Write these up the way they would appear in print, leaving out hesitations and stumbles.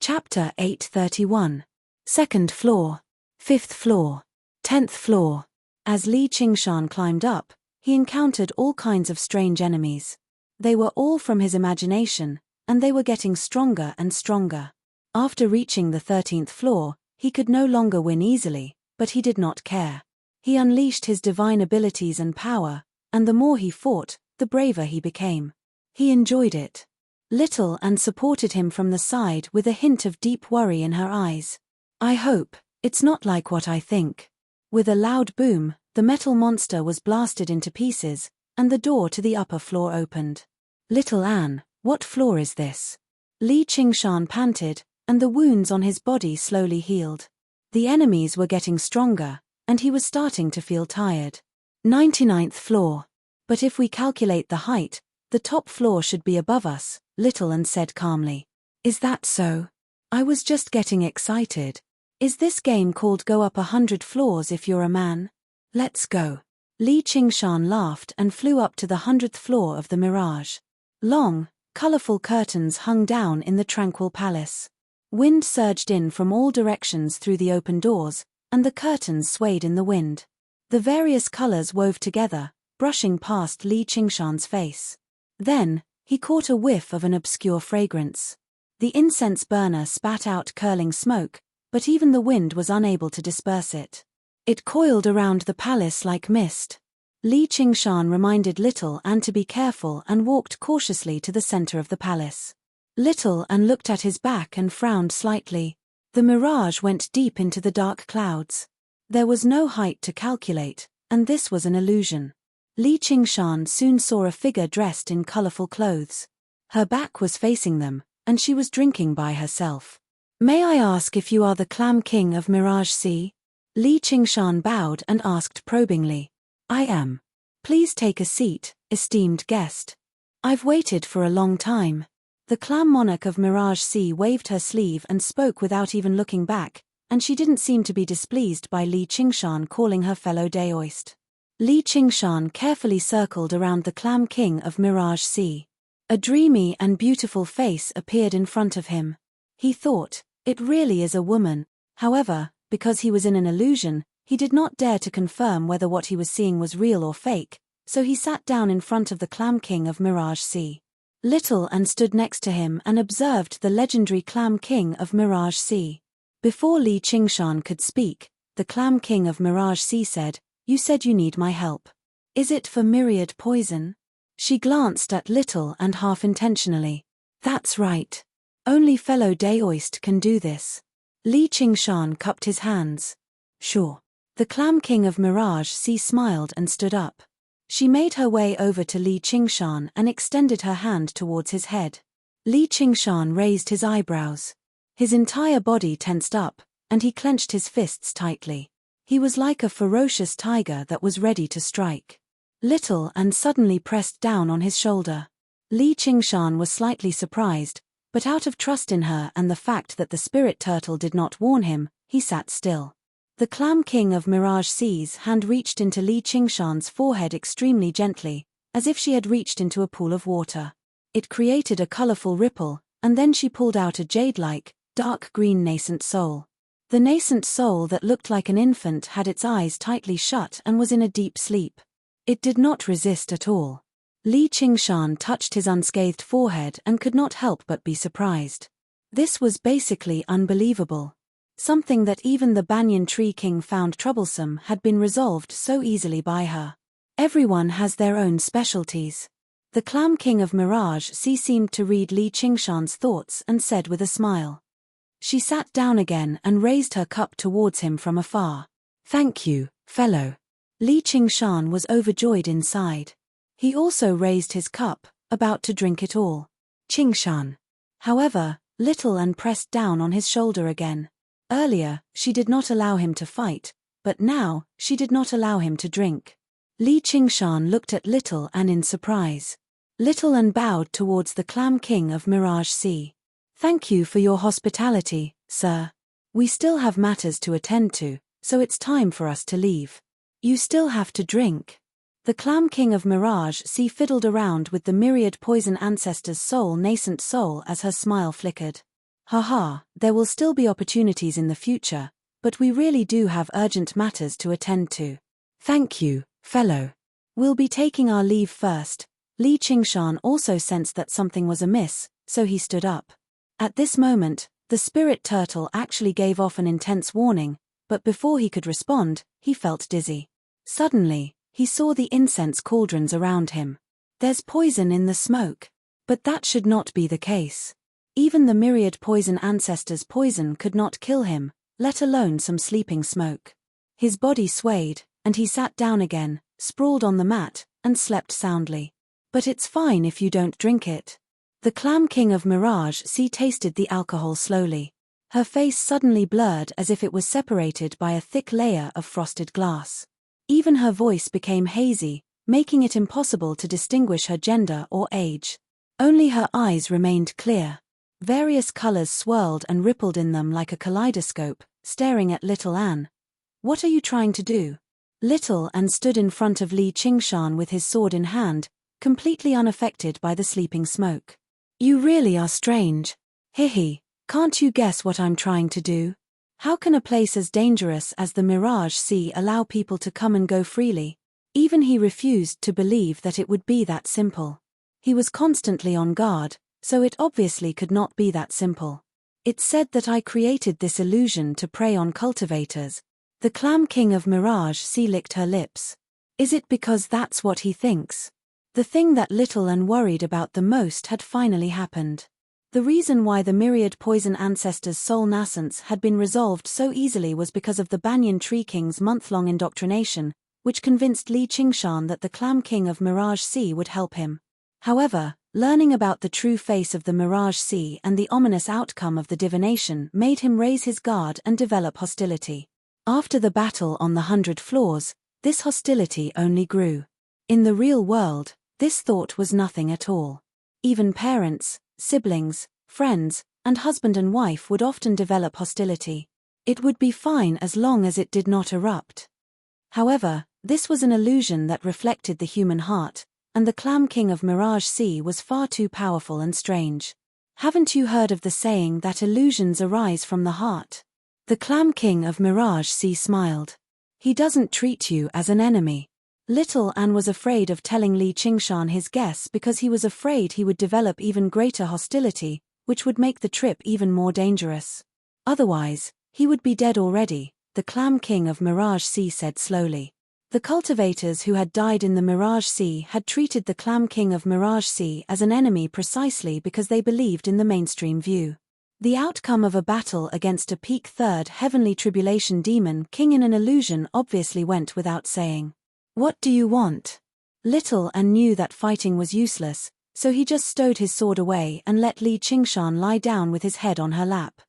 Chapter 831. Second floor. Fifth floor. 10th floor. As Li Qingshan climbed up, he encountered all kinds of strange enemies. They were all from his imagination, and they were getting stronger and stronger. After reaching the 13th floor, he could no longer win easily, but he did not care. He unleashed his divine abilities and power, and the more he fought, the braver he became. He enjoyed it. Little Anne supported him from the side with a hint of deep worry in her eyes. "I hope it's not like what I think." With a loud boom, the metal monster was blasted into pieces, and the door to the upper floor opened. "Little Anne, what floor is this?" Li Qingshan panted, and the wounds on his body slowly healed. The enemies were getting stronger, and he was starting to feel tired. 99th floor. "But if we calculate the height, the top floor should be above us," Little Anne said calmly. "Is that so? I was just getting excited. Is this game called Go Up 100 Floors If You're a Man? Let's go." Li Qingshan laughed and flew up to the 100th floor of the Mirage. Long, colorful curtains hung down in the tranquil palace. Wind surged in from all directions through the open doors, and the curtains swayed in the wind. The various colors wove together, brushing past Li Qingshan's face. Then, he caught a whiff of an obscure fragrance. The incense burner spat out curling smoke, but even the wind was unable to disperse it. It coiled around the palace like mist. Li Qingshan reminded Little Anne to be careful and walked cautiously to the center of the palace. Little Anne looked at his back and frowned slightly. The mirage went deep into the dark clouds. There was no height to calculate, and this was an illusion. Li Qingshan soon saw a figure dressed in colorful clothes. Her back was facing them, and she was drinking by herself. "May I ask if you are the Clam King of Mirage Sea?" Li Qingshan bowed and asked probingly. "I am. Please take a seat, esteemed guest. I've waited for a long time." The Clam Monarch of Mirage Sea waved her sleeve and spoke without even looking back, and she didn't seem to be displeased by Li Qingshan calling her fellow Daoist. Li Qingshan carefully circled around the Clam King of Mirage Sea. A dreamy and beautiful face appeared in front of him. He thought, "It really is a woman." However, because he was in an illusion, he did not dare to confirm whether what he was seeing was real or fake, so he sat down in front of the Clam King of Mirage Sea. Little Anne stood next to him and observed the legendary Clam King of Mirage Sea. Before Li Qingshan could speak, the Clam King of Mirage Sea said, "You said you need my help. Is it for myriad poison?" She glanced at Little Anne half-intentionally. "That's right. Only fellow Daoist can do this." Li Qingshan cupped his hands. "Sure." The Clam King of Mirage Sea smiled and stood up. She made her way over to Li Qingshan and extended her hand towards his head. Li Qingshan raised his eyebrows. His entire body tensed up, and he clenched his fists tightly. He was like a ferocious tiger that was ready to strike. Little Anne suddenly pressed down on his shoulder. Li Qingshan was slightly surprised, but out of trust in her and the fact that the spirit turtle did not warn him, he sat still. The Clam King of Mirage Sea's hand reached into Li Qingshan's forehead extremely gently, as if she had reached into a pool of water. It created a colorful ripple, and then she pulled out a jade-like, dark green nascent soul. The nascent soul that looked like an infant had its eyes tightly shut and was in a deep sleep. It did not resist at all. Li Qingshan touched his unscathed forehead and could not help but be surprised. This was basically unbelievable. Something that even the Banyan Tree King found troublesome had been resolved so easily by her. Everyone has their own specialties. The Clam King of Mirage Sea seemed to read Li Qingshan's thoughts and said with a smile. She sat down again and raised her cup towards him from afar. "Thank you, fellow." Li Qingshan was overjoyed inside. He also raised his cup, about to drink it all. "Qingshan." However, Little Anne pressed down on his shoulder again. Earlier, she did not allow him to fight, but now, she did not allow him to drink. Li Qingshan looked at Little Anne in surprise. Little Anne bowed towards the Clam King of Mirage Sea. "Thank you for your hospitality, sir. We still have matters to attend to, so it's time for us to leave." "You still have to drink." The Clam King of Mirage Sea fiddled around with the myriad poison ancestor's nascent soul as her smile flickered. Haha, there will still be opportunities in the future, but we really do have urgent matters to attend to. Thank you, fellow. We'll be taking our leave first. Li Qingshan also sensed that something was amiss, so he stood up. At this moment, the spirit turtle actually gave off an intense warning, but before he could respond, he felt dizzy. Suddenly, he saw the incense cauldrons around him. There's poison in the smoke. But that should not be the case. Even the myriad poison ancestors' poison could not kill him, let alone some sleeping smoke. His body swayed, and he sat down again, sprawled on the mat, and slept soundly. But it's fine if you don't drink it. The Clam King of Mirage Sea tasted the alcohol slowly. Her face suddenly blurred as if it was separated by a thick layer of frosted glass. Even her voice became hazy, making it impossible to distinguish her gender or age. Only her eyes remained clear. Various colors swirled and rippled in them like a kaleidoscope, staring at Little Anne. What are you trying to do? Little Anne stood in front of Li Qingshan with his sword in hand, completely unaffected by the sleeping smoke. You really are strange. Hihi, can't you guess what I'm trying to do? How can a place as dangerous as the Mirage Sea allow people to come and go freely? Even he refused to believe that it would be that simple. He was constantly on guard, so it obviously could not be that simple. It's said that I created this illusion to prey on cultivators. The Clam King of Mirage Sea licked her lips. Is it because that's what he thinks? The thing that Little Anne worried about the most had finally happened. The reason why the myriad poison ancestors' soul nascence had been resolved so easily was because of the Banyan Tree King's month-long indoctrination, which convinced Li Qingshan that the Clam King of Mirage Sea would help him. However, learning about the true face of the Mirage Sea and the ominous outcome of the divination made him raise his guard and develop hostility. After the battle on the 100 Floors, this hostility only grew. In the real world, this thought was nothing at all. Even parents, siblings, friends, and husband and wife would often develop hostility. It would be fine as long as it did not erupt. However, this was an illusion that reflected the human heart, and the Clam King of Mirage Sea was far too powerful and strange. Haven't you heard of the saying that illusions arise from the heart? The Clam King of Mirage Sea smiled. He doesn't treat you as an enemy. Little Anne was afraid of telling Li Qingshan his guess because he was afraid he would develop even greater hostility, which would make the trip even more dangerous. Otherwise, he would be dead already, the Clam King of Mirage Sea said slowly. The cultivators who had died in the Mirage Sea had treated the Clam King of Mirage Sea as an enemy precisely because they believed in the mainstream view. The outcome of a battle against a peak third heavenly tribulation demon king in an illusion obviously went without saying. What do you want? Little Anne knew that fighting was useless, so he just stowed his sword away and let Li Qingshan lie down with his head on her lap.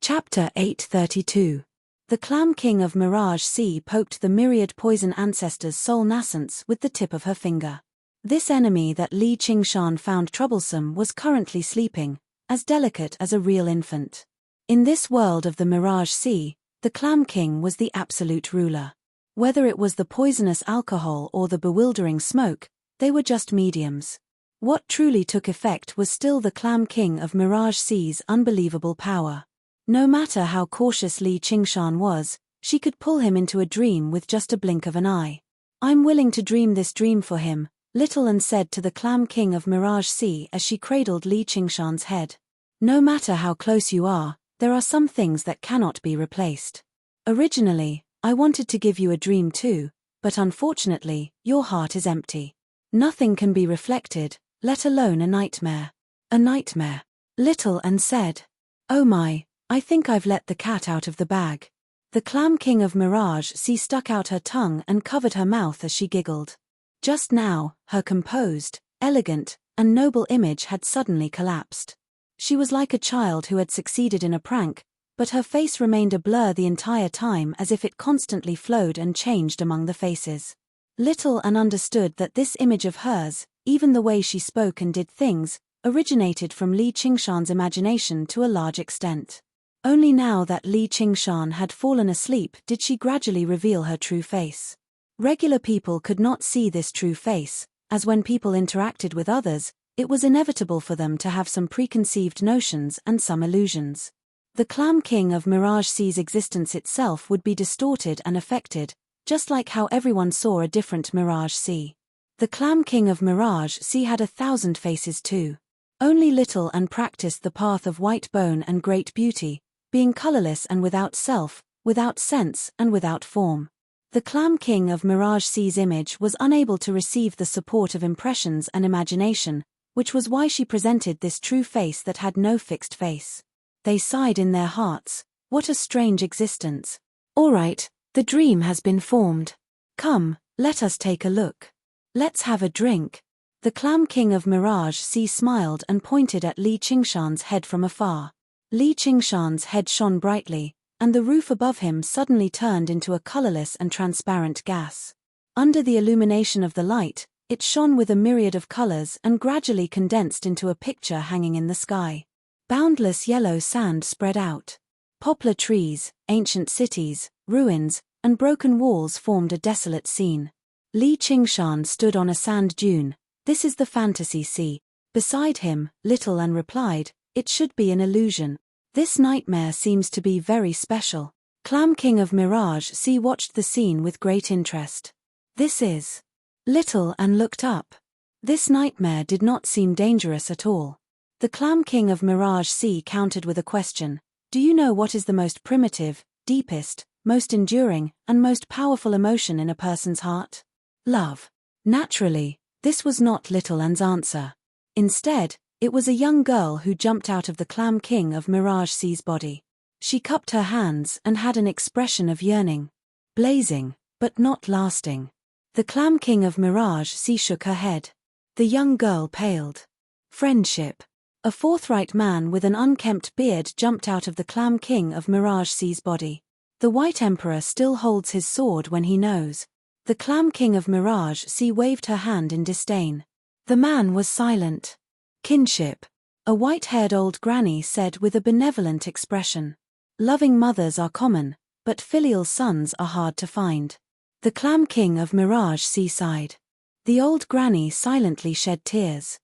Chapter 832. The Clam King of Mirage Sea poked the myriad poison ancestor's soul nascence with the tip of her finger. This enemy that Li Qingshan found troublesome was currently sleeping, as delicate as a real infant. In this world of the Mirage Sea, the Clam King was the absolute ruler. Whether it was the poisonous alcohol or the bewildering smoke, they were just mediums. What truly took effect was still the Clam King of Mirage Sea's unbelievable power. No matter how cautious Li Qingshan was, she could pull him into a dream with just a blink of an eye. I'm willing to dream this dream for him, Little Anne said to the Clam King of Mirage Sea as she cradled Li Qingshan's head. No matter how close you are, there are some things that cannot be replaced. Originally, I wanted to give you a dream too, but unfortunately, your heart is empty. Nothing can be reflected, let alone a nightmare. A nightmare, Little Anne said. Oh my, I think I've let the cat out of the bag. The Clam King of Mirage Sea stuck out her tongue and covered her mouth as she giggled. Just now, her composed, elegant, and noble image had suddenly collapsed. She was like a child who had succeeded in a prank, but her face remained a blur the entire time as if it constantly flowed and changed among the faces. Little Anne understood that this image of hers, even the way she spoke and did things, originated from Li Qingshan's imagination to a large extent. Only now that Li Qingshan had fallen asleep did she gradually reveal her true face. Regular people could not see this true face, as when people interacted with others, It was inevitable for them to have some preconceived notions and some illusions. The clam king of Mirage Sea's existence itself would be distorted and affected, just like how everyone saw a different Mirage Sea. The clam king of Mirage Sea had 1,000 faces too. Only little and practiced the path of white bone and great beauty, being colorless and without self, without sense and without form. The clam king of Mirage Sea's image was unable to receive the support of impressions and imagination, which was why she presented this true face that had no fixed face. They sighed in their hearts, what a strange existence. All right, the dream has been formed. Come, let us take a look. Let's have a drink. The clam king of Mirage Sea smiled and pointed at Li Qingshan's head from afar. Li Qingshan's head shone brightly, and the roof above him suddenly turned into a colorless and transparent gas. Under the illumination of the light, it shone with a myriad of colors and gradually condensed into a picture hanging in the sky. Boundless yellow sand spread out. Poplar trees, ancient cities, ruins, and broken walls formed a desolate scene. Li Qingshan stood on a sand dune. This is the fantasy sea. Beside him, Little An replied, it should be an illusion. This nightmare seems to be very special. Clam King of Mirage Sea watched the scene with great interest. This is. Little An looked up. This nightmare did not seem dangerous at all. The Clam King of Mirage Sea countered with a question. Do you know what is the most primitive, deepest, most enduring, and most powerful emotion in a person's heart? Love. Naturally, this was not Little An's answer. Instead, it was a young girl who jumped out of the Clam King of Mirage Sea's body. She cupped her hands and had an expression of yearning. Blazing, but not lasting. The Clam King of Mirage Sea shook her head. The young girl paled. Friendship. A forthright man with an unkempt beard jumped out of the Clam King of Mirage Sea's body. The White Emperor still holds his sword when he knows. The Clam King of Mirage Sea waved her hand in disdain. The man was silent. Kinship. A white-haired old granny said with a benevolent expression. Loving mothers are common, but filial sons are hard to find. The Clam King of Mirage Sea sighed. The old granny silently shed tears.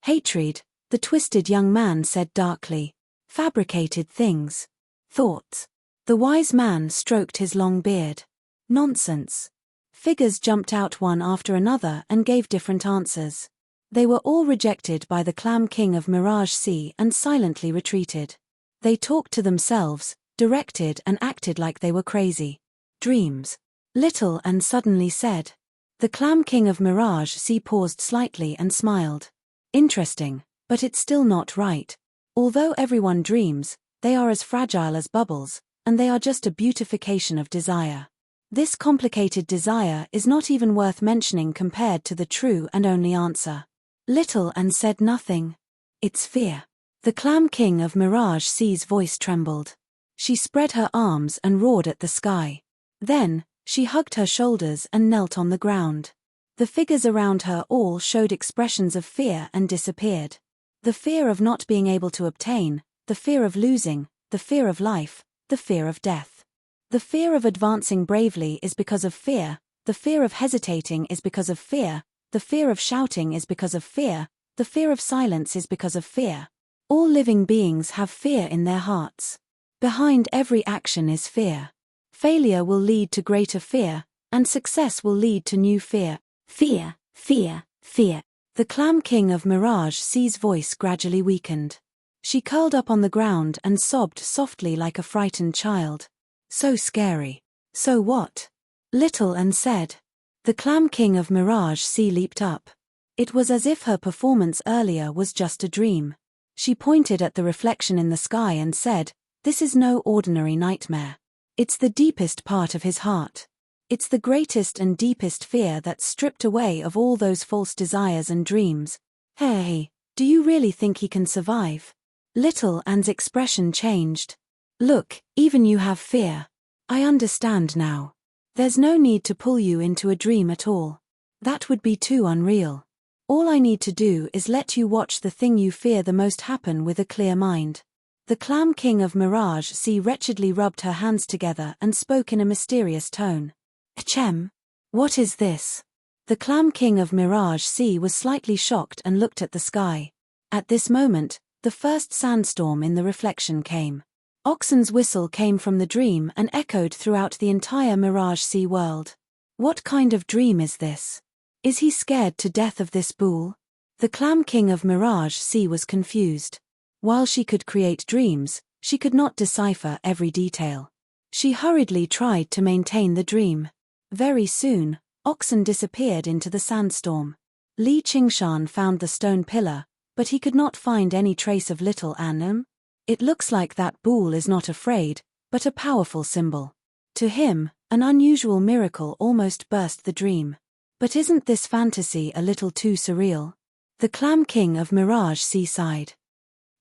Hatred, the twisted young man said darkly. Fabricated things. Thoughts. The wise man stroked his long beard. Nonsense. Figures jumped out one after another and gave different answers. They were all rejected by the Clam King of Mirage Sea and silently retreated. They talked to themselves, directed and acted like they were crazy. Dreams. Little An suddenly said. The Clam King of Mirage Sea paused slightly and smiled. Interesting, but it's still not right. Although everyone dreams, they are as fragile as bubbles, and they are just a beautification of desire. This complicated desire is not even worth mentioning compared to the true and only answer. Little An said nothing. It's fear. The Clam King of Mirage Sea's voice trembled. She spread her arms and roared at the sky. Then, she hugged her shoulders and knelt on the ground. The figures around her all showed expressions of fear and disappeared. The fear of not being able to obtain, the fear of losing, the fear of life, the fear of death. The fear of advancing bravely is because of fear, the fear of hesitating is because of fear, the fear of shouting is because of fear, the fear of silence is because of fear. All living beings have fear in their hearts. Behind every action is fear. Failure will lead to greater fear, and success will lead to new fear. Fear, fear, fear. The Clam King of Mirage Sea's voice gradually weakened. She curled up on the ground and sobbed softly like a frightened child. So scary. So what? Little An said. The Clam King of Mirage Sea leaped up. It was as if her performance earlier was just a dream. She pointed at the reflection in the sky and said, "This is no ordinary nightmare. It's the deepest part of his heart. It's the greatest and deepest fear that's stripped away of all those false desires and dreams. Hey, do you really think he can survive?" Little An's expression changed. "Look, even you have fear. I understand now. There's no need to pull you into a dream at all. That would be too unreal. All I need to do is let you watch the thing you fear the most happen with a clear mind." The Clam King of Mirage Sea wretchedly rubbed her hands together and spoke in a mysterious tone. "Achem? What is this?" The Clam King of Mirage Sea was slightly shocked and looked at the sky. At this moment, the first sandstorm in the reflection came. Oxen's whistle came from the dream and echoed throughout the entire Mirage Sea world. What kind of dream is this? Is he scared to death of this bull? The Clam King of Mirage Sea was confused. While she could create dreams, she could not decipher every detail. She hurriedly tried to maintain the dream. Very soon, Oxen disappeared into the sandstorm. Li Qingshan found the stone pillar, but he could not find any trace of little Anne. It looks like that bull is not afraid, but a powerful symbol. To him, an unusual miracle almost burst the dream. But isn't this fantasy a little too surreal? The Clam King of Mirage Sea sighed.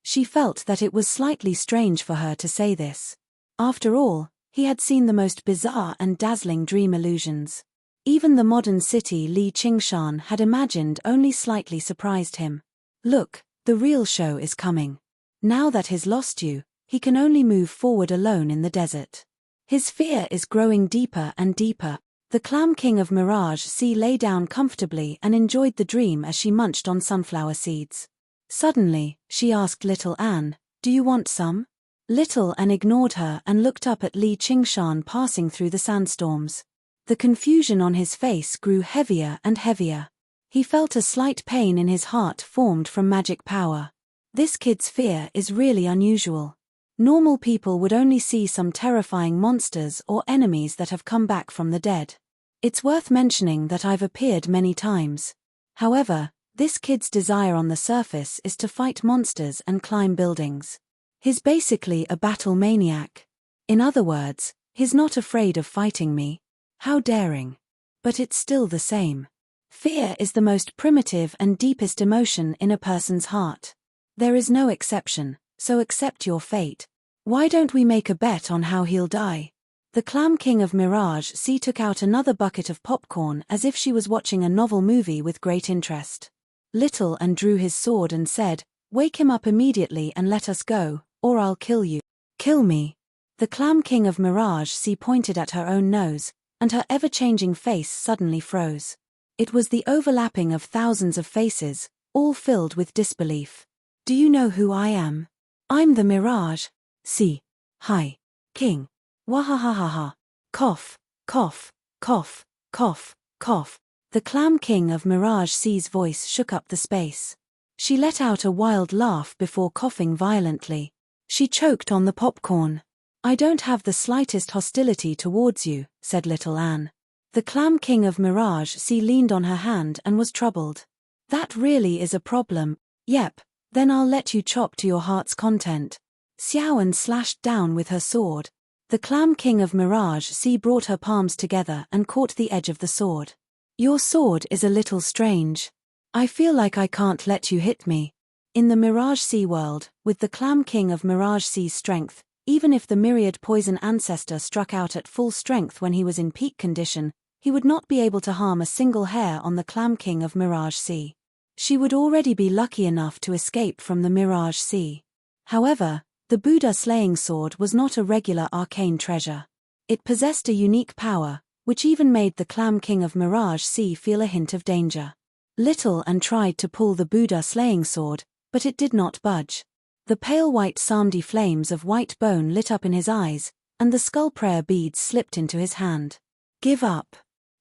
She felt that it was slightly strange for her to say this. After all, he had seen the most bizarre and dazzling dream illusions. Even the modern city Li Qingshan had imagined only slightly surprised him. Look, the real show is coming. Now that he's lost you, he can only move forward alone in the desert. His fear is growing deeper and deeper. The Clam King of Mirage Sea lay down comfortably and enjoyed the dream as she munched on sunflower seeds. Suddenly, she asked little Anne, "Do you want some?" Little Anne ignored her and looked up at Li Qingshan passing through the sandstorms. The confusion on his face grew heavier and heavier. He felt a slight pain in his heart formed from magic power. This kid's fear is really unusual. Normal people would only see some terrifying monsters or enemies that have come back from the dead. It's worth mentioning that I've appeared many times. However, this kid's desire on the surface is to fight monsters and climb buildings. He's basically a battle maniac. In other words, he's not afraid of fighting me. How daring. But it's still the same. Fear is the most primitive and deepest emotion in a person's heart. There is no exception, so accept your fate. Why don't we make a bet on how he'll die? The Clam King of Mirage Sea took out another bucket of popcorn as if she was watching a novel movie with great interest. Little Anne drew his sword and said, "Wake him up immediately and let us go, or I'll kill you." "Kill me." The Clam King of Mirage Sea pointed at her own nose, and her ever-changing face suddenly froze. It was the overlapping of thousands of faces, all filled with disbelief. "Do you know who I am? I'm the Mirage Sea. Hi. King. Wahahaha. Cough, cough, cough, cough, cough." The Clam King of Mirage Sea's voice shook up the space. She let out a wild laugh before coughing violently. She choked on the popcorn. "I don't have the slightest hostility towards you," said little Anne. The Clam King of Mirage Sea leaned on her hand and was troubled. "That really is a problem." "Yep, then I'll let you chop to your heart's content." Xiaoan slashed down with her sword. The Clam King of Mirage Sea brought her palms together and caught the edge of the sword. "Your sword is a little strange. I feel like I can't let you hit me." In the Mirage Sea world, with the Clam King of Mirage Sea's strength, even if the myriad poison ancestor struck out at full strength when he was in peak condition, he would not be able to harm a single hair on the Clam King of Mirage Sea. She would already be lucky enough to escape from the Mirage Sea. However, the Buddha slaying sword was not a regular arcane treasure. It possessed a unique power, which even made the Clam King of Mirage Sea feel a hint of danger. Little Anne tried to pull the Buddha slaying sword, but it did not budge. The pale white samdi flames of white bone lit up in his eyes, and the skull prayer beads slipped into his hand. "Give up.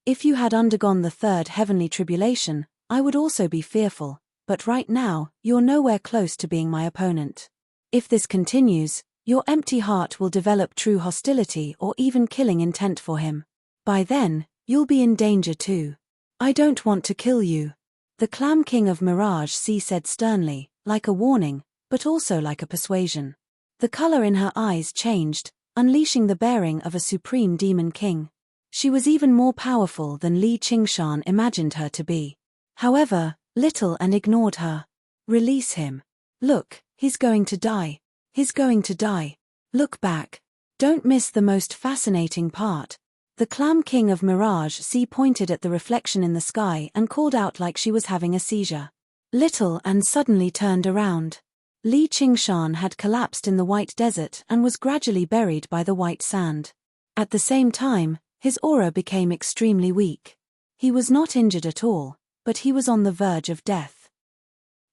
If you had undergone the third heavenly tribulation, I would also be fearful, but right now, you're nowhere close to being my opponent. If this continues, your empty heart will develop true hostility or even killing intent for him. By then, you'll be in danger too. I don't want to kill you." The Clam King of Mirage Sea said sternly, like a warning, but also like a persuasion. The color in her eyes changed, unleashing the bearing of a supreme demon king. She was even more powerful than Li Qingshan imagined her to be. However, little Anne ignored her. "Release him. Look, he's going to die. He's going to die. Look back. Don't miss the most fascinating part." The Clam King of Mirage Sea pointed at the reflection in the sky and called out like she was having a seizure. Little Anne suddenly turned around. Li Qingshan had collapsed in the white desert and was gradually buried by the white sand. At the same time, his aura became extremely weak. He was not injured at all, but he was on the verge of death.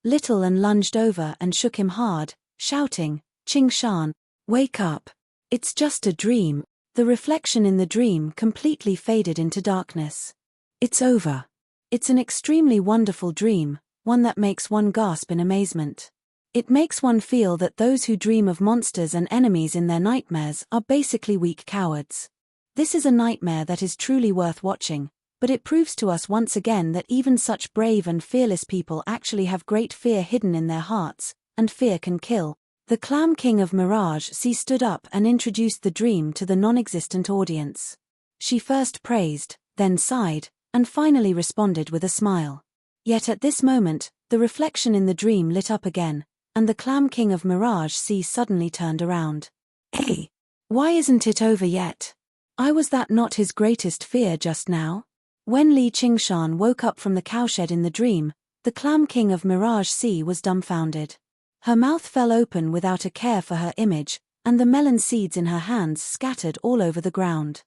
Little An lunged over and shook him hard, shouting, "Ching Shan, wake up. It's just a dream." The reflection in the dream completely faded into darkness. It's over. It's an extremely wonderful dream, one that makes one gasp in amazement. It makes one feel that those who dream of monsters and enemies in their nightmares are basically weak cowards. This is a nightmare that is truly worth watching, but it proves to us once again that even such brave and fearless people actually have great fear hidden in their hearts, and fear can kill. The Clam King of Mirage Sea stood up and introduced the dream to the non-existent audience. She first praised, then sighed, and finally responded with a smile. Yet at this moment, the reflection in the dream lit up again, and the Clam King of Mirage Sea suddenly turned around. "Hey! Why isn't it over yet? Was that not his greatest fear just now?" When Li Qingshan woke up from the cowshed in the dream, the Clam King of Mirage Sea was dumbfounded. Her mouth fell open without a care for her image, and the melon seeds in her hands scattered all over the ground.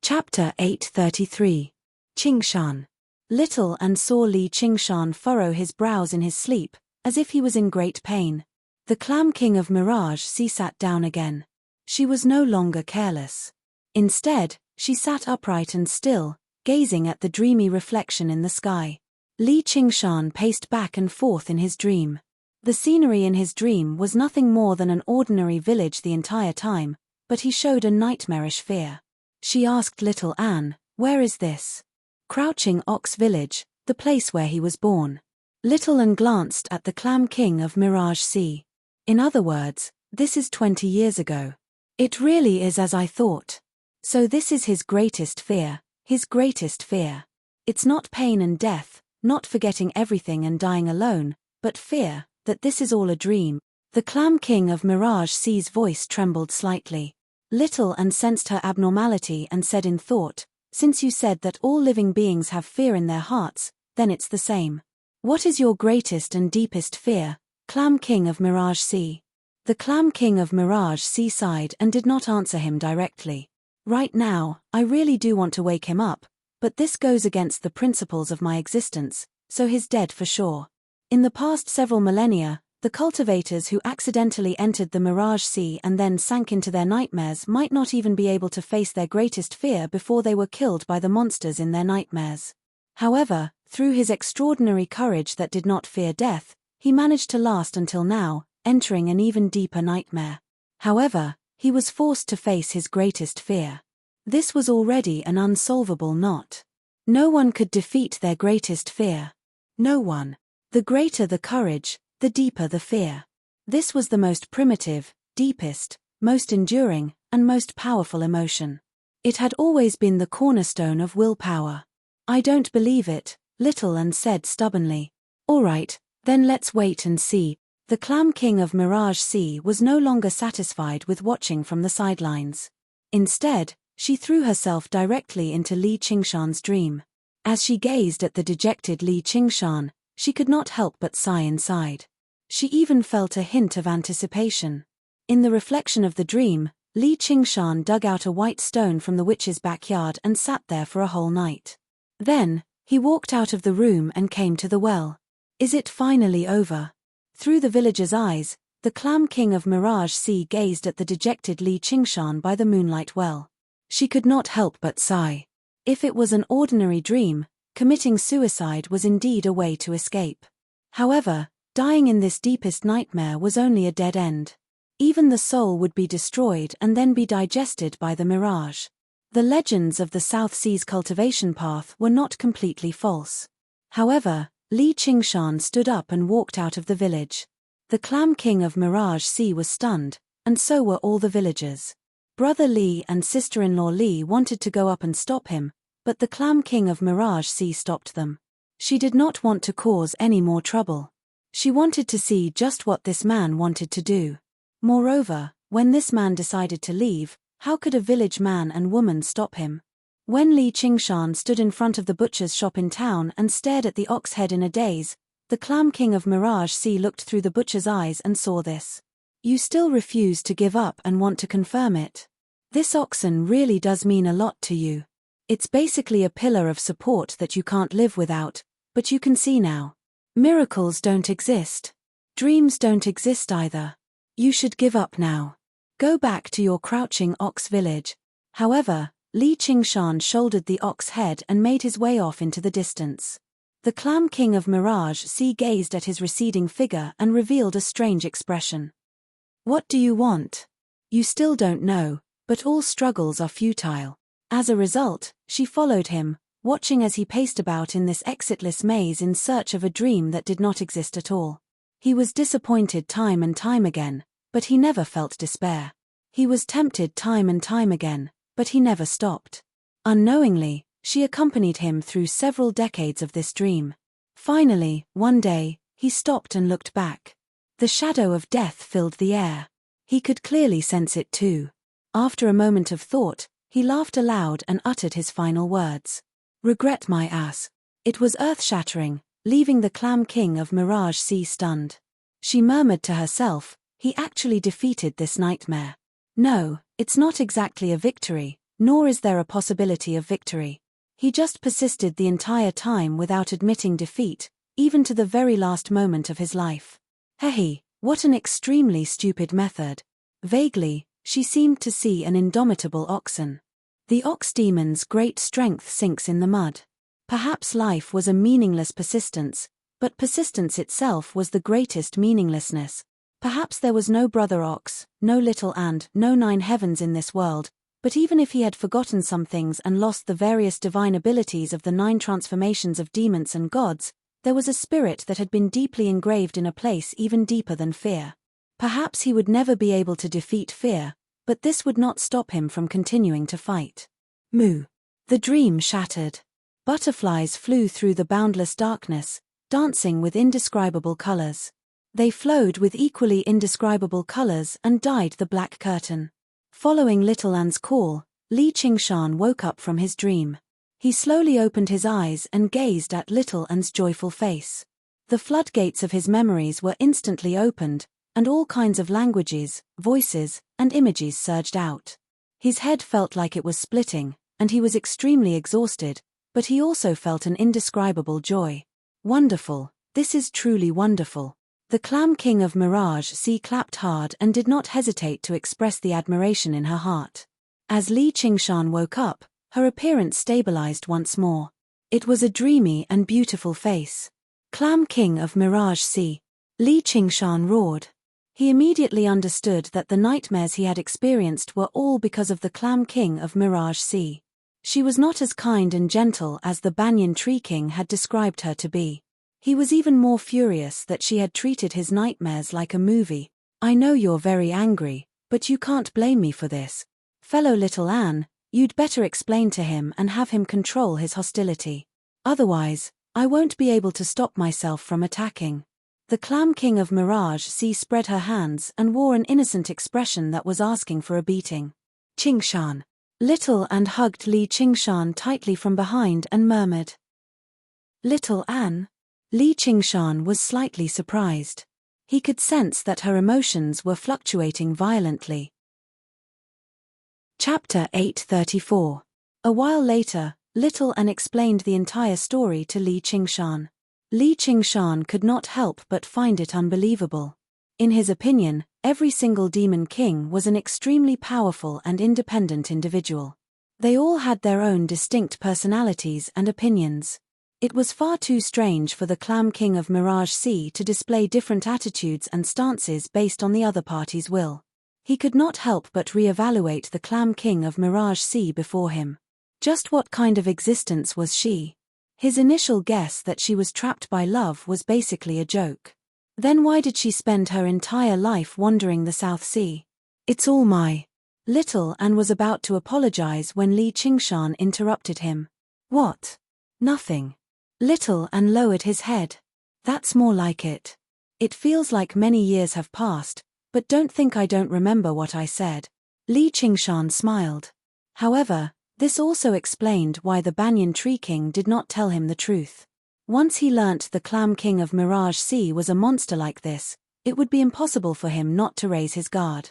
Chapter 833. Qingshan. Little An saw Li Qingshan furrow his brows in his sleep, as if he was in great pain. The Clam King of Mirage Sea sat down again. She was no longer careless. Instead, she sat upright and still, gazing at the dreamy reflection in the sky. Li Qingshan paced back and forth in his dream. The scenery in his dream was nothing more than an ordinary village the entire time, but he showed a nightmarish fear. She asked Little An, "Where is this?" "Crouching Ox Village, the place where he was born." Little An glanced at the Clam King of Mirage Sea. "In other words, this is 20 years ago. It really is as I thought. So this is his greatest fear, his greatest fear. It's not pain and death, not forgetting everything and dying alone, but fear, that this is all a dream." The Clam King of Mirage Sea's voice trembled slightly. Little An sensed her abnormality and said in thought, "Since you said that all living beings have fear in their hearts, then it's the same. What is your greatest and deepest fear, Clam King of Mirage Sea?" The Clam King of Mirage Sea sighed and did not answer him directly. "Right now, I really do want to wake him up, but this goes against the principles of my existence, so he's dead for sure. In the past several millennia, the cultivators who accidentally entered the Mirage Sea and then sank into their nightmares might not even be able to face their greatest fear before they were killed by the monsters in their nightmares. However, through his extraordinary courage that did not fear death, he managed to last until now, entering an even deeper nightmare. However, he was forced to face his greatest fear. This was already an unsolvable knot. No one could defeat their greatest fear. No one. The greater the courage, the deeper the fear. This was the most primitive, deepest, most enduring, and most powerful emotion. It had always been the cornerstone of willpower. "I don't believe it," Little An said stubbornly. "All right, then let's wait and see." The Clam King of Mirage Sea was no longer satisfied with watching from the sidelines. Instead, she threw herself directly into Li Qingshan's dream. As she gazed at the dejected Li Qingshan, she could not help but sigh inside. She even felt a hint of anticipation. In the reflection of the dream, Li Qingshan dug out a white stone from the witch's backyard and sat there for a whole night. Then, he walked out of the room and came to the well. Is it finally over? Through the villager's eyes, the Clam King of Mirage Sea gazed at the dejected Li Qingshan by the moonlight well. She could not help but sigh. If it was an ordinary dream, committing suicide was indeed a way to escape. However, dying in this deepest nightmare was only a dead end. Even the soul would be destroyed and then be digested by the mirage. The legends of the South Sea's cultivation path were not completely false. However, Li Qingshan stood up and walked out of the village. The Clam King of Mirage Sea was stunned, and so were all the villagers. Brother Li and sister-in-law Li wanted to go up and stop him, but the Clam King of Mirage Sea stopped them. She did not want to cause any more trouble. She wanted to see just what this man wanted to do. Moreover, when this man decided to leave, how could a village man and woman stop him? When Li Qingshan stood in front of the butcher's shop in town and stared at the ox head in a daze, the Clam King of Mirage Sea looked through the butcher's eyes and saw this. "You still refuse to give up and want to confirm it. This oxen really does mean a lot to you. It's basically a pillar of support that you can't live without, but you can see now. Miracles don't exist. Dreams don't exist either. You should give up now. Go back to your crouching ox village. However, Li Qingshan shouldered the ox head and made his way off into the distance. The Clam King of Mirage Sea gazed at his receding figure and revealed a strange expression. What do you want? You still don't know, but all struggles are futile. As a result, she followed him, watching as he paced about in this exitless maze in search of a dream that did not exist at all. He was disappointed time and time again, but he never felt despair. He was tempted time and time again, but he never stopped. Unknowingly, she accompanied him through several decades of this dream. Finally, one day, he stopped and looked back. The shadow of death filled the air. He could clearly sense it too. After a moment of thought, he laughed aloud and uttered his final words. Regret my ass. It was earth-shattering, leaving the Clam King of Mirage Sea stunned. She murmured to herself, he actually defeated this nightmare. No, it's not exactly a victory, nor is there a possibility of victory. He just persisted the entire time without admitting defeat, even to the very last moment of his life. Hehe, what an extremely stupid method. Vaguely, she seemed to see an indomitable oxen. The ox demon's great strength sinks in the mud. Perhaps life was a meaningless persistence, but persistence itself was the greatest meaninglessness. Perhaps there was no brother ox, no little and no 9 heavens in this world, but even if he had forgotten some things and lost the various divine abilities of the 9 transformations of demons and gods, there was a spirit that had been deeply engraved in a place even deeper than fear. Perhaps he would never be able to defeat fear, but this would not stop him from continuing to fight. Moo. The dream shattered. Butterflies flew through the boundless darkness, dancing with indescribable colors. They flowed with equally indescribable colors and dyed the black curtain. Following Little An's call, Li Qingshan woke up from his dream. He slowly opened his eyes and gazed at Little An's joyful face. The floodgates of his memories were instantly opened, and all kinds of languages, voices, and images surged out. His head felt like it was splitting, and he was extremely exhausted, but he also felt an indescribable joy. Wonderful, this is truly wonderful. The Clam King of Mirage Sea clapped hard and did not hesitate to express the admiration in her heart. As Li Qingshan woke up, her appearance stabilized once more. It was a dreamy and beautiful face. Clam King of Mirage Sea. Li Qingshan roared. He immediately understood that the nightmares he had experienced were all because of the Clam King of Mirage Sea. She was not as kind and gentle as the Banyan Tree King had described her to be. He was even more furious that she had treated his nightmares like a movie. I know you're very angry, but you can't blame me for this. Fellow Little Anne, you'd better explain to him and have him control his hostility. Otherwise, I won't be able to stop myself from attacking. The Clam King of Mirage Sea spread her hands and wore an innocent expression that was asking for a beating. Qingshan. Little Anne hugged Li Qingshan tightly from behind and murmured. Little Anne? Li Qingshan was slightly surprised. He could sense that her emotions were fluctuating violently. Chapter 834. A while later, Little Anne explained the entire story to Li Qingshan. Li Qingshan could not help but find it unbelievable. In his opinion, every single demon king was an extremely powerful and independent individual. They all had their own distinct personalities and opinions. It was far too strange for the Clam King of Mirage Sea to display different attitudes and stances based on the other party's will. He could not help but re-evaluate the Clam King of Mirage Sea before him. Just what kind of existence was she? His initial guess that she was trapped by love was basically a joke. Then why did she spend her entire life wandering the South Sea? It's all my... Little Anne was about to apologize when Li Qingshan interrupted him. What? Nothing. Little Anne lowered his head. That's more like it. It feels like many years have passed, but don't think I don't remember what I said. Li Qingshan smiled. However, this also explained why the Banyan Tree King did not tell him the truth. Once he learnt the Clam King of Mirage Sea was a monster like this, it would be impossible for him not to raise his guard.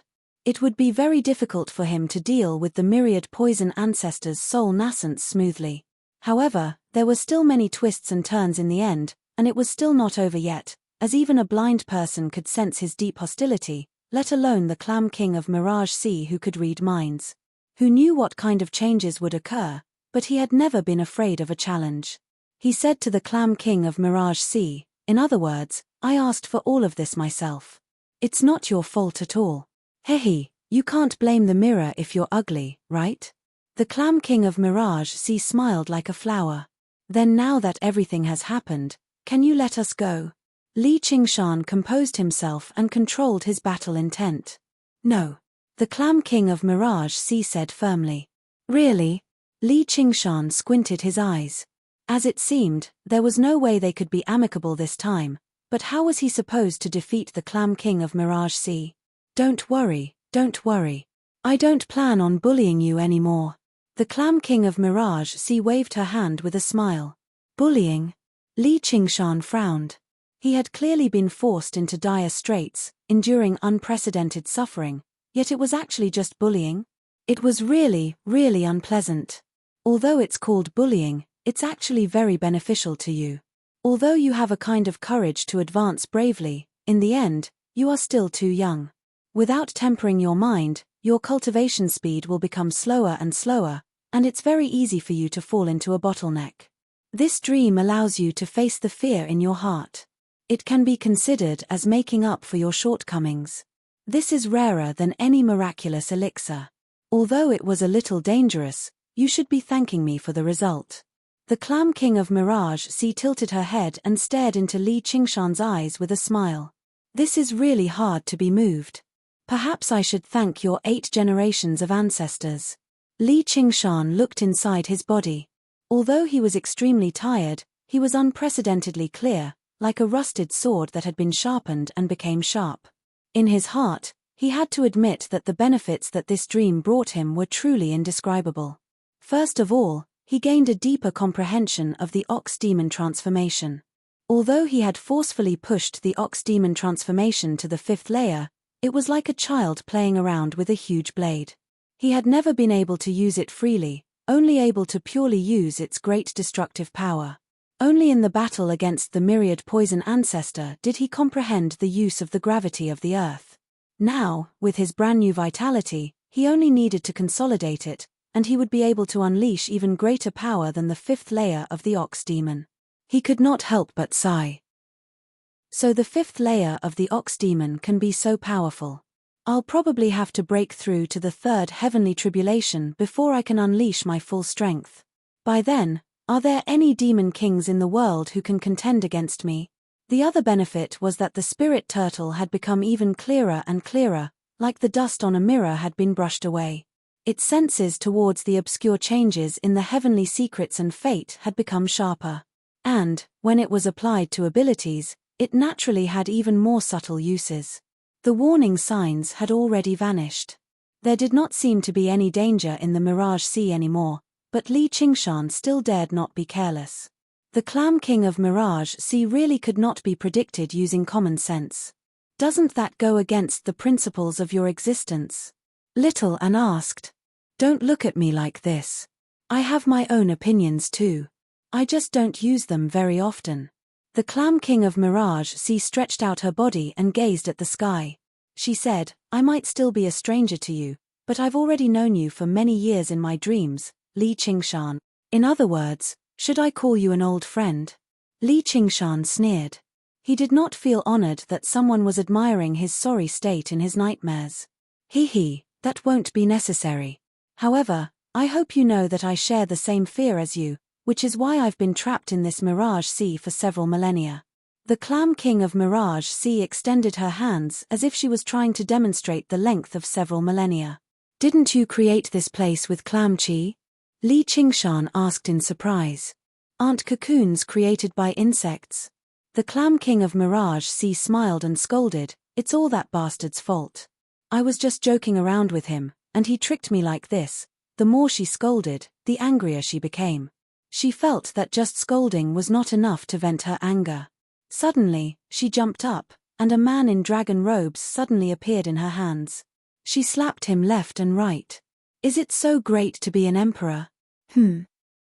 It would be very difficult for him to deal with the myriad poison ancestors' soul nascents smoothly. However, there were still many twists and turns in the end, and it was still not over yet, as even a blind person could sense his deep hostility, let alone the Clam King of Mirage Sea who could read minds. Who knew what kind of changes would occur, but he had never been afraid of a challenge. He said to the Clam King of Mirage Sea, in other words, I asked for all of this myself. It's not your fault at all. Hehe, you can't blame the mirror if you're ugly, right? The Clam King of Mirage Sea smiled like a flower. Then now that everything has happened, can you let us go? Li Qingshan composed himself and controlled his battle intent. No. The Clam King of Mirage Sea said firmly. Really? Li Qingshan squinted his eyes. As it seemed, there was no way they could be amicable this time, but how was he supposed to defeat the Clam King of Mirage Sea? Don't worry, don't worry. I don't plan on bullying you anymore. The Clam King of Mirage Sea waved her hand with a smile. Bullying? Li Qingshan frowned. He had clearly been forced into dire straits, enduring unprecedented suffering, yet it was actually just bullying? It was really, really unpleasant. Although it's called bullying, it's actually very beneficial to you. Although you have a kind of courage to advance bravely, in the end, you are still too young. Without tempering your mind, your cultivation speed will become slower and slower, and it's very easy for you to fall into a bottleneck. This dream allows you to face the fear in your heart. It can be considered as making up for your shortcomings. This is rarer than any miraculous elixir. Although it was a little dangerous, you should be thanking me for the result. The Clam King of Mirage Sea tilted her head and stared into Li Qingshan's eyes with a smile. This is really hard to be moved. Perhaps I should thank your 8 generations of ancestors. Li Qingshan looked inside his body. Although he was extremely tired, he was unprecedentedly clear, like a rusted sword that had been sharpened and became sharp. In his heart, he had to admit that the benefits that this dream brought him were truly indescribable. First of all, he gained a deeper comprehension of the ox demon transformation. Although he had forcefully pushed the ox demon transformation to the 5th layer, it was like a child playing around with a huge blade. He had never been able to use it freely, only able to purely use its great destructive power. Only in the battle against the myriad poison ancestor did he comprehend the use of the gravity of the earth. Now, with his brand new vitality, he only needed to consolidate it, and he would be able to unleash even greater power than the 5th layer of the ox demon. He could not help but sigh. So the 5th layer of the ox demon can be so powerful. I'll probably have to break through to the 3rd heavenly tribulation before I can unleash my full strength. By then, are there any demon kings in the world who can contend against me? The other benefit was that the spirit turtle had become even clearer and clearer, like the dust on a mirror had been brushed away. Its senses towards the obscure changes in the heavenly secrets and fate had become sharper. And, when it was applied to abilities, it naturally had even more subtle uses. The warning signs had already vanished. There did not seem to be any danger in the Mirage Sea anymore, but Li Qingshan still dared not be careless. The Clam King of Mirage Sea really could not be predicted using common sense. Doesn't that go against the principles of your existence? Little An asked. Don't look at me like this. I have my own opinions too. I just don't use them very often. The Clam King of Mirage Sea stretched out her body and gazed at the sky. She said, I might still be a stranger to you, but I've already known you for many years in my dreams, Li Qingshan. In other words, should I call you an old friend? Li Qingshan sneered. He did not feel honored that someone was admiring his sorry state in his nightmares. Hee, that won't be necessary. However, I hope you know that I share the same fear as you, which is why I've been trapped in this Mirage Sea for several millennia. The Clam King of Mirage Sea extended her hands as if she was trying to demonstrate the length of several millennia. Didn't you create this place with clam chi? Li Qingshan asked in surprise. Aren't cocoons created by insects? The Clam King of Mirage Sea smiled and scolded, it's all that bastard's fault. I was just joking around with him, and he tricked me like this. The more she scolded, the angrier she became. She felt that just scolding was not enough to vent her anger. Suddenly, she jumped up, and a man in dragon robes suddenly appeared in her hands. She slapped him left and right. Is it so great to be an emperor?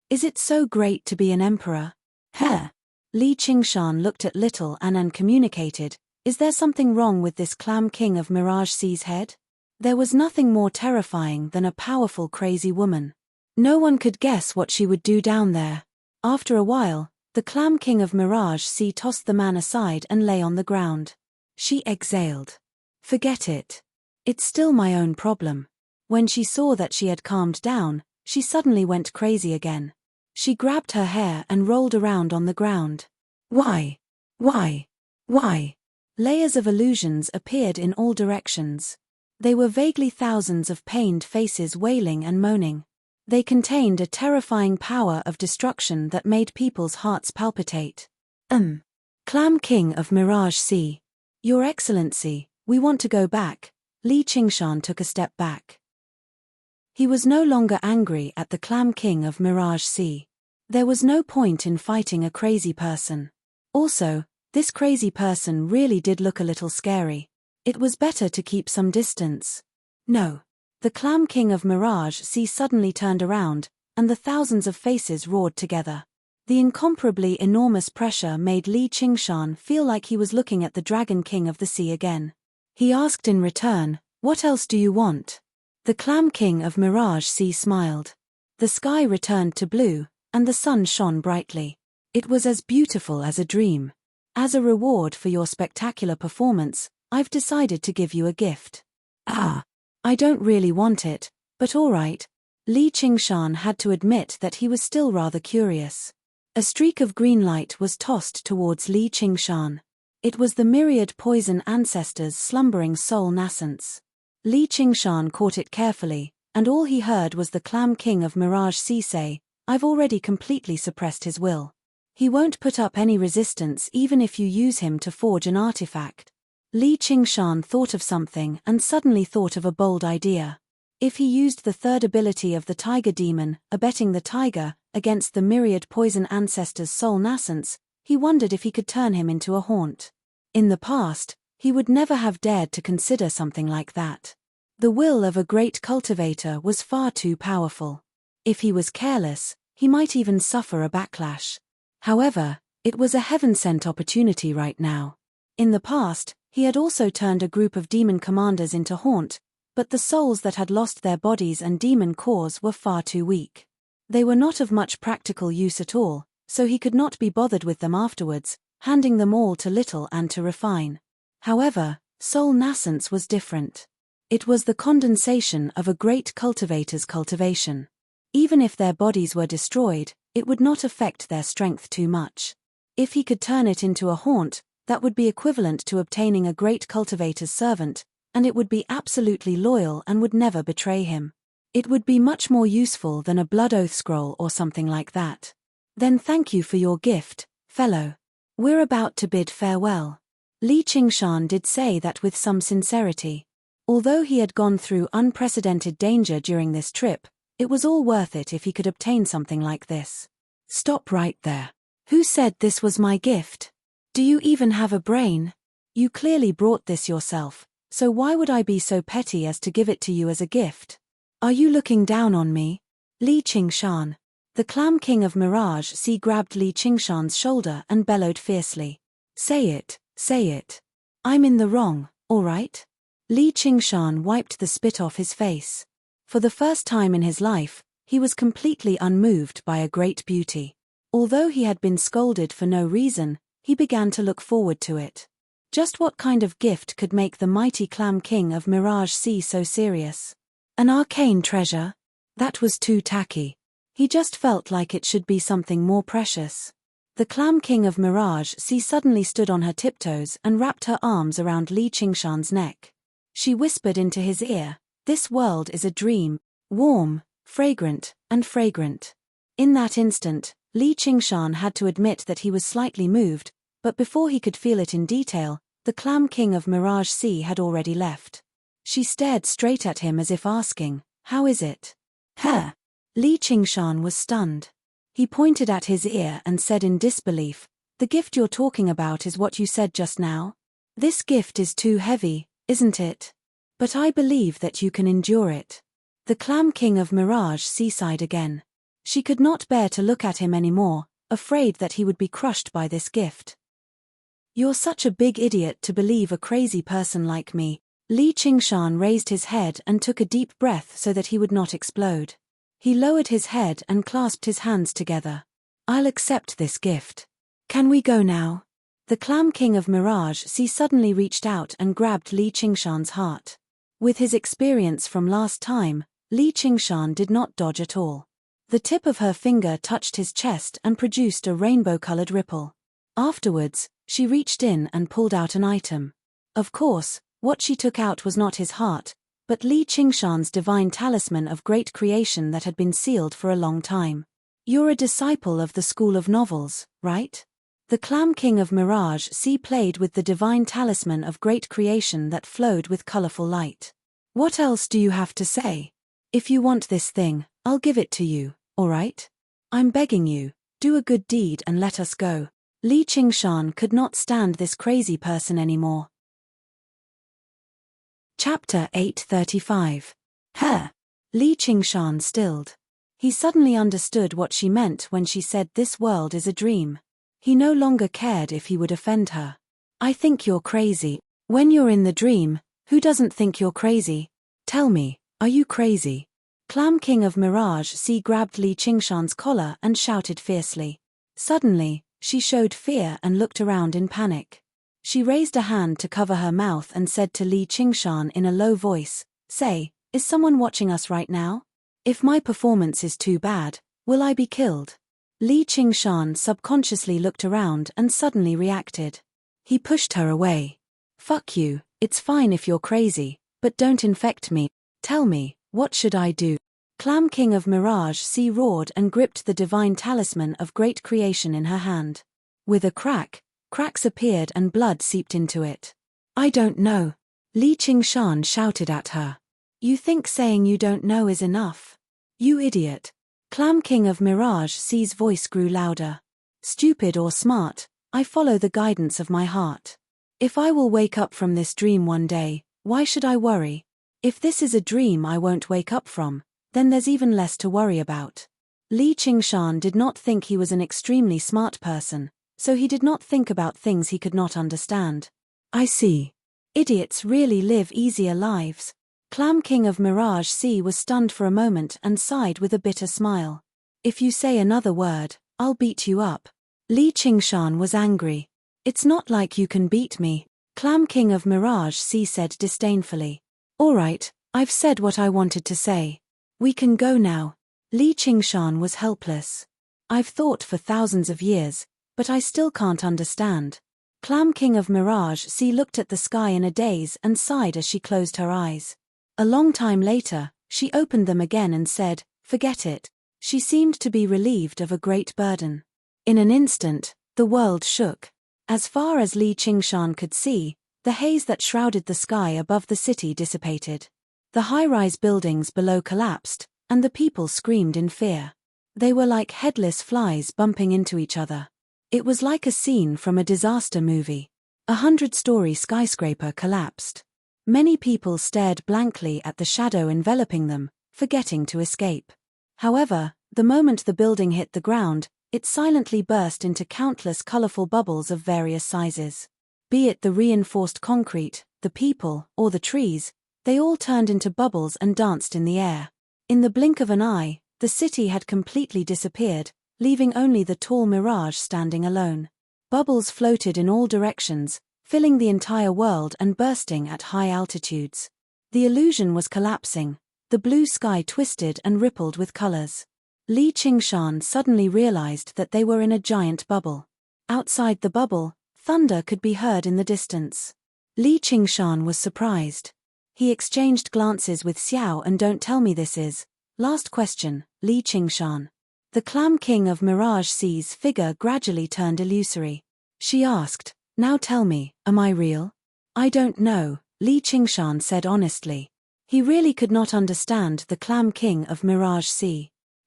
Is it so great to be an emperor? Heh. Li Qingshan looked at Little An and communicated, is there something wrong with this clam king of Mirage Sea's head? There was nothing more terrifying than a powerful crazy woman. No one could guess what she would do down there. After a while, the clam king of Mirage Sea tossed the man aside and lay on the ground. She exhaled. Forget it. It's still my own problem. When she saw that she had calmed down, she suddenly went crazy again. She grabbed her hair and rolled around on the ground. Why? Why? Why? Layers of illusions appeared in all directions. They were vaguely thousands of pained faces wailing and moaning. They contained a terrifying power of destruction that made people's hearts palpitate. Clam King of Mirage Sea. Your Excellency, we want to go back. Li Qingshan took a step back. He was no longer angry at the Clam King of Mirage Sea. There was no point in fighting a crazy person. Also, this crazy person really did look a little scary. It was better to keep some distance. No. The Clam King of Mirage Sea suddenly turned around, and the thousands of faces roared together. The incomparably enormous pressure made Li Qingshan feel like he was looking at the Dragon King of the Sea again. He asked in return, what else do you want? The Clam King of Mirage Sea smiled. The sky returned to blue, and the sun shone brightly. It was as beautiful as a dream. As a reward for your spectacular performance, I've decided to give you a gift. I don't really want it, but all right. Li Qingshan had to admit that he was still rather curious. A streak of green light was tossed towards Li Qingshan. It was the myriad poison ancestors' slumbering soul nascence. Li Qingshan caught it carefully, and all he heard was the Clam King of Mirage Sea say, I've already completely suppressed his will. He won't put up any resistance even if you use him to forge an artifact. Li Qingshan thought of something and suddenly thought of a bold idea. If he used the third ability of the Tiger Demon, abetting the tiger, against the myriad poison ancestors' soul nascence, he wondered if he could turn him into a haunt. In the past, he would never have dared to consider something like that. The will of a great cultivator was far too powerful. If he was careless, he might even suffer a backlash. However, it was a heaven-sent opportunity right now. In the past, he had also turned a group of demon commanders into haunt, but the souls that had lost their bodies and demon cores were far too weak. They were not of much practical use at all, so he could not be bothered with them afterwards, handing them all to Little and to refine. However, soul nascence was different. It was the condensation of a great cultivator's cultivation. Even if their bodies were destroyed, it would not affect their strength too much. If he could turn it into a haunt, that would be equivalent to obtaining a great cultivator's servant, and it would be absolutely loyal and would never betray him. It would be much more useful than a blood oath scroll or something like that. Then thank you for your gift, fellow. We're about to bid farewell. Li Qingshan did say that with some sincerity. Although he had gone through unprecedented danger during this trip, it was all worth it if he could obtain something like this. Stop right there. Who said this was my gift? Do you even have a brain? You clearly brought this yourself, so why would I be so petty as to give it to you as a gift? Are you looking down on me? Li Qingshan. The Clam King of Mirage Sea grabbed Li Qingshan's shoulder and bellowed fiercely. Say it, say it. I'm in the wrong, all right? Li Qingshan wiped the spit off his face. For the first time in his life, he was completely unmoved by a great beauty. Although he had been scolded for no reason, he began to look forward to it. Just what kind of gift could make the mighty Clam King of Mirage Sea so serious? An arcane treasure? That was too tacky. He just felt like it should be something more precious. The Clam King of Mirage Sea suddenly stood on her tiptoes and wrapped her arms around Li Qingshan's neck. She whispered into his ear, this world is a dream, warm, fragrant, and fragrant. In that instant, Li Qingshan had to admit that he was slightly moved, but before he could feel it in detail, the Clam King of Mirage Sea had already left. She stared straight at him as if asking, how is it? Huh? Li Qingshan was stunned. He pointed at his ear and said in disbelief, the gift you're talking about is what you said just now? This gift is too heavy, isn't it? But I believe that you can endure it. The Clam King of Mirage sighed again. She could not bear to look at him anymore, afraid that he would be crushed by this gift. You're such a big idiot to believe a crazy person like me. Li Qingshan raised his head and took a deep breath so that he would not explode. He lowered his head and clasped his hands together. I'll accept this gift. Can we go now? The Clam King of Mirage suddenly reached out and grabbed Li Qingshan's heart. With his experience from last time, Li Qingshan did not dodge at all. The tip of her finger touched his chest and produced a rainbow-colored ripple. Afterwards, she reached in and pulled out an item. Of course, what she took out was not his heart, but Li Qingshan's divine talisman of great creation that had been sealed for a long time. You're a disciple of the School of Novels, right? The Clam King of Mirage played with the divine talisman of great creation that flowed with colorful light. What else do you have to say? If you want this thing, I'll give it to you, alright? I'm begging you, do a good deed and let us go. Li Qingshan could not stand this crazy person anymore. Chapter 835. Her. Li Qingshan stilled. He suddenly understood what she meant when she said this world is a dream. He no longer cared if he would offend her. I think you're crazy. When you're in the dream, who doesn't think you're crazy? Tell me, are you crazy? Clam King of Mirage grabbed Li Qingshan's collar and shouted fiercely. Suddenly, she showed fear and looked around in panic. She raised a hand to cover her mouth and said to Li Qingshan in a low voice, "Say, is someone watching us right now? If my performance is too bad, will I be killed?" Li Qingshan subconsciously looked around and suddenly reacted. He pushed her away. Fuck you, it's fine if you're crazy, but don't infect me. Tell me, what should I do? Clam King of Mirage roared and gripped the divine talisman of great creation in her hand. With a crack, cracks appeared and blood seeped into it. I don't know. Li Qingshan shouted at her. You think saying you don't know is enough? You idiot. Clam King of Mirage's voice grew louder. Stupid or smart, I follow the guidance of my heart. If I will wake up from this dream one day, why should I worry? If this is a dream I won't wake up from, then there's even less to worry about. Li Qingshan did not think he was an extremely smart person, so he did not think about things he could not understand. I see. Idiots really live easier lives. Clam King of Mirage was stunned for a moment and sighed with a bitter smile. If you say another word, I'll beat you up. Li Qingshan was angry. It's not like you can beat me. Clam King of Mirage said disdainfully. Alright, I've said what I wanted to say. We can go now. Li Qingshan was helpless. I've thought for thousands of years, but I still can't understand. Clam King of Mirage looked at the sky in a daze and sighed as she closed her eyes. A long time later, she opened them again and said, "Forget it." She seemed to be relieved of a great burden. In an instant, the world shook. As far as Li Qingshan could see, the haze that shrouded the sky above the city dissipated. The high-rise buildings below collapsed, and the people screamed in fear. They were like headless flies bumping into each other. It was like a scene from a disaster movie. A 100-story skyscraper collapsed. Many people stared blankly at the shadow enveloping them, forgetting to escape. However, the moment the building hit the ground, it silently burst into countless colorful bubbles of various sizes. Be it the reinforced concrete, the people, or the trees, they all turned into bubbles and danced in the air. In the blink of an eye, the city had completely disappeared, leaving only the tall mirage standing alone. Bubbles floated in all directions, filling the entire world and bursting at high altitudes. The illusion was collapsing. The blue sky twisted and rippled with colors. Li Qingshan suddenly realized that they were in a giant bubble. Outside the bubble, thunder could be heard in the distance. Li Qingshan was surprised. He exchanged glances with Xiao and "Don't tell me this is." Last question, Li Qingshan. The Clam King of Mirage's figure gradually turned illusory. She asked, "Now tell me, am I real?" "I don't know," Li Qingshan said honestly. He really could not understand the Clam King of Mirage.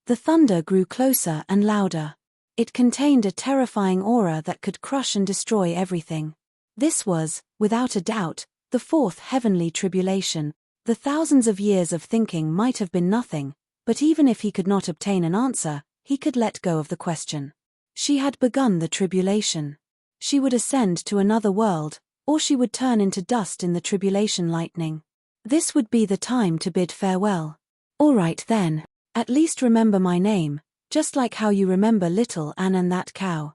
The thunder grew closer and louder. It contained a terrifying aura that could crush and destroy everything. This was, without a doubt, the fourth heavenly tribulation. The thousands of years of thinking might have been nothing, but even if he could not obtain an answer, he could let go of the question. She had begun the tribulation. She would ascend to another world, or she would turn into dust in the tribulation lightning. This would be the time to bid farewell. All right then, at least remember my name, just like how you remember little Anne and that cow.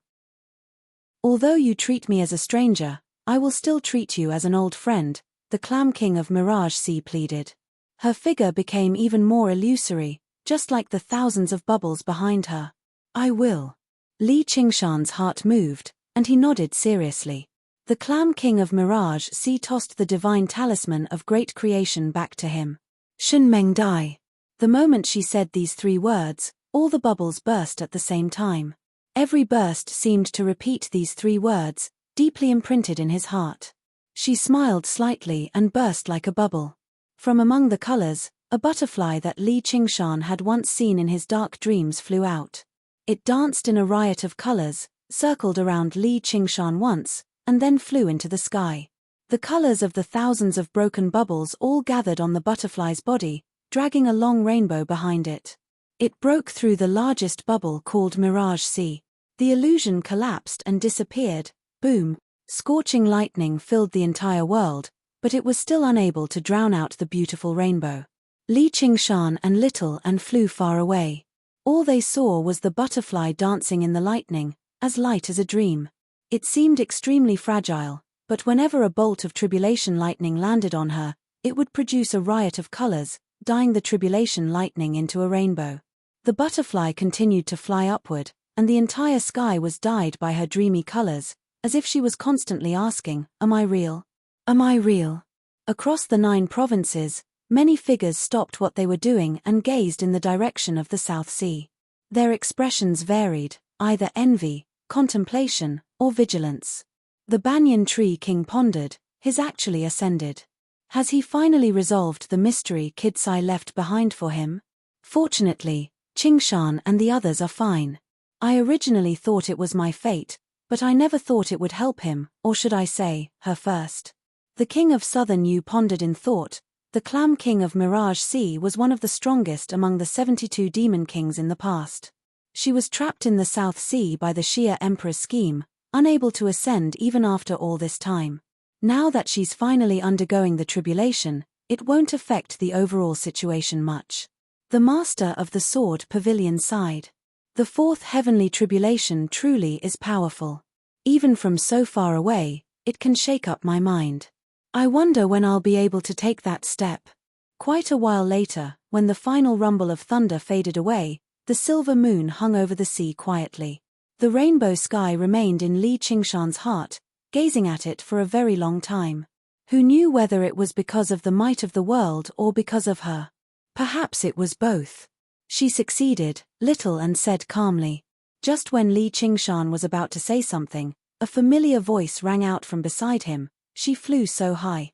Although you treat me as a stranger, I will still treat you as an old friend, the Clam King of Mirage Sea pleaded. Her figure became even more illusory, just like the thousands of bubbles behind her. I will. Li Qingshan's heart moved, and he nodded seriously. The Clam King of Mirage Sea tossed the divine talisman of great creation back to him. Shen Meng Dai. The moment she said these 3 words, all the bubbles burst at the same time. Every burst seemed to repeat these 3 words, deeply imprinted in his heart. She smiled slightly and burst like a bubble. From among the colors, a butterfly that Li Qingshan had once seen in his dark dreams flew out. It danced in a riot of colors, circled around Li Qingshan once, and then flew into the sky. The colors of the thousands of broken bubbles all gathered on the butterfly's body, dragging a long rainbow behind it. It broke through the largest bubble called Mirage Sea. The illusion collapsed and disappeared. Boom! Scorching lightning filled the entire world, but it was still unable to drown out the beautiful rainbow. Li Qingshan and Little Anne flew far away. All they saw was the butterfly dancing in the lightning, as light as a dream. It seemed extremely fragile, but whenever a bolt of tribulation lightning landed on her, it would produce a riot of colors, dyeing the tribulation lightning into a rainbow. The butterfly continued to fly upward, and the entire sky was dyed by her dreamy colors, as if she was constantly asking, "Am I real? Am I real?" Across the 9 provinces, many figures stopped what they were doing and gazed in the direction of the South Sea. Their expressions varied, either envy, contemplation, or vigilance. The banyan tree king pondered, "He's actually ascended. Has he finally resolved the mystery Kidsai left behind for him? Fortunately, Qingshan and the others are fine. I originally thought it was my fate, but I never thought it would help him, or should I say, her first." The king of Southern Yu pondered in thought. The Clam King of Mirage Sea was one of the strongest among the 72 demon kings in the past. She was trapped in the South Sea by the Xia Emperor's scheme, unable to ascend even after all this time. Now that she's finally undergoing the tribulation, it won't affect the overall situation much. The Master of the Sword Pavilion sighed. The 4th heavenly tribulation truly is powerful. Even from so far away, it can shake up my mind. I wonder when I'll be able to take that step. Quite a while later, when the final rumble of thunder faded away, the silver moon hung over the sea quietly. The rainbow sky remained in Li Qingshan's heart, gazing at it for a very long time. Who knew whether it was because of the might of the world or because of her? Perhaps it was both. She succeeded, Little Anne said calmly. Just when Li Qingshan was about to say something, a familiar voice rang out from beside him. She flew so high.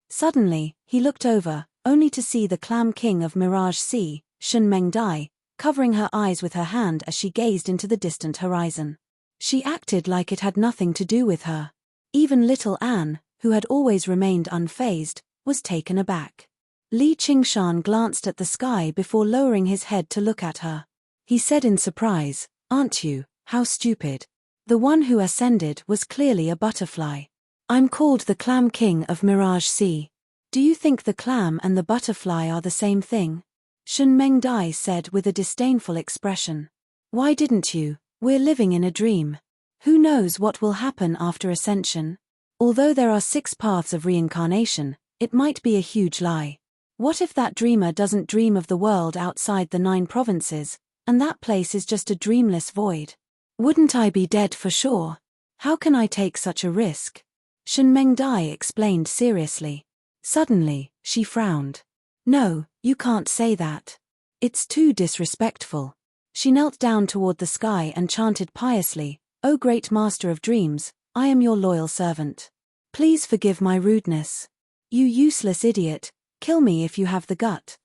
Suddenly, he looked over, only to see the Clam King of Mirage Sea, Shen Meng Dai, covering her eyes with her hand as she gazed into the distant horizon. She acted like it had nothing to do with her. Even little Anne, who had always remained unfazed, was taken aback. Li Qingshan glanced at the sky before lowering his head to look at her. He said in surprise, "Aren't you? How stupid." The one who ascended was clearly a butterfly. "I'm called the Clam King of Mirage Sea. Do you think the clam and the butterfly are the same thing?" Shen Meng Dai said with a disdainful expression. "Why didn't you? We're living in a dream. Who knows what will happen after ascension? Although there are 6 paths of reincarnation, it might be a huge lie. What if that dreamer doesn't dream of the world outside the 9 provinces, and that place is just a dreamless void? Wouldn't I be dead for sure? How can I take such a risk?" Shen Meng Dai explained seriously. Suddenly, she frowned. "No, you can't say that. It's too disrespectful." She knelt down toward the sky and chanted piously, "O great master of dreams, I am your loyal servant. Please forgive my rudeness. You useless idiot, kill me if you have the gut."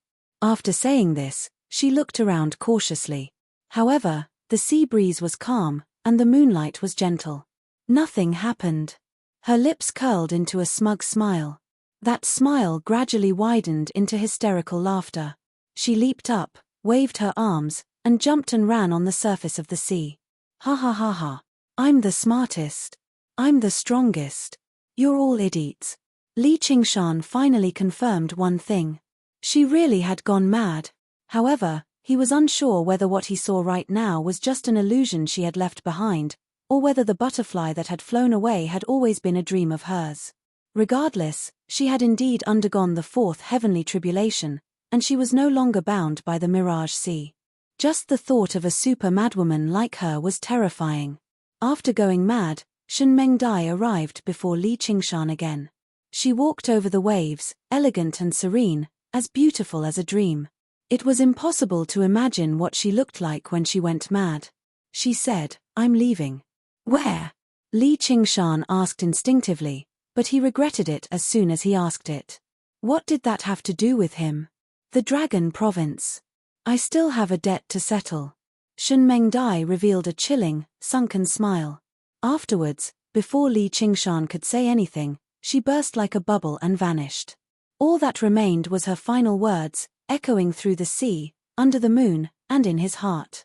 After saying this, she looked around cautiously. However, the sea breeze was calm, and the moonlight was gentle. Nothing happened. Her lips curled into a smug smile. That smile gradually widened into hysterical laughter. She leaped up, waved her arms, and jumped and ran on the surface of the sea. Ha ha ha ha. I'm the smartest. I'm the strongest. You're all idiots. Li Qingshan finally confirmed one thing. She really had gone mad. However, he was unsure whether what he saw right now was just an illusion she had left behind, or whether the butterfly that had flown away had always been a dream of hers. Regardless, she had indeed undergone the fourth heavenly tribulation, and she was no longer bound by the Mirage Sea. Just the thought of a super madwoman like her was terrifying. After going mad, Shen Mengdai arrived before Li Qingshan again. She walked over the waves, elegant and serene, as beautiful as a dream. It was impossible to imagine what she looked like when she went mad. She said, "I'm leaving." "Where?" Li Qingshan asked instinctively, but he regretted it as soon as he asked it. What did that have to do with him? The Dragon Province. I still have a debt to settle. Shen Mengdai revealed a chilling, sunken smile. Afterwards, before Li Qingshan could say anything, she burst like a bubble and vanished. All that remained was her final words, echoing through the sea, under the moon, and in his heart.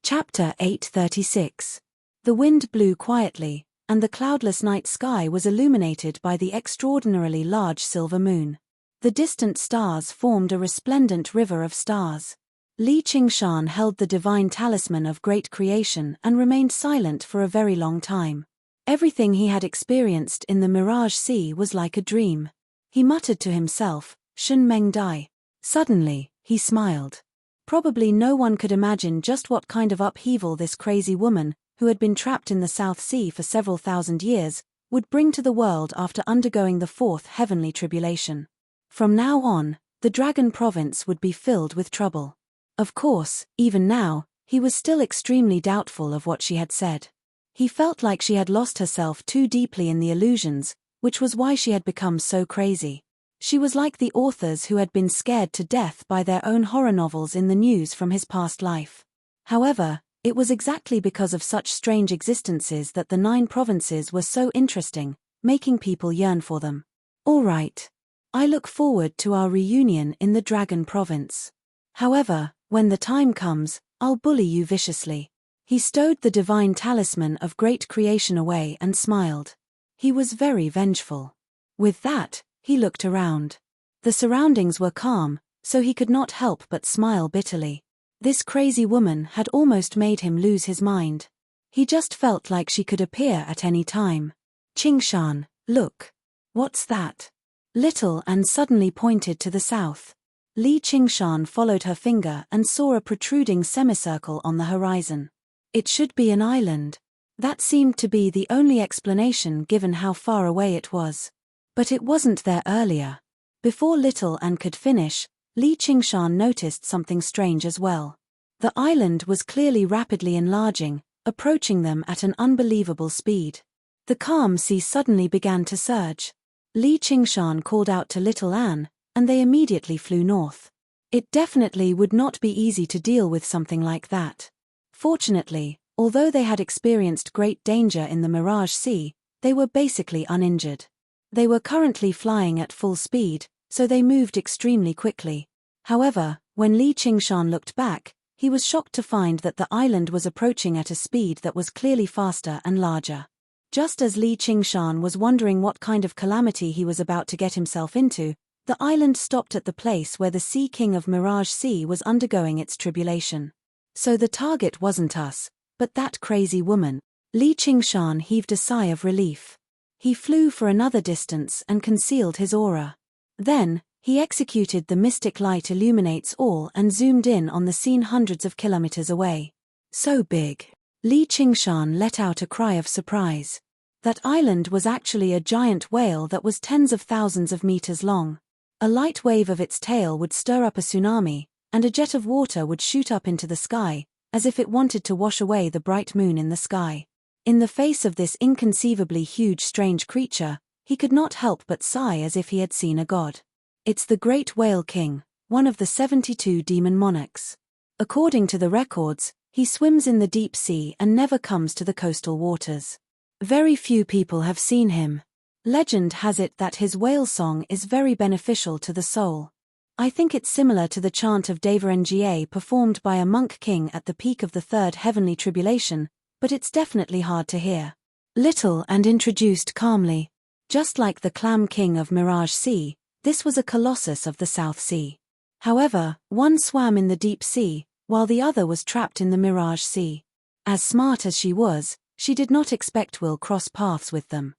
Chapter 836. The wind blew quietly, and the cloudless night sky was illuminated by the extraordinarily large silver moon. The distant stars formed a resplendent river of stars. Li Qingshan held the divine talisman of great creation and remained silent for a very long time. Everything he had experienced in the Mirage Sea was like a dream. He muttered to himself, "Shen Mengdai." Suddenly, he smiled. Probably no one could imagine just what kind of upheaval this crazy woman, who had been trapped in the South Sea for several thousand years, would bring to the world after undergoing the fourth heavenly tribulation. From now on, the Dragon Province would be filled with trouble. Of course, even now, he was still extremely doubtful of what she had said. He felt like she had lost herself too deeply in the illusions, which was why she had become so crazy. She was like the authors who had been scared to death by their own horror novels in the news from his past life. However, it was exactly because of such strange existences that the 9 provinces were so interesting, making people yearn for them. All right. I look forward to our reunion in the Dragon Province. However, when the time comes, I'll bully you viciously. He stowed the divine talisman of great creation away and smiled. He was very vengeful. With that, he looked around. The surroundings were calm, so he could not help but smile bitterly. This crazy woman had almost made him lose his mind. He just felt like she could appear at any time. "Qingshan, look. What's that?" Little Anne suddenly pointed to the south. Li Qingshan followed her finger and saw a protruding semicircle on the horizon. It should be an island. That seemed to be the only explanation given how far away it was. But it wasn't there earlier. Before Little Anne could finish, Li Qingshan noticed something strange as well. The island was clearly rapidly enlarging, approaching them at an unbelievable speed. The calm sea suddenly began to surge. Li Qingshan called out to Little Anne, and they immediately flew north. It definitely would not be easy to deal with something like that. Fortunately, although they had experienced great danger in the Mirage Sea, they were basically uninjured. They were currently flying at full speed, so they moved extremely quickly. However, when Li Qingshan looked back, he was shocked to find that the island was approaching at a speed that was clearly faster and larger. Just as Li Qingshan was wondering what kind of calamity he was about to get himself into, the island stopped at the place where the Sea King of Mirage Sea was undergoing its tribulation. So the target wasn't us, but that crazy woman. Li Qingshan heaved a sigh of relief. He flew for another distance and concealed his aura. Then, he executed the mystic light illuminates all and zoomed in on the scene hundreds of kilometers away. So big. Li Qingshan let out a cry of surprise. That island was actually a giant whale that was tens of thousands of meters long. A light wave of its tail would stir up a tsunami, and a jet of water would shoot up into the sky, as if it wanted to wash away the bright moon in the sky. In the face of this inconceivably huge strange creature, he could not help but sigh as if he had seen a god. It's the Great Whale King, one of the 72 demon monarchs. According to the records, he swims in the deep sea and never comes to the coastal waters. Very few people have seen him. Legend has it that his whale song is very beneficial to the soul. I think it's similar to the chant of Devarenga performed by a monk king at the peak of the third heavenly tribulation, but it's definitely hard to hear. Little and introduced calmly. Just like the clam king of Mirage Sea, this was a colossus of the South Sea. However, one swam in the deep sea, while the other was trapped in the Mirage Sea. As smart as she was, she did not expect Will cross paths with them.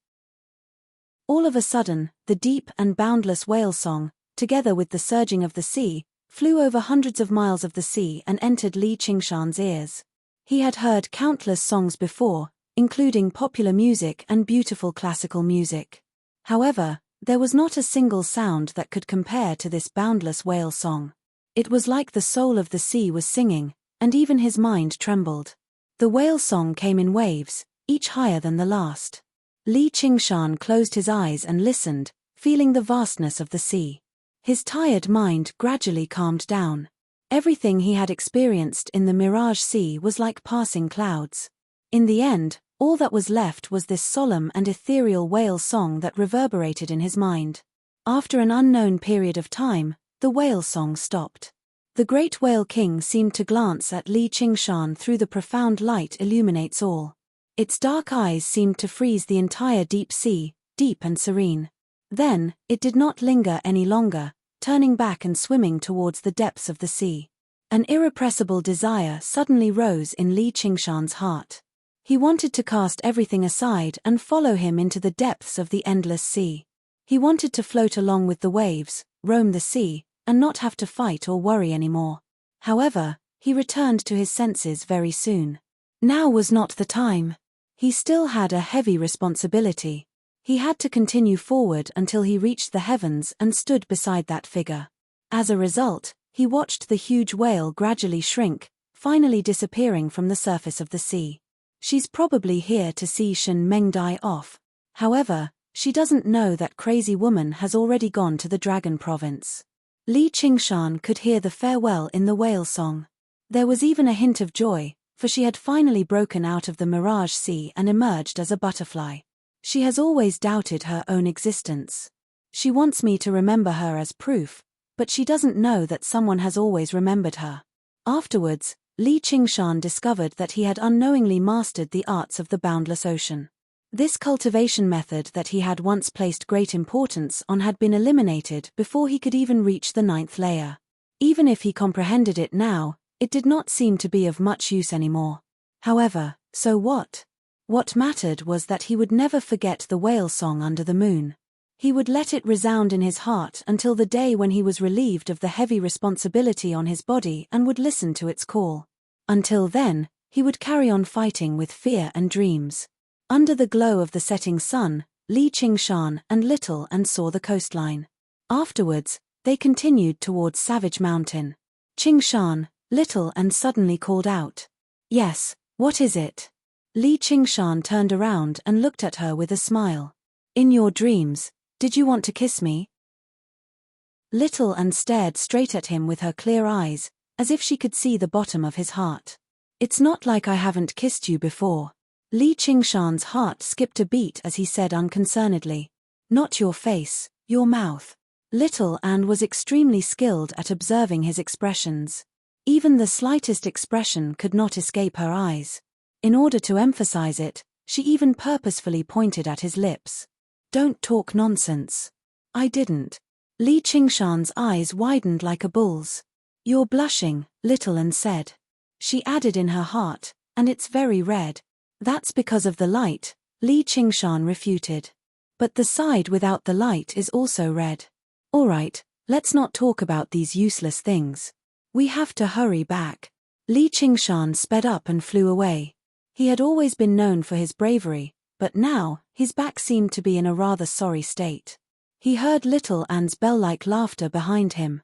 All of a sudden, the deep and boundless whale song, together with the surging of the sea, flew over hundreds of miles of the sea and entered Li Qingshan's ears. He had heard countless songs before, including popular music and beautiful classical music. However, there was not a single sound that could compare to this boundless whale song. It was like the soul of the sea was singing, and even his mind trembled. The whale song came in waves, each higher than the last. Li Qingshan closed his eyes and listened, feeling the vastness of the sea. His tired mind gradually calmed down. Everything he had experienced in the Mirage Sea was like passing clouds. In the end, all that was left was this solemn and ethereal whale song that reverberated in his mind. After an unknown period of time, the whale song stopped. The great whale king seemed to glance at Li Qingshan through the profound light illuminates all. Its dark eyes seemed to freeze the entire deep sea, deep and serene. Then, it did not linger any longer, turning back and swimming towards the depths of the sea. An irrepressible desire suddenly rose in Li Qingshan's heart. He wanted to cast everything aside and follow him into the depths of the endless sea. He wanted to float along with the waves, roam the sea, and not have to fight or worry anymore. However, he returned to his senses very soon. Now was not the time. He still had a heavy responsibility. He had to continue forward until he reached the heavens and stood beside that figure. As a result, he watched the huge whale gradually shrink, finally disappearing from the surface of the sea. She's probably here to see Shen Meng die off. However, she doesn't know that crazy woman has already gone to the Dragon Province. Li Qingshan could hear the farewell in the whale song. There was even a hint of joy, for she had finally broken out of the Mirage Sea and emerged as a butterfly. She has always doubted her own existence. She wants me to remember her as proof, but she doesn't know that someone has always remembered her. Afterwards, Li Qingshan discovered that he had unknowingly mastered the arts of the boundless ocean. This cultivation method that he had once placed great importance on had been eliminated before he could even reach the 9th layer. Even if he comprehended it now, it did not seem to be of much use anymore. However, so what? What mattered was that he would never forget the whale song under the moon. He would let it resound in his heart until the day when he was relieved of the heavy responsibility on his body and would listen to its call. Until then, he would carry on fighting with fear and dreams. Under the glow of the setting sun, Li Qingshan and Little and saw the coastline. Afterwards, they continued towards Savage Mountain. Qingshan, Little and suddenly called out. "Yes, what is it?" Li Qingshan turned around and looked at her with a smile. "In your dreams, did you want to kiss me?" Little and stared straight at him with her clear eyes, as if she could see the bottom of his heart. "It's not like I haven't kissed you before." Li Qingshan's heart skipped a beat as he said unconcernedly. "Not your face, your mouth." Little Anne was extremely skilled at observing his expressions. Even the slightest expression could not escape her eyes. In order to emphasize it, she even purposefully pointed at his lips. "Don't talk nonsense." "I didn't." Li Qingshan's eyes widened like a bull's. "You're blushing," Little Anne said. She added in her heart, "and it's very red." "That's because of the light," Li Qingshan refuted. "But the side without the light is also red." "All right, let's not talk about these useless things. We have to hurry back." Li Qingshan sped up and flew away. He had always been known for his bravery, but now, his back seemed to be in a rather sorry state. He heard Little Anne's bell-like laughter behind him.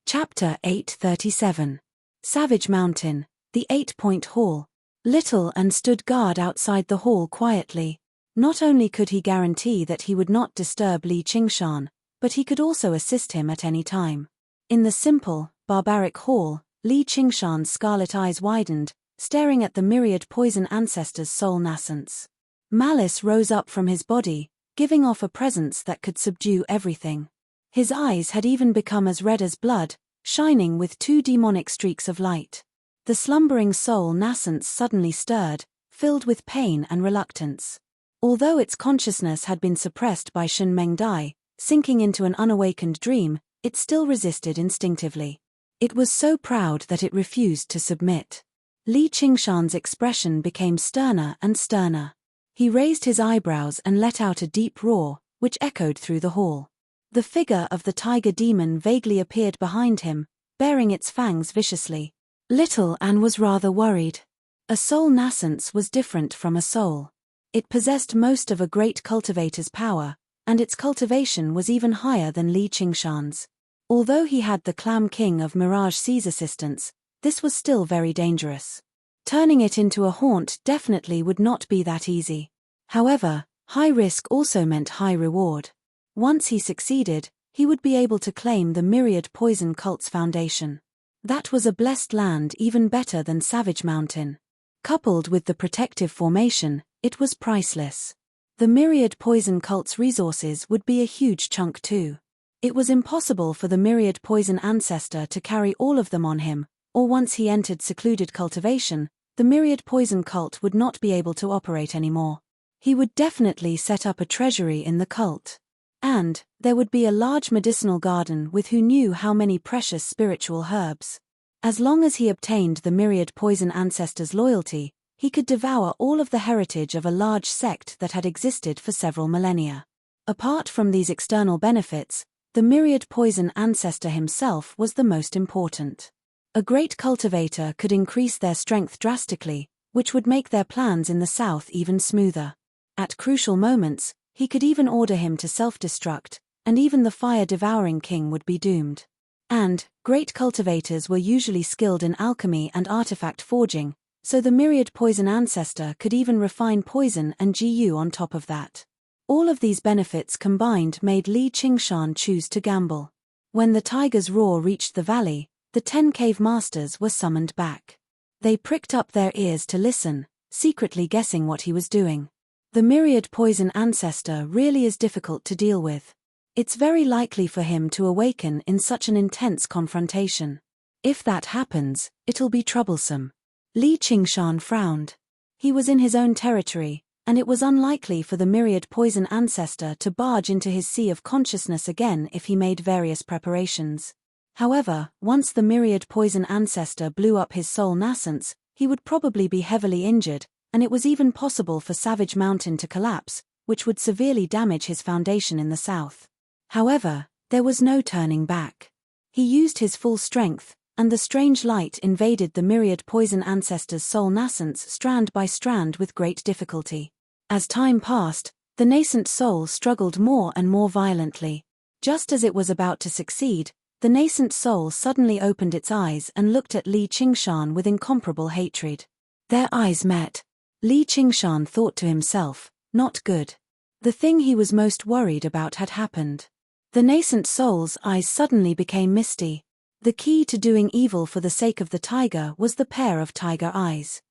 Chapter 837. Savage Mountain, the 8-Point Hall. Little Anne stood guard outside the hall quietly. Not only could he guarantee that he would not disturb Li Qingshan, but he could also assist him at any time. In the simple, barbaric hall, Li Qingshan's scarlet eyes widened, staring at the myriad poison ancestors' soul nascents. Malice rose up from his body, giving off a presence that could subdue everything. His eyes had even become as red as blood, shining with two demonic streaks of light. The slumbering soul nascence suddenly stirred, filled with pain and reluctance. Although its consciousness had been suppressed by Shen Mengdai, sinking into an unawakened dream, it still resisted instinctively. It was so proud that it refused to submit. Li Qingshan's expression became sterner and sterner. He raised his eyebrows and let out a deep roar, which echoed through the hall. The figure of the tiger demon vaguely appeared behind him, baring its fangs viciously. Little Anne was rather worried. A soul nascence was different from a soul. It possessed most of a great cultivator's power, and its cultivation was even higher than Li Qingshan's. Although he had the Clam King of Mirage Sea's assistance, this was still very dangerous. Turning it into a haunt definitely would not be that easy. However, high risk also meant high reward. Once he succeeded, he would be able to claim the myriad poison cult's foundation. That was a blessed land, even better than Savage Mountain. Coupled with the protective formation, it was priceless. The myriad poison cult's resources would be a huge chunk too. It was impossible for the myriad poison ancestor to carry all of them on him, or once he entered secluded cultivation, the myriad poison cult would not be able to operate anymore. He would definitely set up a treasury in the cult. And there would be a large medicinal garden with who knew how many precious spiritual herbs. As long as he obtained the myriad poison ancestor's loyalty, he could devour all of the heritage of a large sect that had existed for several millennia. Apart from these external benefits, the myriad poison ancestor himself was the most important. A great cultivator could increase their strength drastically, which would make their plans in the south even smoother. At crucial moments, he could even order him to self-destruct, and even the fire-devouring king would be doomed. And great cultivators were usually skilled in alchemy and artifact forging, so the myriad poison ancestor could even refine poison and GU on top of that. All of these benefits combined made Li Qingshan choose to gamble. When the tiger's roar reached the valley, the 10 cave masters were summoned back. They pricked up their ears to listen, secretly guessing what he was doing. The myriad poison ancestor really is difficult to deal with. It's very likely for him to awaken in such an intense confrontation. If that happens, it'll be troublesome. Li Qingshan frowned. He was in his own territory, and it was unlikely for the myriad poison ancestor to barge into his sea of consciousness again if he made various preparations. However, once the myriad poison ancestor blew up his soul nascence, he would probably be heavily injured, and it was even possible for Savage Mountain to collapse, which would severely damage his foundation in the south. However, there was no turning back. He used his full strength, and the strange light invaded the myriad poison ancestor's soul nascence strand by strand with great difficulty. As time passed, the nascent soul struggled more and more violently. Just as it was about to succeed, the nascent soul suddenly opened its eyes and looked at Li Qingshan with incomparable hatred. Their eyes met. Li Qingshan thought to himself, not good. The thing he was most worried about had happened. The nascent soul's eyes suddenly became misty. The key to doing evil for the sake of the tiger was the pair of tiger eyes.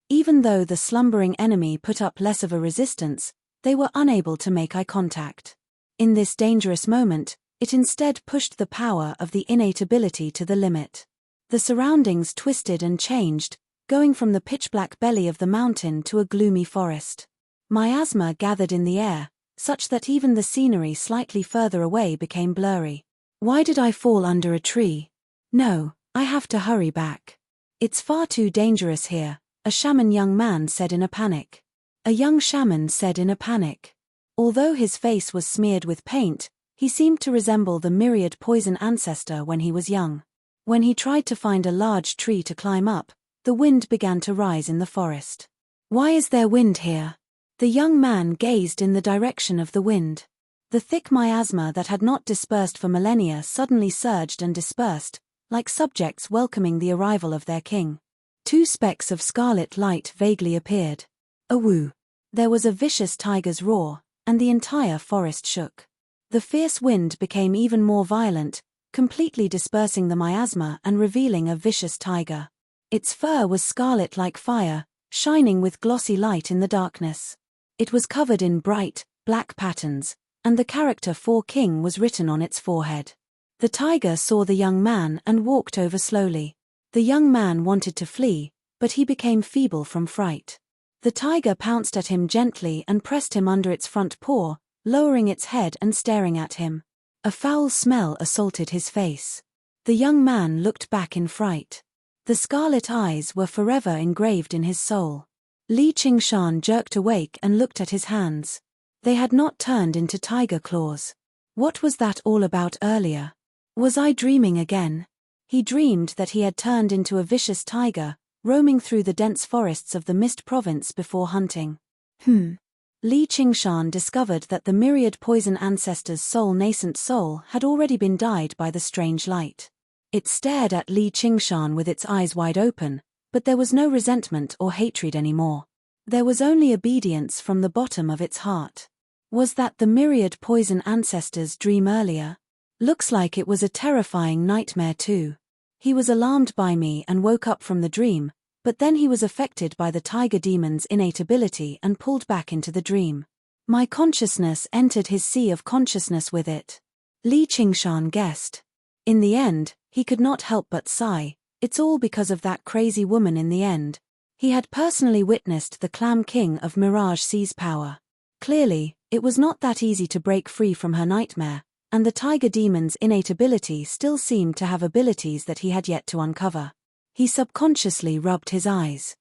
Even though the slumbering enemy put up less of a resistance, they were unable to make eye contact. In this dangerous moment, it instead pushed the power of the innate ability to the limit. The surroundings twisted and changed, going from the pitch-black belly of the mountain to a gloomy forest. Miasma gathered in the air, such that even the scenery slightly further away became blurry. Why did I fall under a tree? No, I have to hurry back. It's far too dangerous here, a shaman young man said in a panic. A young shaman said in a panic. Although his face was smeared with paint, he seemed to resemble the myriad poison ancestor when he was young. When he tried to find a large tree to climb up, the wind began to rise in the forest. Why is there wind here? The young man gazed in the direction of the wind. The thick miasma that had not dispersed for millennia suddenly surged and dispersed, like subjects welcoming the arrival of their king. 2 specks of scarlet light vaguely appeared. A woo! There was a vicious tiger's roar, and the entire forest shook. The fierce wind became even more violent, completely dispersing the miasma and revealing a vicious tiger. Its fur was scarlet like fire, shining with glossy light in the darkness. It was covered in bright, black patterns, and the character For King was written on its forehead. The tiger saw the young man and walked over slowly. The young man wanted to flee, but he became feeble from fright. The tiger pounced at him gently and pressed him under its front paw, lowering its head and staring at him. A foul smell assaulted his face. The young man looked back in fright. The scarlet eyes were forever engraved in his soul. Li Qingshan jerked awake and looked at his hands. They had not turned into tiger claws. What was that all about earlier? Was I dreaming again? He dreamed that he had turned into a vicious tiger, roaming through the dense forests of the Mist province before hunting. Li Qingshan discovered that the myriad poison ancestor's nascent soul had already been dyed by the strange light. It stared at Li Qingshan with its eyes wide open, but there was no resentment or hatred anymore. There was only obedience from the bottom of its heart. Was that the myriad poison ancestor's dream earlier? Looks like it was a terrifying nightmare too. He was alarmed by me and woke up from the dream, but then he was affected by the tiger demon's innate ability and pulled back into the dream. My consciousness entered his sea of consciousness with it. Li Qingshan guessed. In the end, he could not help but sigh. It's all because of that crazy woman in the end. He had personally witnessed the Clam King of Mirage seize power. Clearly, it was not that easy to break free from her nightmare, and the tiger demon's innate ability still seemed to have abilities that he had yet to uncover. He subconsciously rubbed his eyes.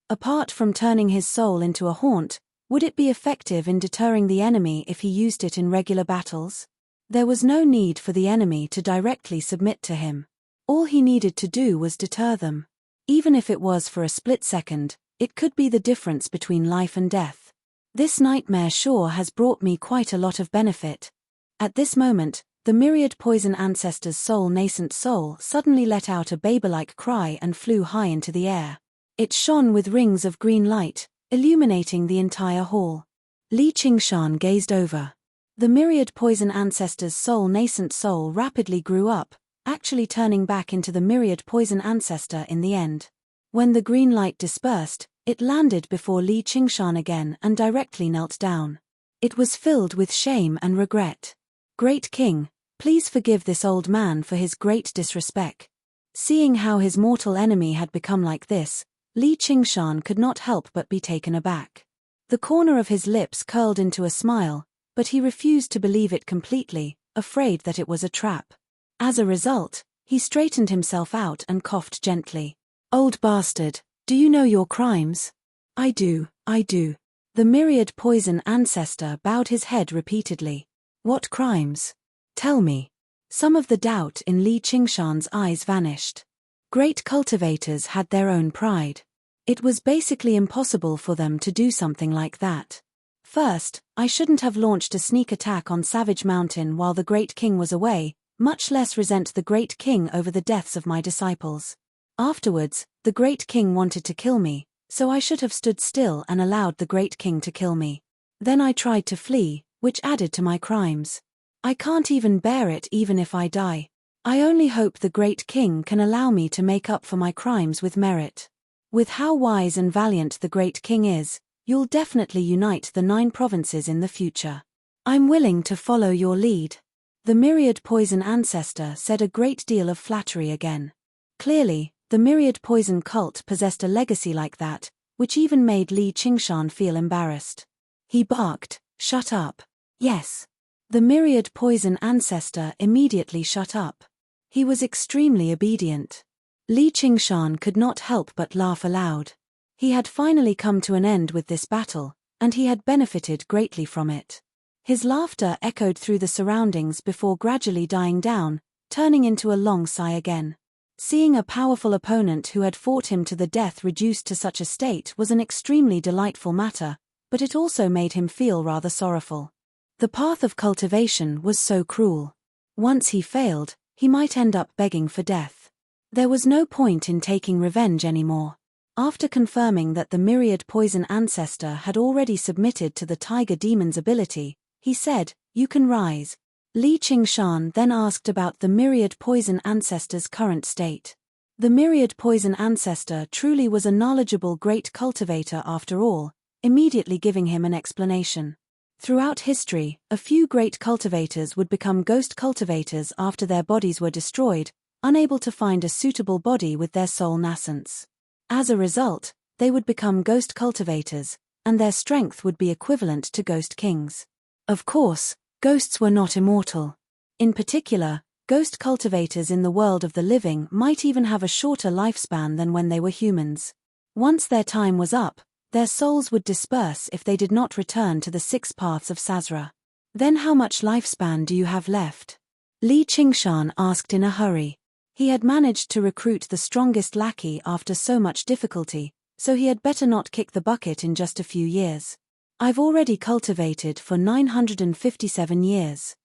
Apart from turning his soul into a haunt, would it be effective in deterring the enemy if he used it in regular battles? There was no need for the enemy to directly submit to him. All he needed to do was deter them. Even if it was for a split second, it could be the difference between life and death. This nightmare sure has brought me quite a lot of benefit. At this moment, the myriad poison ancestor's nascent soul suddenly let out a baby-like cry and flew high into the air. It shone with rings of green light, illuminating the entire hall. Li Qingshan gazed over. The myriad poison ancestor's nascent soul rapidly grew up, actually turning back into the myriad poison ancestor in the end. When the green light dispersed, it landed before Li Qingshan again and directly knelt down. It was filled with shame and regret. Great King, please forgive this old man for his great disrespect. Seeing how his mortal enemy had become like this, Li Qingshan could not help but be taken aback. The corner of his lips curled into a smile, but he refused to believe it completely, afraid that it was a trap. As a result, he straightened himself out and coughed gently. Old bastard, do you know your crimes? I do. The myriad poison ancestor bowed his head repeatedly. What crimes? Tell me. Some of the doubt in Li Qingshan's eyes vanished. Great cultivators had their own pride. It was basically impossible for them to do something like that. First, I shouldn't have launched a sneak attack on Savage Mountain while the Great King was away, much less resent the Great King over the deaths of my disciples. Afterwards, the Great King wanted to kill me, so I should have stood still and allowed the Great King to kill me. Then I tried to flee, which added to my crimes. I can't even bear it even if I die. I only hope the Great King can allow me to make up for my crimes with merit. With how wise and valiant the Great King is, you'll definitely unite the 9 provinces in the future. I'm willing to follow your lead. The myriad poison ancestor said a great deal of flattery again. Clearly, the myriad poison cult possessed a legacy like that, which even made Li Qingshan feel embarrassed. He barked, "Shut up." Yes. The myriad poison ancestor immediately shut up. He was extremely obedient. Li Qingshan could not help but laugh aloud. He had finally come to an end with this battle, and he had benefited greatly from it. His laughter echoed through the surroundings before gradually dying down, turning into a long sigh again. Seeing a powerful opponent who had fought him to the death reduced to such a state was an extremely delightful matter, but it also made him feel rather sorrowful. The path of cultivation was so cruel. Once he failed, he might end up begging for death. There was no point in taking revenge anymore. After confirming that the myriad poison ancestor had already submitted to the tiger demon's ability, he said, "You can rise." Li Qingshan then asked about the myriad poison ancestor's current state. The myriad poison ancestor truly was a knowledgeable great cultivator after all, immediately giving him an explanation. Throughout history, a few great cultivators would become ghost cultivators after their bodies were destroyed, unable to find a suitable body with their soul nascence. As a result, they would become ghost cultivators, and their strength would be equivalent to ghost kings. Of course, ghosts were not immortal. In particular, ghost cultivators in the world of the living might even have a shorter lifespan than when they were humans. Once their time was up, their souls would disperse if they did not return to the 6 paths of Sazra. Then how much lifespan do you have left? Li Qingshan asked in a hurry. He had managed to recruit the strongest lackey after so much difficulty, so he had better not kick the bucket in just a few years. I've already cultivated for 957 years.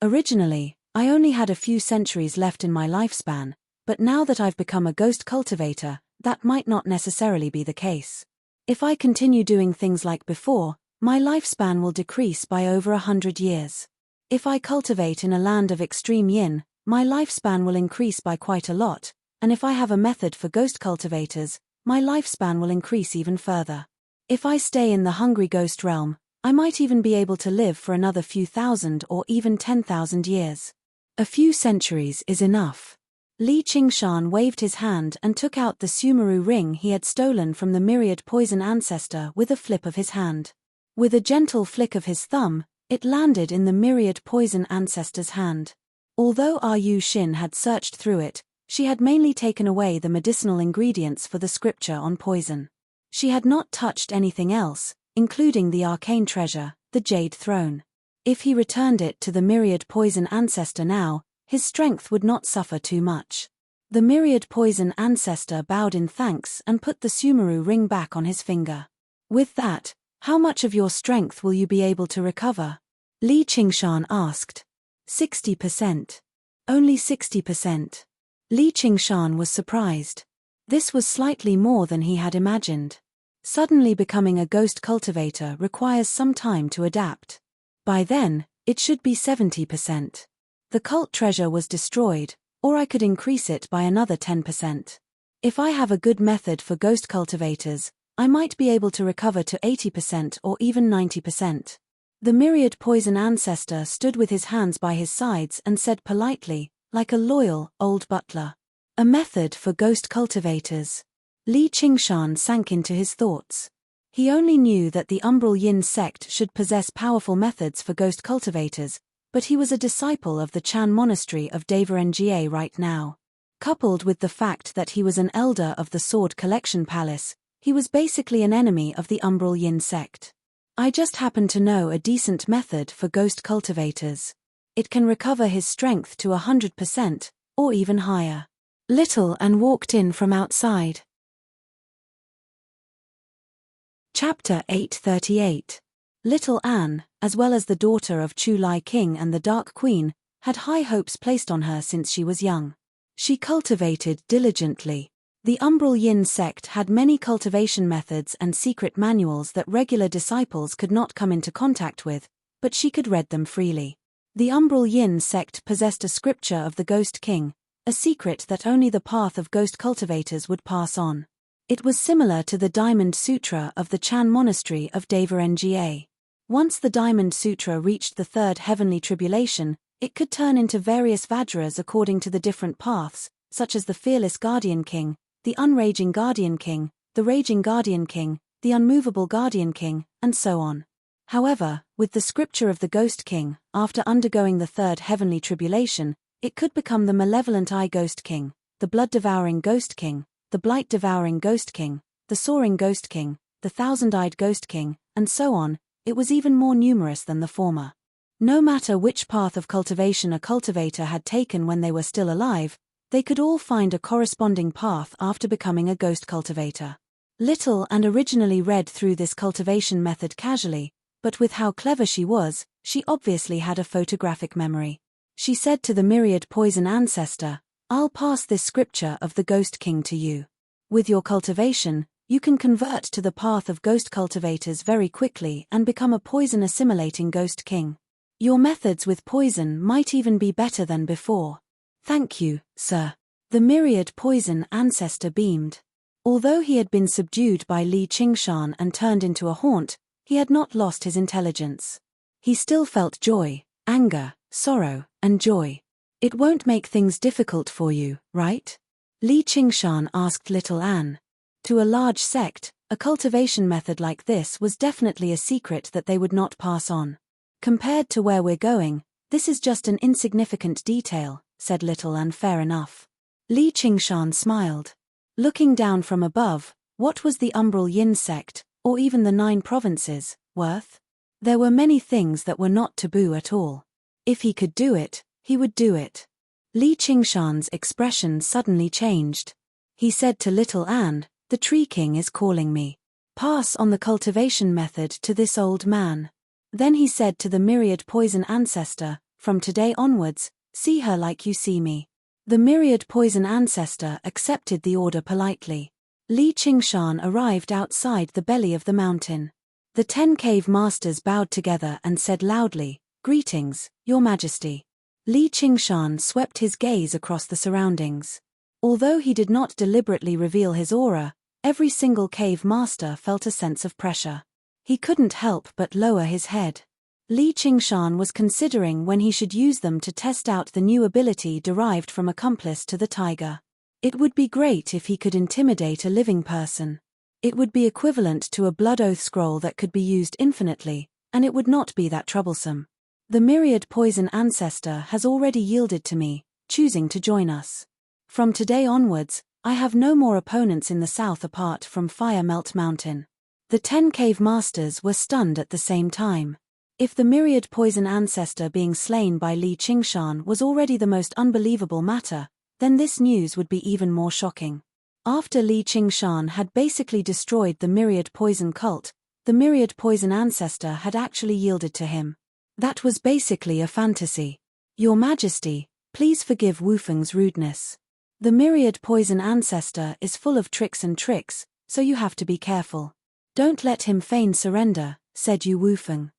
Originally, I only had a few centuries left in my lifespan, but now that I've become a ghost cultivator, that might not necessarily be the case. If I continue doing things like before, my lifespan will decrease by over 100 years. If I cultivate in a land of extreme yin, my lifespan will increase by quite a lot, and if I have a method for ghost cultivators, my lifespan will increase even further. If I stay in the hungry ghost realm, I might even be able to live for another few thousand or even 10,000 years. A few centuries is enough. Li Qingshan waved his hand and took out the Sumeru ring he had stolen from the myriad poison ancestor with a flip of his hand. With a gentle flick of his thumb, it landed in the myriad poison ancestor's hand. Although Yu Xin had searched through it, she had mainly taken away the medicinal ingredients for the scripture on poison. She had not touched anything else, including the arcane treasure, the Jade Throne. If he returned it to the myriad poison ancestor now, his strength would not suffer too much. The myriad poison ancestor bowed in thanks and put the Sumeru ring back on his finger. With that, how much of your strength will you be able to recover? Li Qingshan asked. 60%. Only 60%. Li Qingshan was surprised. This was slightly more than he had imagined. Suddenly becoming a ghost cultivator requires some time to adapt. By then, it should be 70%. The cult treasure was destroyed, or I could increase it by another 10%. If I have a good method for ghost cultivators, I might be able to recover to 80% or even 90%. The myriad poison ancestor stood with his hands by his sides and said politely, like a loyal, old butler. A method for ghost cultivators. Li Qingshan sank into his thoughts. He only knew that the Umbral Yin sect should possess powerful methods for ghost cultivators, but he was a disciple of the Chan monastery of Devarengye right now. Coupled with the fact that he was an elder of the Sword Collection Palace, he was basically an enemy of the Umbral Yin sect. I just happen to know a decent method for ghost cultivators. It can recover his strength to 100%, or even higher. Little Anne walked in from outside. Chapter 838. Little Anne, as well as the daughter of Chu Lai King and the Dark Queen, had high hopes placed on her since she was young. She cultivated diligently. The Umbral Yin sect had many cultivation methods and secret manuals that regular disciples could not come into contact with, but she could read them freely. The Umbral Yin sect possessed a scripture of the Ghost King, a secret that only the path of ghost cultivators would pass on. It was similar to the Diamond Sutra of the Chan monastery of Devarengye. Once the Diamond Sutra reached the third heavenly tribulation, it could turn into various Vajras according to the different paths, such as the Fearless Guardian King, the Unraging Guardian King, the Raging Guardian King, the Unmovable Guardian King, and so on. However, with the scripture of the Ghost King, after undergoing the third heavenly tribulation, it could become the Malevolent Eye Ghost King, the Blood-Devouring Ghost King, the Blight-Devouring Ghost King, the Soaring Ghost King, the Thousand-Eyed Ghost King, and so on. It was even more numerous than the former. No matter which path of cultivation a cultivator had taken when they were still alive, they could all find a corresponding path after becoming a ghost cultivator. Little Anne originally read through this cultivation method casually, but with how clever she was, she obviously had a photographic memory. She said to the myriad poison ancestor, "I'll pass this scripture of the Ghost King to you. With your cultivation, you can convert to the path of ghost cultivators very quickly and become a poison-assimilating Ghost King. Your methods with poison might even be better than before." "Thank you, sir." The myriad poison ancestor beamed. Although he had been subdued by Li Qingshan and turned into a haunt, he had not lost his intelligence. He still felt joy, anger, sorrow, and joy. It won't make things difficult for you, right? Li Qingshan asked little Anne. To a large sect, a cultivation method like this was definitely a secret that they would not pass on. Compared to where we're going, this is just an insignificant detail, said little Anne. Fair enough. Li Qingshan smiled. Looking down from above, what was the Umbral Yin sect, or even the 9 provinces, worth? There were many things that were not taboo at all. If he could do it, he would do it. Li Qingshan's expression suddenly changed. He said to little Anne, "The Tree King is calling me. Pass on the cultivation method to this old man." Then he said to the myriad poison ancestor, "From today onwards, see her like you see me." The myriad poison ancestor accepted the order politely. Li Qingshan arrived outside the belly of the mountain. The 10 cave masters bowed together and said loudly, "Greetings, Your Majesty." Li Qingshan swept his gaze across the surroundings. Although he did not deliberately reveal his aura, every single cave master felt a sense of pressure. He couldn't help but lower his head. Li Qingshan was considering when he should use them to test out the new ability derived from Accomplice to the Tiger. It would be great if he could intimidate a living person. It would be equivalent to a blood oath scroll that could be used infinitely, and it would not be that troublesome. The myriad poison ancestor has already yielded to me, choosing to join us. From today onwards, I have no more opponents in the south apart from Fire Melt Mountain. The 10 cave masters were stunned at the same time. If the myriad poison ancestor being slain by Li Qingshan was already the most unbelievable matter, then this news would be even more shocking. After Li Qingshan had basically destroyed the myriad poison cult, the myriad poison ancestor had actually yielded to him. That was basically a fantasy. Your Majesty, please forgive Wufeng's rudeness. The myriad poison ancestor is full of tricks, so you have to be careful. Don't let him feign surrender, said Yu Wufeng.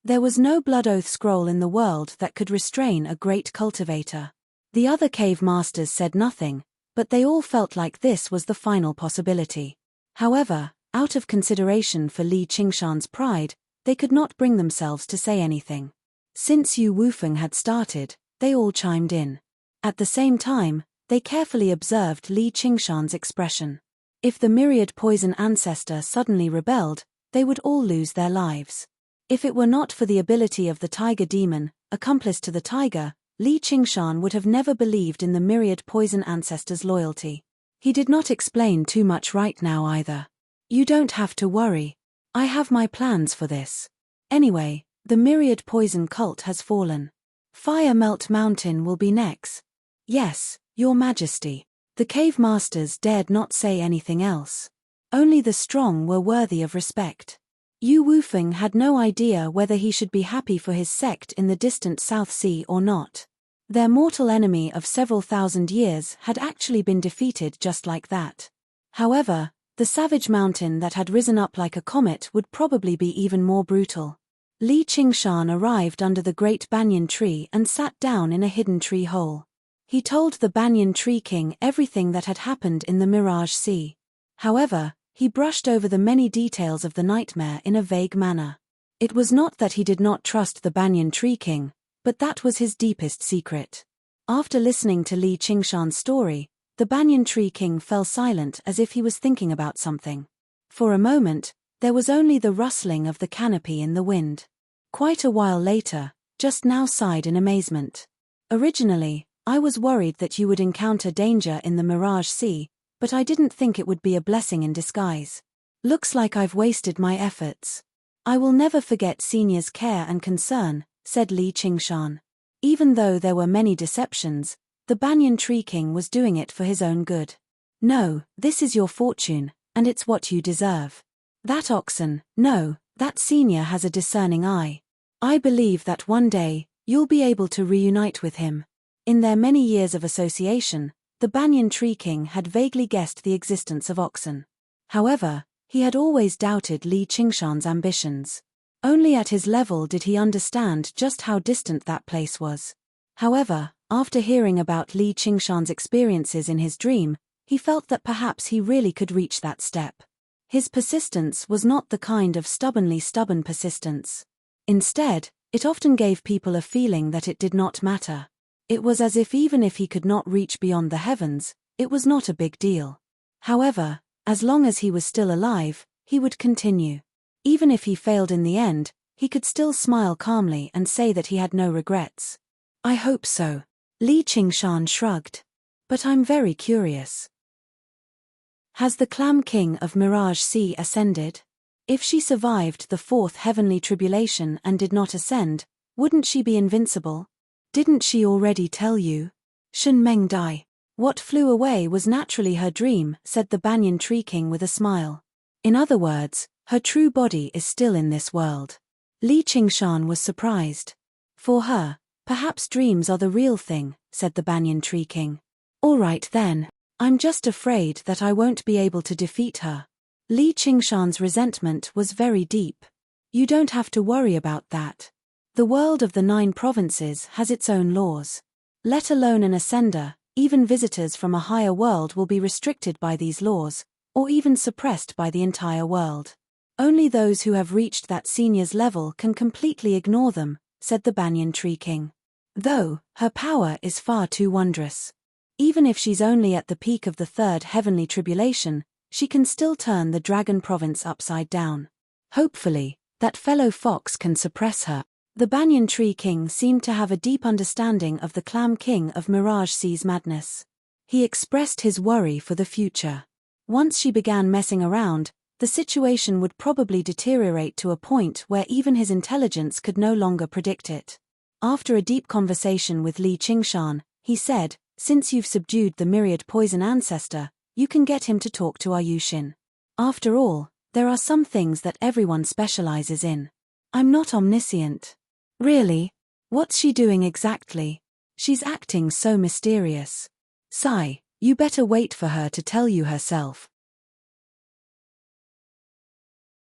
There was no blood oath scroll in the world that could restrain a great cultivator. The other cave masters said nothing, but they all felt like this was the final possibility. However, out of consideration for Li Qingshan's pride, they could not bring themselves to say anything. Since Yu Wufeng had started, they all chimed in. At the same time, they carefully observed Li Qingshan's expression. If the myriad poison ancestor suddenly rebelled, they would all lose their lives. If it were not for the ability of the tiger demon, accomplice to the tiger, Li Qingshan would have never believed in the myriad poison ancestor's loyalty. He did not explain too much right now either. You don't have to worry. I have my plans for this. Anyway, the myriad poison cult has fallen. Fire Melt Mountain will be next. Yes, Your Majesty. The cave masters dared not say anything else. Only the strong were worthy of respect. Yu Wufeng had no idea whether he should be happy for his sect in the distant South Sea or not. Their mortal enemy of several thousand years had actually been defeated just like that. However, the savage mountain that had risen up like a comet would probably be even more brutal. Li Qingshan arrived under the great banyan tree and sat down in a hidden tree hole. He told the banyan tree king everything that had happened in the Mirage Sea. However, he brushed over the many details of the nightmare in a vague manner. It was not that he did not trust the banyan tree king, but that was his deepest secret. After listening to Li Qingshan's story, the banyan tree king fell silent as if he was thinking about something. For a moment, there was only the rustling of the canopy in the wind. Quite a while later, Just Now sighed in amazement. Originally, I was worried that you would encounter danger in the Mirage Sea, but I didn't think it would be a blessing in disguise. Looks like I've wasted my efforts. I will never forget Senior's care and concern, said Li Qingshan. Even though there were many deceptions, the banyan tree king was doing it for his own good. No, this is your fortune, and it's what you deserve. That oxen, no, that Senior has a discerning eye. I believe that one day, you'll be able to reunite with him. In their many years of association, the banyan tree king had vaguely guessed the existence of oxen. However, he had always doubted Li Qingshan's ambitions. Only at his level did he understand just how distant that place was. However, After hearing about Li Qingshan's experiences in his dream, he felt that perhaps he really could reach that step. His persistence was not the kind of stubbornly stubborn persistence. Instead, it often gave people a feeling that it did not matter. It was as if even if he could not reach beyond the heavens, it was not a big deal. However, as long as he was still alive, he would continue. Even if he failed in the end, he could still smile calmly and say that he had no regrets. I hope so. Li Qingshan shrugged. But I'm very curious. Has the Clam King of Mirage Sea ascended? If she survived the fourth heavenly tribulation and did not ascend, wouldn't she be invincible? Didn't she already tell you? Shen Meng Dai. What flew away was naturally her dream, said the Banyan Tree King with a smile. In other words, her true body is still in this world. Li Qingshan was surprised. For her, perhaps dreams are the real thing, said the Banyan Tree King. All right then, I'm just afraid that I won't be able to defeat her. Li Qingshan's resentment was very deep. You don't have to worry about that. The world of the 9 provinces has its own laws. Let alone an ascender, even visitors from a higher world will be restricted by these laws, or even suppressed by the entire world. Only those who have reached that senior's level can completely ignore them, said the Banyan Tree King. Though, her power is far too wondrous. Even if she's only at the peak of the third heavenly tribulation, she can still turn the Dragon Province upside down. Hopefully, that fellow fox can suppress her. The Banyan Tree King seemed to have a deep understanding of the Clam King of Mirage Sea's madness. He expressed his worry for the future. Once she began messing around, the situation would probably deteriorate to a point where even his intelligence could no longer predict it. After a deep conversation with Li Qingshan, he said, since you've subdued the myriad poison ancestor, you can get him to talk to Ayushin. After all, there are some things that everyone specializes in. I'm not omniscient. Really? What's she doing exactly? She's acting so mysterious. Sigh, you better wait for her to tell you herself.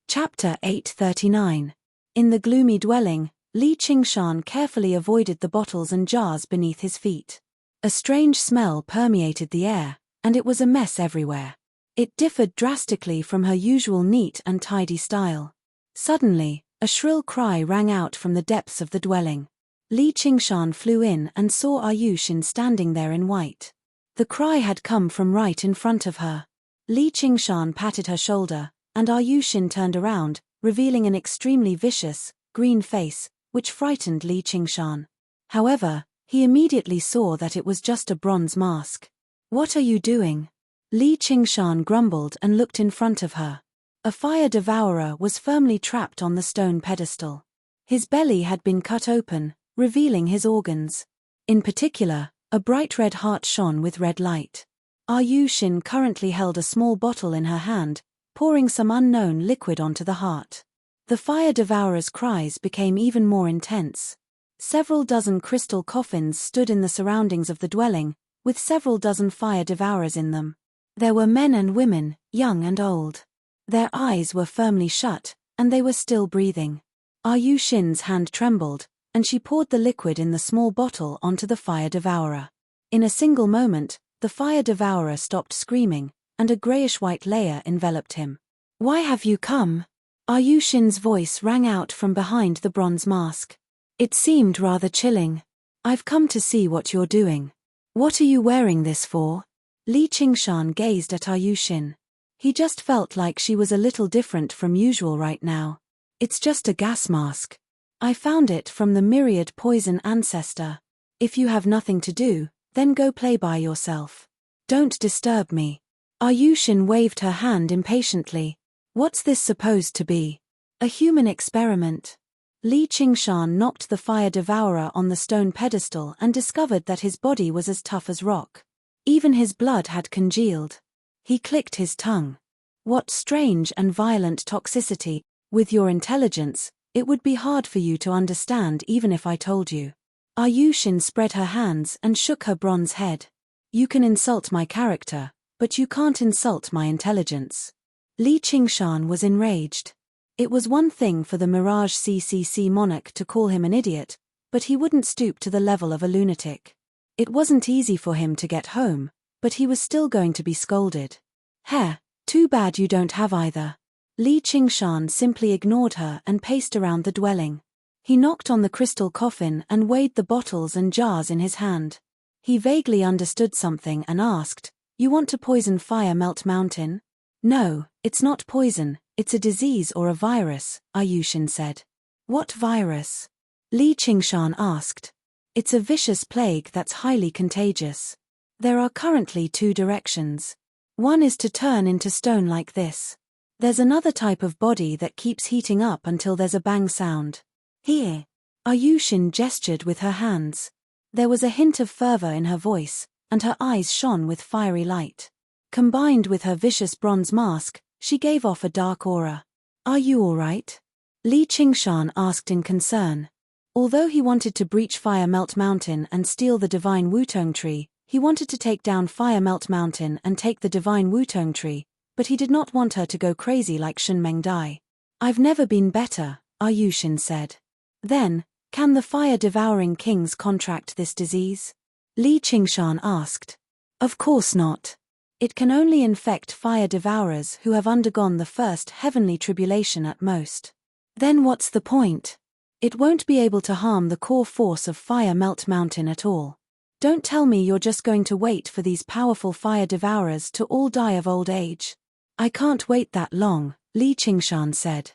Chapter 839. In the gloomy dwelling, Li Qingshan carefully avoided the bottles and jars beneath his feet. A strange smell permeated the air, and it was a mess everywhere. It differed drastically from her usual neat and tidy style. Suddenly, a shrill cry rang out from the depths of the dwelling. Li Qingshan flew in and saw Ayushin standing there in white. The cry had come from right in front of her. Li Qingshan patted her shoulder, and Ayushin turned around, revealing an extremely vicious, green face, which frightened Li Qingshan. However, he immediately saw that it was just a bronze mask. What are you doing? Li Qingshan grumbled and looked in front of her. A fire devourer was firmly trapped on the stone pedestal. His belly had been cut open, revealing his organs. In particular, a bright red heart shone with red light. Ayushin currently held a small bottle in her hand, pouring some unknown liquid onto the heart. The fire devourer's cries became even more intense. Several dozen crystal coffins stood in the surroundings of the dwelling, with several dozen fire devourers in them. There were men and women, young and old. Their eyes were firmly shut, and they were still breathing. Ayushin's hand trembled, and she poured the liquid in the small bottle onto the fire devourer. In a single moment, the fire devourer stopped screaming, and a grayish-white layer enveloped him. Why have you come? Ayushin's voice rang out from behind the bronze mask. It seemed rather chilling. I've come to see what you're doing. What are you wearing this for? Li Qingshan gazed at Ayushin. He just felt like she was a little different from usual right now. It's just a gas mask. I found it from the myriad poison ancestor. If you have nothing to do, then go play by yourself. Don't disturb me. Ayushin waved her hand impatiently. What's this supposed to be? A human experiment? Li Qingshan knocked the fire devourer on the stone pedestal and discovered that his body was as tough as rock. Even his blood had congealed. He clicked his tongue. What strange and violent toxicity. With your intelligence, it would be hard for you to understand even if I told you. Ayushin spread her hands and shook her bronze head. You can insult my character, but you can't insult my intelligence. Li Qingshan was enraged. It was one thing for the Mirage CCC monarch to call him an idiot, but he wouldn't stoop to the level of a lunatic. It wasn't easy for him to get home, but he was still going to be scolded. "Heh, too bad you don't have either." Li Qingshan simply ignored her and paced around the dwelling. He knocked on the crystal coffin and weighed the bottles and jars in his hand. He vaguely understood something and asked, "You want to poison Fire Melt Mountain?" "No, it's not poison, it's a disease or a virus," Ayushin said. "What virus?" Li Qingshan asked. "It's a vicious plague that's highly contagious. There are currently two directions. One is to turn into stone like this. There's another type of body that keeps heating up until there's a bang sound. Here." Ayushin gestured with her hands. There was a hint of fervor in her voice, and her eyes shone with fiery light. Combined with her vicious bronze mask, she gave off a dark aura. "Are you all right?" Li Qingshan asked in concern. Although he wanted to breach Fire Melt Mountain and steal the divine Wutong tree, he wanted to take down Fire Melt Mountain and take the divine Wutong tree, but he did not want her to go crazy like Shunmeng Dai. "I've never been better," Ayushin said. "Then, can the fire-devouring kings contract this disease?" Li Qingshan asked. "Of course not. It can only infect fire devourers who have undergone the first heavenly tribulation at most." "Then what's the point?" "It won't be able to harm the core force of Fire Melt Mountain at all. Don't tell me you're just going to wait for these powerful fire devourers to all die of old age." "I can't wait that long," Li Qingshan said.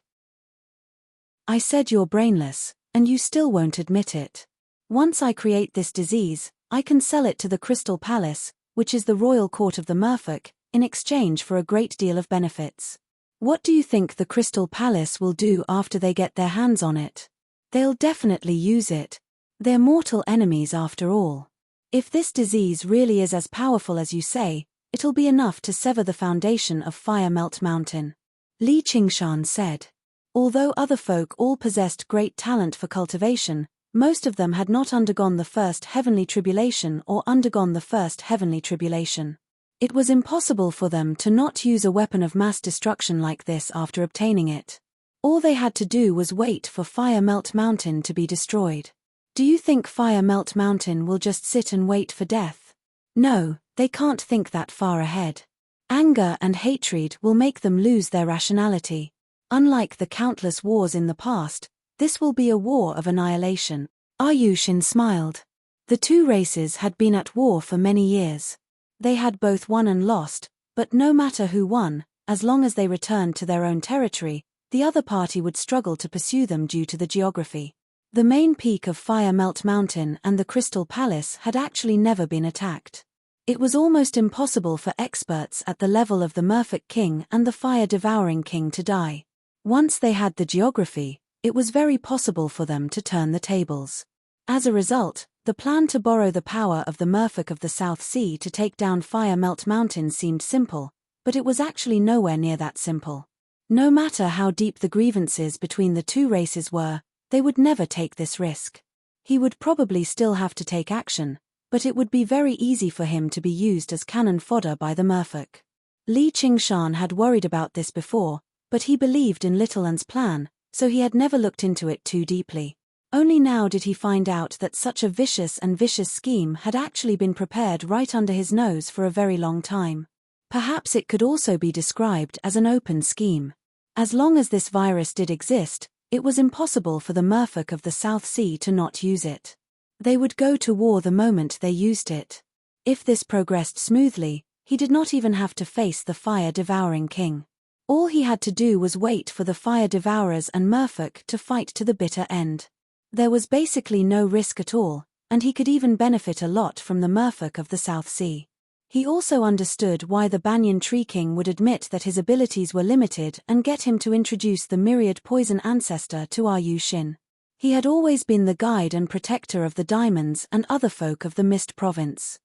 "I said you're brainless, and you still won't admit it. Once I create this disease, I can sell it to the Crystal Palace, which is the royal court of the Merfolk, in exchange for a great deal of benefits. What do you think the Crystal Palace will do after they get their hands on it? They'll definitely use it. They're mortal enemies after all. If this disease really is as powerful as you say, it'll be enough to sever the foundation of Fire Melt Mountain." Li Qingshan said. Although other folk all possessed great talent for cultivation, most of them had not undergone the first heavenly tribulation or undergone the first heavenly tribulation. It was impossible for them to not use a weapon of mass destruction like this after obtaining it. All they had to do was wait for Fire Melt Mountain to be destroyed. Do you think Fire Melt Mountain will just sit and wait for death? No, they can't think that far ahead. Anger and hatred will make them lose their rationality. Unlike the countless wars in the past, this will be a war of annihilation. Ayushin smiled. The two races had been at war for many years. They had both won and lost, but no matter who won, as long as they returned to their own territory, the other party would struggle to pursue them due to the geography. The main peak of Fire Melt Mountain and the Crystal Palace had actually never been attacked. It was almost impossible for experts at the level of the Merfolk King and the Fire-Devouring King to die. Once they had the geography, it was very possible for them to turn the tables. As a result, the plan to borrow the power of the Merfolk of the South Sea to take down Fire Melt Mountain seemed simple, but it was actually nowhere near that simple. No matter how deep the grievances between the two races were, they would never take this risk. He would probably still have to take action, but it would be very easy for him to be used as cannon fodder by the Merfolk. Li Qingshan had worried about this before, but he believed in Little Un's plan, so he had never looked into it too deeply. Only now did he find out that such a vicious scheme had actually been prepared right under his nose for a very long time. Perhaps it could also be described as an open scheme. As long as this virus did exist, it was impossible for the Merfolk of the South Sea to not use it. They would go to war the moment they used it. If this progressed smoothly, he did not even have to face the Fire-Devouring King. All he had to do was wait for the Fire Devourers and Merfolk to fight to the bitter end. There was basically no risk at all, and he could even benefit a lot from the Merfolk of the South Sea. He also understood why the Banyan Tree King would admit that his abilities were limited and get him to introduce the myriad poison ancestor to Ayushin. He had always been the guide and protector of the diamonds and other folk of the Mist Province.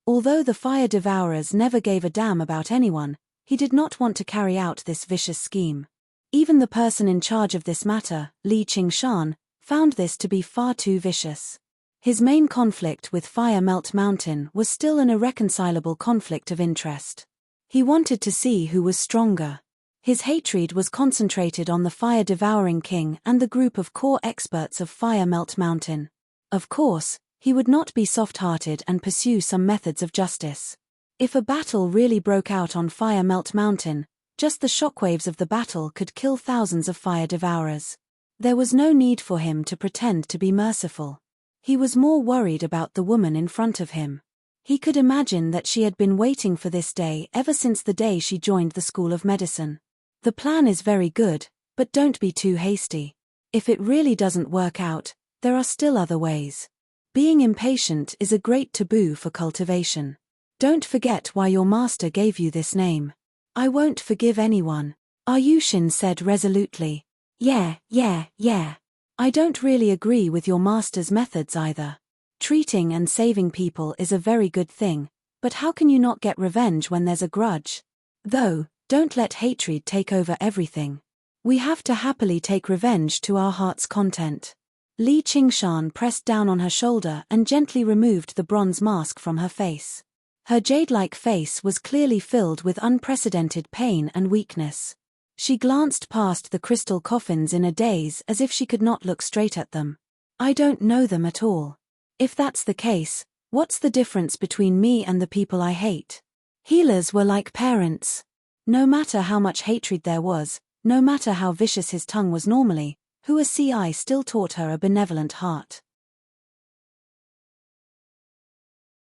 Although the Fire Devourers never gave a damn about anyone, he did not want to carry out this vicious scheme. Even the person in charge of this matter, Li Qingshan, found this to be far too vicious. His main conflict with Fire Melt Mountain was still an irreconcilable conflict of interest. He wanted to see who was stronger. His hatred was concentrated on the Fire-Devouring King and the group of core experts of Fire Melt Mountain. Of course, He would not be soft-hearted and pursue some methods of justice. If a battle really broke out on Fire Melt Mountain, just the shockwaves of the battle could kill thousands of fire devourers. There was no need for him to pretend to be merciful. He was more worried about the woman in front of him. He could imagine that she had been waiting for this day ever since the day she joined the School of Medicine. The plan is very good, but don't be too hasty. If it really doesn't work out, there are still other ways. Being impatient is a great taboo for cultivation. Don't forget why your master gave you this name. I won't forgive anyone, Ayushin said resolutely. Yeah. I don't really agree with your master's methods either. Treating and saving people is a very good thing, but how can you not get revenge when there's a grudge? Though, don't let hatred take over everything. We have to happily take revenge to our heart's content. Li Qingshan pressed down on her shoulder and gently removed the bronze mask from her face. Her jade-like face was clearly filled with unprecedented pain and weakness. She glanced past the crystal coffins in a daze as if she could not look straight at them. I don't know them at all. If that's the case, what's the difference between me and the people I hate? Healers were like parents. No matter how much hatred there was, no matter how vicious his tongue was normally, Hua Ci still taught her a benevolent heart.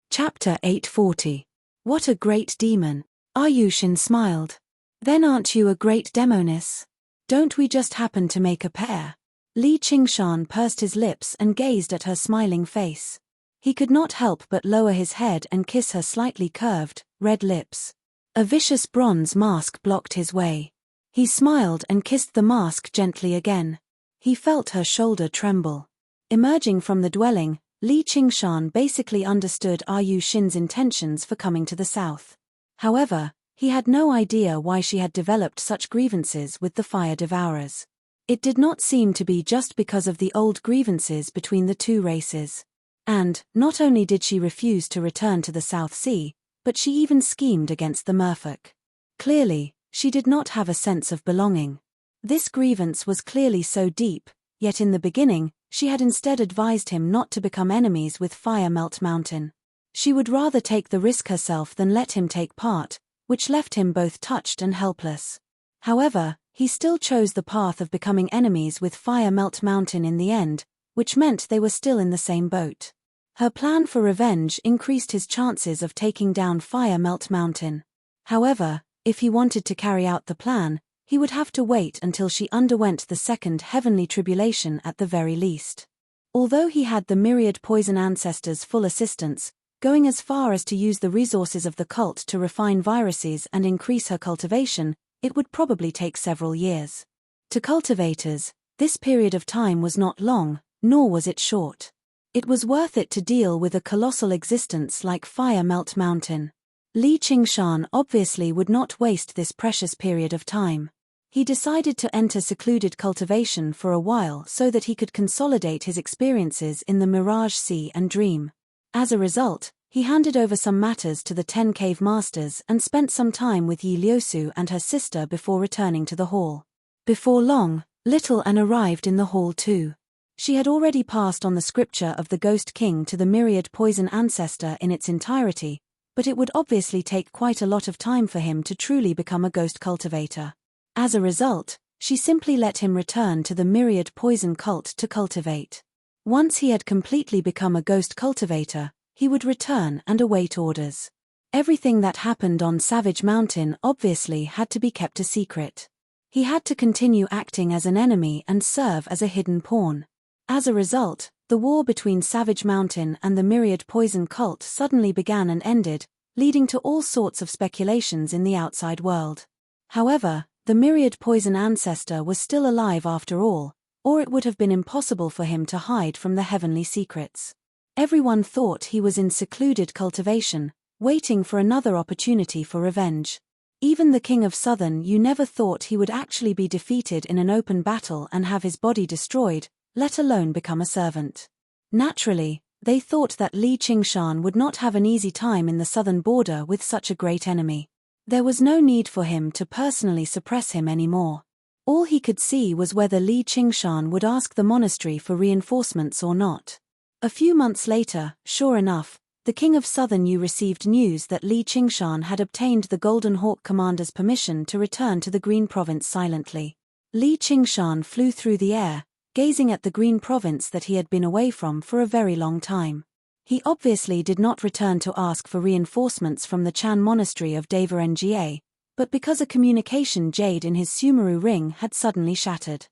Chapter 840. What a great demon. Ayushin smiled. Then aren't you a great demoness? Don't we just happen to make a pair? Li Qingshan pursed his lips and gazed at her smiling face. He could not help but lower his head and kiss her slightly curved, red lips. A vicious bronze mask blocked his way. He smiled and kissed the mask gently again. He felt her shoulder tremble. Emerging from the dwelling, Li Qingshan basically understood Ayushin's intentions for coming to the south. However, he had no idea why she had developed such grievances with the fire devourers. It did not seem to be just because of the old grievances between the two races. And, not only did she refuse to return to the South Sea, but she even schemed against the merfolk. Clearly, she did not have a sense of belonging. This grievance was clearly so deep, yet in the beginning, she had instead advised him not to become enemies with Fire Melt Mountain. She would rather take the risk herself than let him take part, which left him both touched and helpless. However, he still chose the path of becoming enemies with Fire Melt Mountain in the end, which meant they were still in the same boat. Her plan for revenge increased his chances of taking down Fire Melt Mountain. However, if he wanted to carry out the plan, he would have to wait until she underwent the second heavenly tribulation at the very least. Although he had the myriad poison ancestors' full assistance, going as far as to use the resources of the cult to refine viruses and increase her cultivation, it would probably take several years. To cultivators, this period of time was not long, nor was it short. It was worth it to deal with a colossal existence like Fire Melt Mountain. Li Qingshan obviously would not waste this precious period of time. He decided to enter secluded cultivation for a while so that he could consolidate his experiences in the Mirage Sea and Dream. As a result, he handed over some matters to the 10 cave masters and spent some time with Yi Liusu and her sister before returning to the hall. Before long, Little Anne arrived in the hall too. She had already passed on the scripture of the Ghost King to the myriad poison ancestor in its entirety, but it would obviously take quite a lot of time for him to truly become a ghost cultivator. As a result, she simply let him return to the myriad poison cult to cultivate. Once he had completely become a ghost cultivator, he would return and await orders. Everything that happened on Savage Mountain obviously had to be kept a secret. He had to continue acting as an enemy and serve as a hidden pawn. As a result, the war between Savage Mountain and the myriad poison cult suddenly began and ended, leading to all sorts of speculations in the outside world. However, the myriad poison ancestor was still alive after all, or it would have been impossible for him to hide from the heavenly secrets. Everyone thought he was in secluded cultivation, waiting for another opportunity for revenge. Even the King of Southern You never thought he would actually be defeated in an open battle and have his body destroyed, let alone become a servant. Naturally, they thought that Li Qingshan would not have an easy time in the southern border with such a great enemy. There was no need for him to personally suppress him anymore. All he could see was whether Li Qingshan would ask the monastery for reinforcements or not. A few months later, sure enough, the king of Southern Yu received news that Li Qingshan had obtained the Golden Hawk commander's permission to return to the Green Province silently. Li Qingshan flew through the air, gazing at the Green Province that he had been away from for a very long time. He obviously did not return to ask for reinforcements from the Chan monastery of Deva Nga, but because a communication jade in his Sumeru ring had suddenly shattered.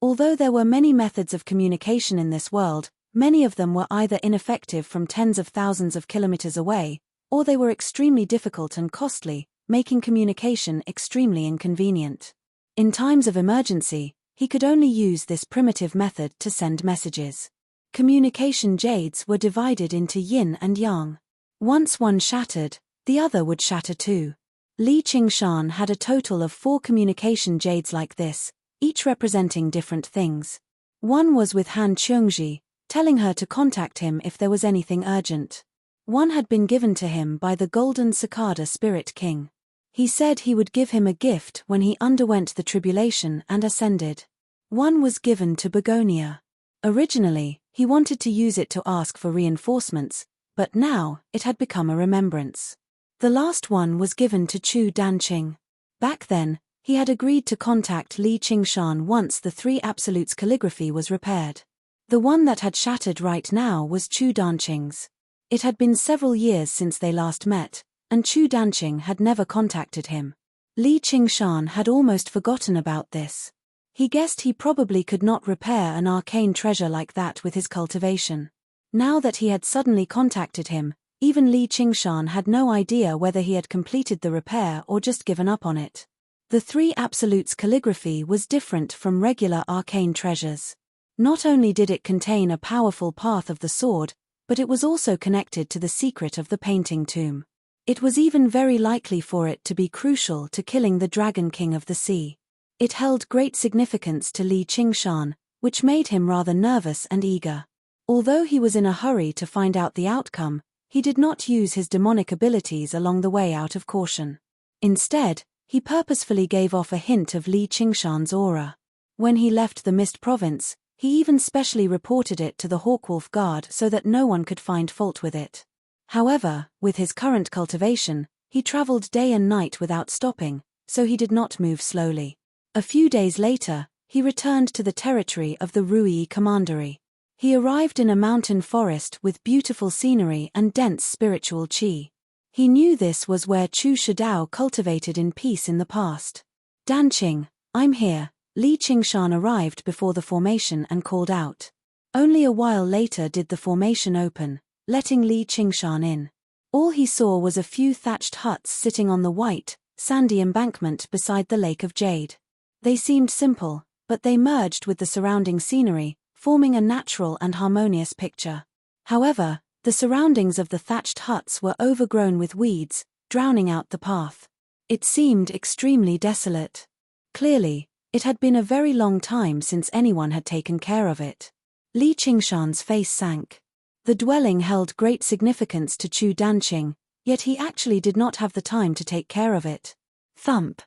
Although there were many methods of communication in this world, many of them were either ineffective from tens of thousands of kilometers away, or they were extremely difficult and costly, making communication extremely inconvenient. In times of emergency, he could only use this primitive method to send messages. Communication jades were divided into yin and yang. Once one shattered, the other would shatter too. Li Qingshan had a total of 4 communication jades like this, each representing different things. One was with Han Cheongji, telling her to contact him if there was anything urgent. One had been given to him by the Golden Cicada Spirit King. He said he would give him a gift when he underwent the tribulation and ascended. One was given to Begonia. Originally, he wanted to use it to ask for reinforcements, but now, it had become a remembrance. The last one was given to Chu Danqing. Back then, he had agreed to contact Li Qingshan once the 3 Absolutes calligraphy was repaired. The one that had shattered right now was Chu Danqing's. It had been several years since they last met, and Chu Danqing had never contacted him. Li Qingshan had almost forgotten about this. He guessed he probably could not repair an arcane treasure like that with his cultivation. Now that he had suddenly contacted him, even Li Qingshan had no idea whether he had completed the repair or just given up on it. The 3 Absolutes calligraphy was different from regular arcane treasures. Not only did it contain a powerful path of the sword, but it was also connected to the secret of the painting tomb. It was even very likely for it to be crucial to killing the Dragon King of the Sea. It held great significance to Li Qingshan, which made him rather nervous and eager. Although he was in a hurry to find out the outcome, he did not use his demonic abilities along the way out of caution. Instead, he purposefully gave off a hint of Li Qingshan's aura. When he left the Mist Province, he even specially reported it to the Hawkwolf Guard so that no one could find fault with it. However, with his current cultivation, he traveled day and night without stopping, so he did not move slowly. A few days later, he returned to the territory of the Rui Commandery. He arrived in a mountain forest with beautiful scenery and dense spiritual qi. He knew this was where Chu Shidao cultivated in peace in the past. Danqing, I'm here. Li Qingshan arrived before the formation and called out. Only a while later did the formation open, letting Li Qingshan in. All he saw was a few thatched huts sitting on the white, sandy embankment beside the Lake of Jade. They seemed simple, but they merged with the surrounding scenery, forming a natural and harmonious picture. However, the surroundings of the thatched huts were overgrown with weeds, drowning out the path. It seemed extremely desolate. Clearly, it had been a very long time since anyone had taken care of it. Li Qingshan's face sank. The dwelling held great significance to Chu Danqing, yet he actually did not have the time to take care of it. Thump.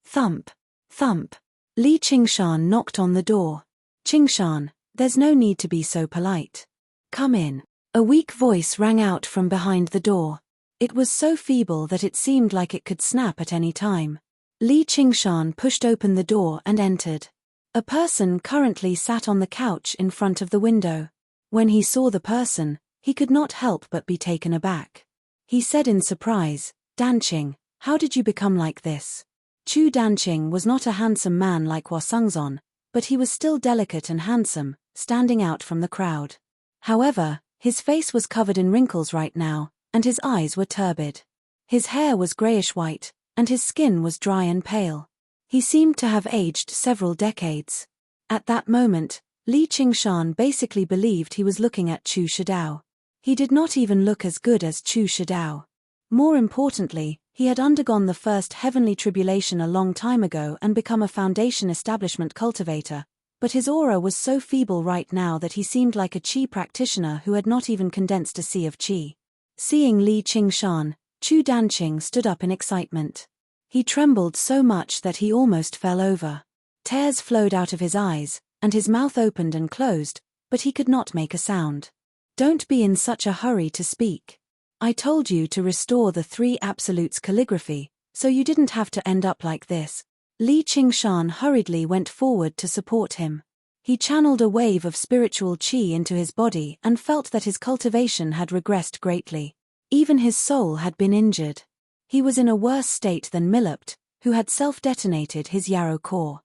Thump. Thump. Li Qingshan knocked on the door. Qingshan, there's no need to be so polite. Come in. A weak voice rang out from behind the door. It was so feeble that it seemed like it could snap at any time. Li Qingshan pushed open the door and entered. A person currently sat on the couch in front of the window. When he saw the person, he could not help but be taken aback. He said in surprise, Danqing, how did you become like this? Chu Danqing was not a handsome man like Hwasungzon, but he was still delicate and handsome, standing out from the crowd. However, his face was covered in wrinkles right now, and his eyes were turbid. His hair was grayish-white, and his skin was dry and pale. He seemed to have aged several decades. At that moment, Li Qingshan basically believed he was looking at Chu Shidao. He did not even look as good as Chu Shidao. More importantly, he had undergone the first heavenly tribulation a long time ago and become a foundation establishment cultivator, but his aura was so feeble right now that he seemed like a qi practitioner who had not even condensed a sea of qi. Seeing Li Qingshan, Chu Danqing stood up in excitement. He trembled so much that he almost fell over. Tears flowed out of his eyes, and his mouth opened and closed, but he could not make a sound. Don't be in such a hurry to speak. I told you to restore the three absolutes calligraphy, so you didn't have to end up like this. Li Qingshan hurriedly went forward to support him. He channeled a wave of spiritual qi into his body and felt that his cultivation had regressed greatly. Even his soul had been injured. He was in a worse state than Milupt, who had self-detonated his yarrow core.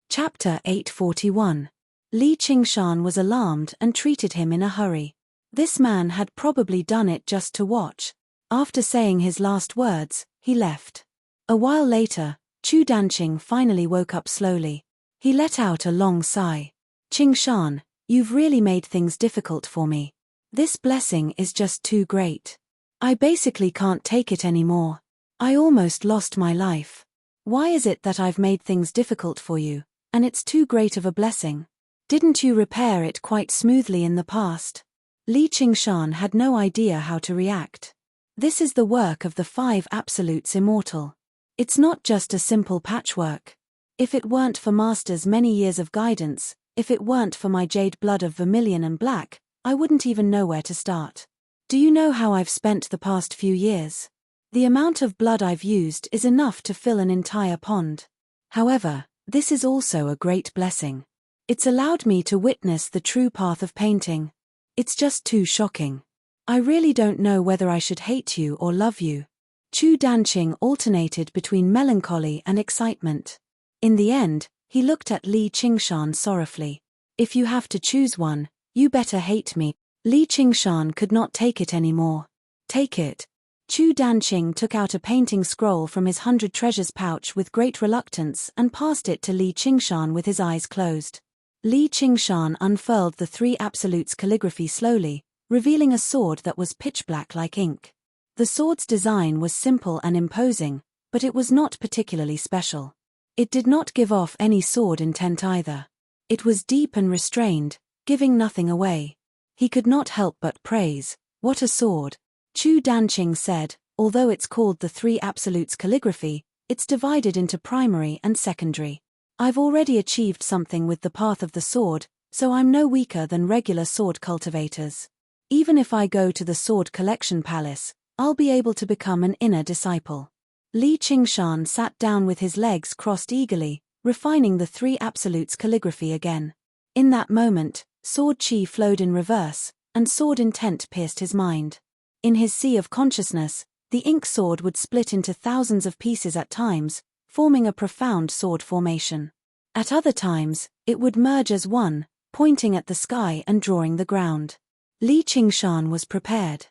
Chapter 841. Li Qingshan was alarmed and treated him in a hurry. This man had probably done it just to watch. After saying his last words, he left. A while later, Chu Danqing finally woke up slowly. He let out a long sigh. Qingshan, you've really made things difficult for me. This blessing is just too great. I basically can't take it anymore. I almost lost my life. Why is it that I've made things difficult for you, and it's too great of a blessing? Didn't you repair it quite smoothly in the past? Li Qingshan had no idea how to react. This is the work of the five absolutes immortal. It's not just a simple patchwork. If it weren't for Master's many years of guidance, if it weren't for my jade blood of vermilion and black, I wouldn't even know where to start. Do you know how I've spent the past few years? The amount of blood I've used is enough to fill an entire pond. However, this is also a great blessing. It's allowed me to witness the true path of painting. It's just too shocking. I really don't know whether I should hate you or love you. Chu Danqing alternated between melancholy and excitement. In the end, he looked at Li Qingshan sorrowfully. If you have to choose one, you better hate me. Li Qingshan could not take it anymore. Take it. Chu Danqing took out a painting scroll from his 100 treasures pouch with great reluctance and passed it to Li Qingshan with his eyes closed. Li Qingshan unfurled the three absolutes calligraphy slowly, revealing a sword that was pitch black like ink. The sword's design was simple and imposing, but it was not particularly special. It did not give off any sword intent either. It was deep and restrained, giving nothing away. He could not help but praise, "What a sword." Chu Danqing said, "Although it's called the three absolutes calligraphy, it's divided into primary and secondary. I've already achieved something with the path of the sword, so I'm no weaker than regular sword cultivators. Even if I go to the Sword Collection Palace, I'll be able to become an inner disciple." Li Qingshan sat down with his legs crossed eagerly, refining the three absolutes calligraphy again. In that moment, sword chi flowed in reverse, and sword intent pierced his mind. In his sea of consciousness, the ink sword would split into thousands of pieces at times, forming a profound sword formation. At other times, it would merge as one, pointing at the sky and drawing the ground. Li Qingshan was prepared.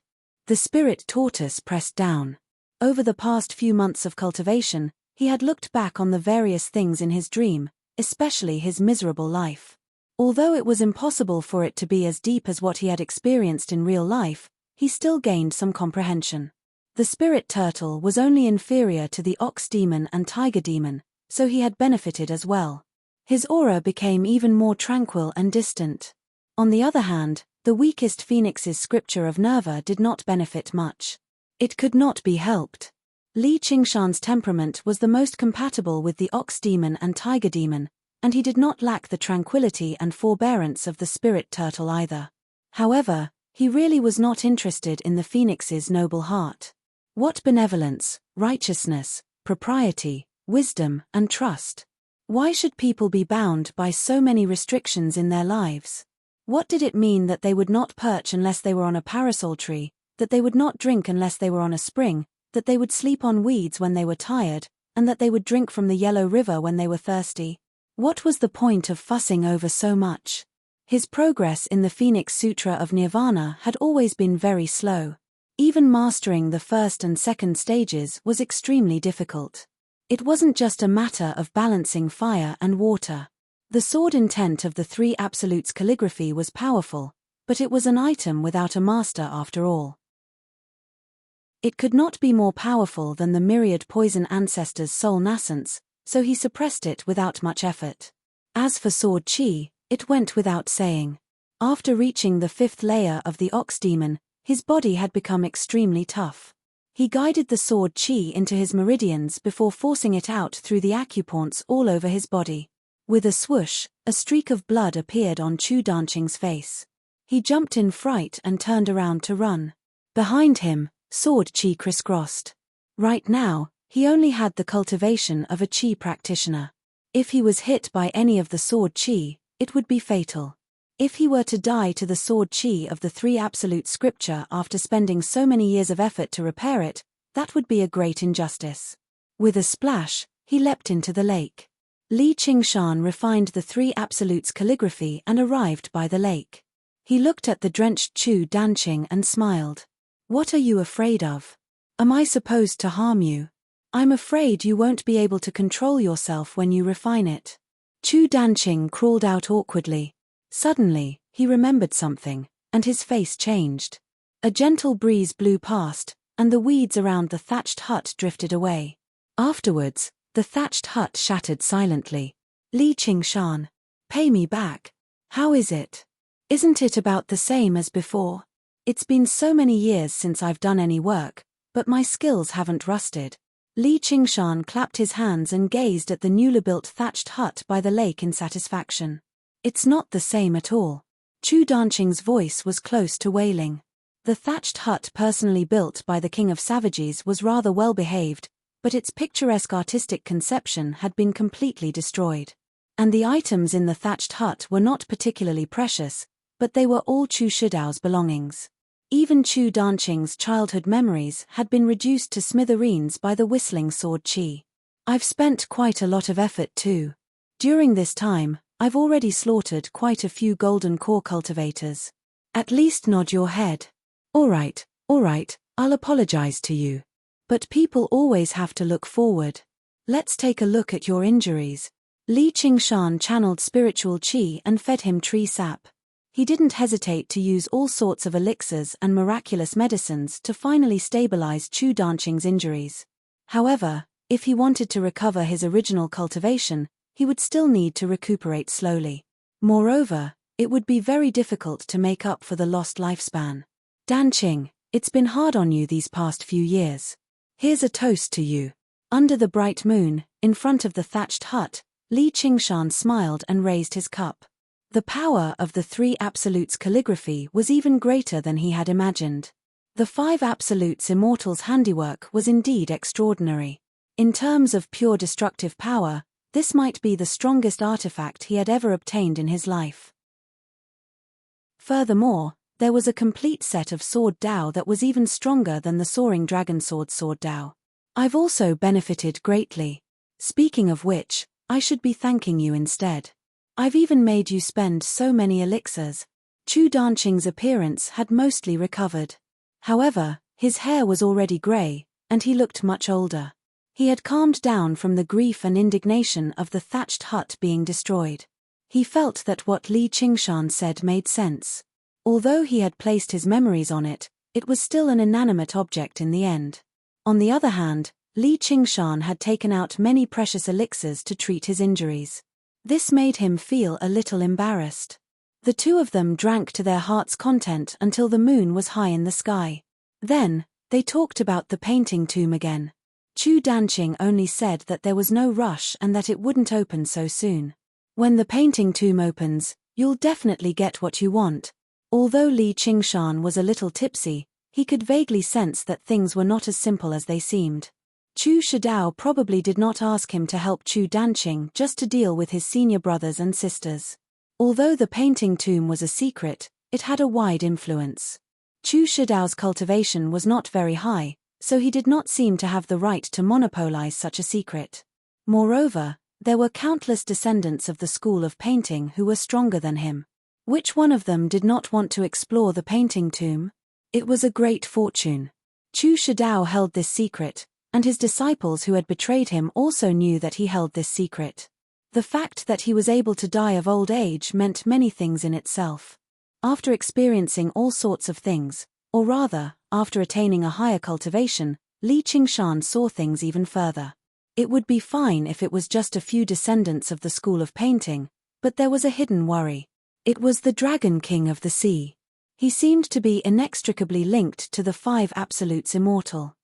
The spirit tortoise pressed down. Over the past few months of cultivation, he had looked back on the various things in his dream, especially his miserable life. Although it was impossible for it to be as deep as what he had experienced in real life, he still gained some comprehension. The spirit turtle was only inferior to the ox demon and tiger demon, so he had benefited as well. His aura became even more tranquil and distant. On the other hand, the weakest phoenix's scripture of Nerva did not benefit much. It could not be helped. Li Qingshan's temperament was the most compatible with the ox demon and tiger demon, and he did not lack the tranquility and forbearance of the spirit turtle either. However, he really was not interested in the phoenix's noble heart. What benevolence, righteousness, propriety, wisdom, and trust. Why should people be bound by so many restrictions in their lives? What did it mean that they would not perch unless they were on a parasol tree, that they would not drink unless they were on a spring, that they would sleep on weeds when they were tired, and that they would drink from the yellow river when they were thirsty? What was the point of fussing over so much? His progress in the Phoenix Sutra of Nirvana had always been very slow. Even mastering the first and second stages was extremely difficult. It wasn't just a matter of balancing fire and water. The sword intent of the three absolutes calligraphy was powerful, but it was an item without a master after all. It could not be more powerful than the myriad poison ancestors' soul nascence, so he suppressed it without much effort. As for sword chi, it went without saying. After reaching the fifth layer of the ox demon, his body had become extremely tough. He guided the sword qi into his meridians before forcing it out through the acupoints all over his body. With a swoosh, a streak of blood appeared on Chu Danqing's face. He jumped in fright and turned around to run. Behind him, sword qi crisscrossed. Right now, he only had the cultivation of a qi practitioner. If he was hit by any of the sword qi, it would be fatal. If he were to die to the sword qi of the three absolute scripture after spending so many years of effort to repair it, that would be a great injustice. With a splash, he leapt into the lake. Li Qingshan refined the three absolutes calligraphy and arrived by the lake. He looked at the drenched Chu Danqing and smiled. "What are you afraid of? Am I supposed to harm you? I'm afraid you won't be able to control yourself when you refine it." Chu Danqing crawled out awkwardly. Suddenly, he remembered something, and his face changed. A gentle breeze blew past, and the weeds around the thatched hut drifted away. Afterwards, the thatched hut shattered silently. "Li Qingshan, pay me back. How is it? Isn't it about the same as before? It's been so many years since I've done any work, but my skills haven't rusted." Li Qingshan clapped his hands and gazed at the newly built thatched hut by the lake in satisfaction. "It's not the same at all." Chu Danqing's voice was close to wailing. The thatched hut personally built by the King of Savages was rather well behaved, but its picturesque artistic conception had been completely destroyed. And the items in the thatched hut were not particularly precious, but they were all Chu Shidao's belongings. Even Chu Danqing's childhood memories had been reduced to smithereens by the whistling sword qi. "I've spent quite a lot of effort too. During this time, I've already slaughtered quite a few golden core cultivators." "At least nod your head." All right, I'll apologize to you. But people always have to look forward. Let's take a look at your injuries." Li Qingshan channeled spiritual qi and fed him tree sap. He didn't hesitate to use all sorts of elixirs and miraculous medicines to finally stabilize Chu Danqing's injuries. However, if he wanted to recover his original cultivation, he would still need to recuperate slowly. Moreover, it would be very difficult to make up for the lost lifespan. "Danqing, it's been hard on you these past few years. Here's a toast to you." Under the bright moon, in front of the thatched hut, Li Qingshan smiled and raised his cup. The power of the three absolutes calligraphy was even greater than he had imagined. The five absolutes immortals' handiwork was indeed extraordinary. In terms of pure destructive power, this might be the strongest artifact he had ever obtained in his life. Furthermore, there was a complete set of sword Dao that was even stronger than the soaring dragon sword Dao. "I've also benefited greatly. Speaking of which, I should be thanking you instead. I've even made you spend so many elixirs." Chu Danqing's appearance had mostly recovered. However, his hair was already grey, and he looked much older. He had calmed down from the grief and indignation of the thatched hut being destroyed. He felt that what Li Qingshan said made sense. Although he had placed his memories on it, it was still an inanimate object in the end. On the other hand, Li Qingshan had taken out many precious elixirs to treat his injuries. This made him feel a little embarrassed. The two of them drank to their heart's content until the moon was high in the sky. Then, they talked about the painting tomb again. Chu Danqing only said that there was no rush and that it wouldn't open so soon. "When the painting tomb opens, you'll definitely get what you want." Although Li Qingshan was a little tipsy, he could vaguely sense that things were not as simple as they seemed. Chu Shidao probably did not ask him to help Chu Danqing just to deal with his senior brothers and sisters. Although the painting tomb was a secret, it had a wide influence. Chu Shidao's cultivation was not very high, so he did not seem to have the right to monopolize such a secret. Moreover, there were countless descendants of the school of painting who were stronger than him. Which one of them did not want to explore the painting tomb? It was a great fortune. Chu Shidao held this secret, and his disciples who had betrayed him also knew that he held this secret. The fact that he was able to die of old age meant many things in itself. After experiencing all sorts of things, or rather, after attaining a higher cultivation, Li Qingshan saw things even further. It would be fine if it was just a few descendants of the school of painting, but there was a hidden worry. It was the Dragon King of the Sea. He seemed to be inextricably linked to the five absolutes immortal.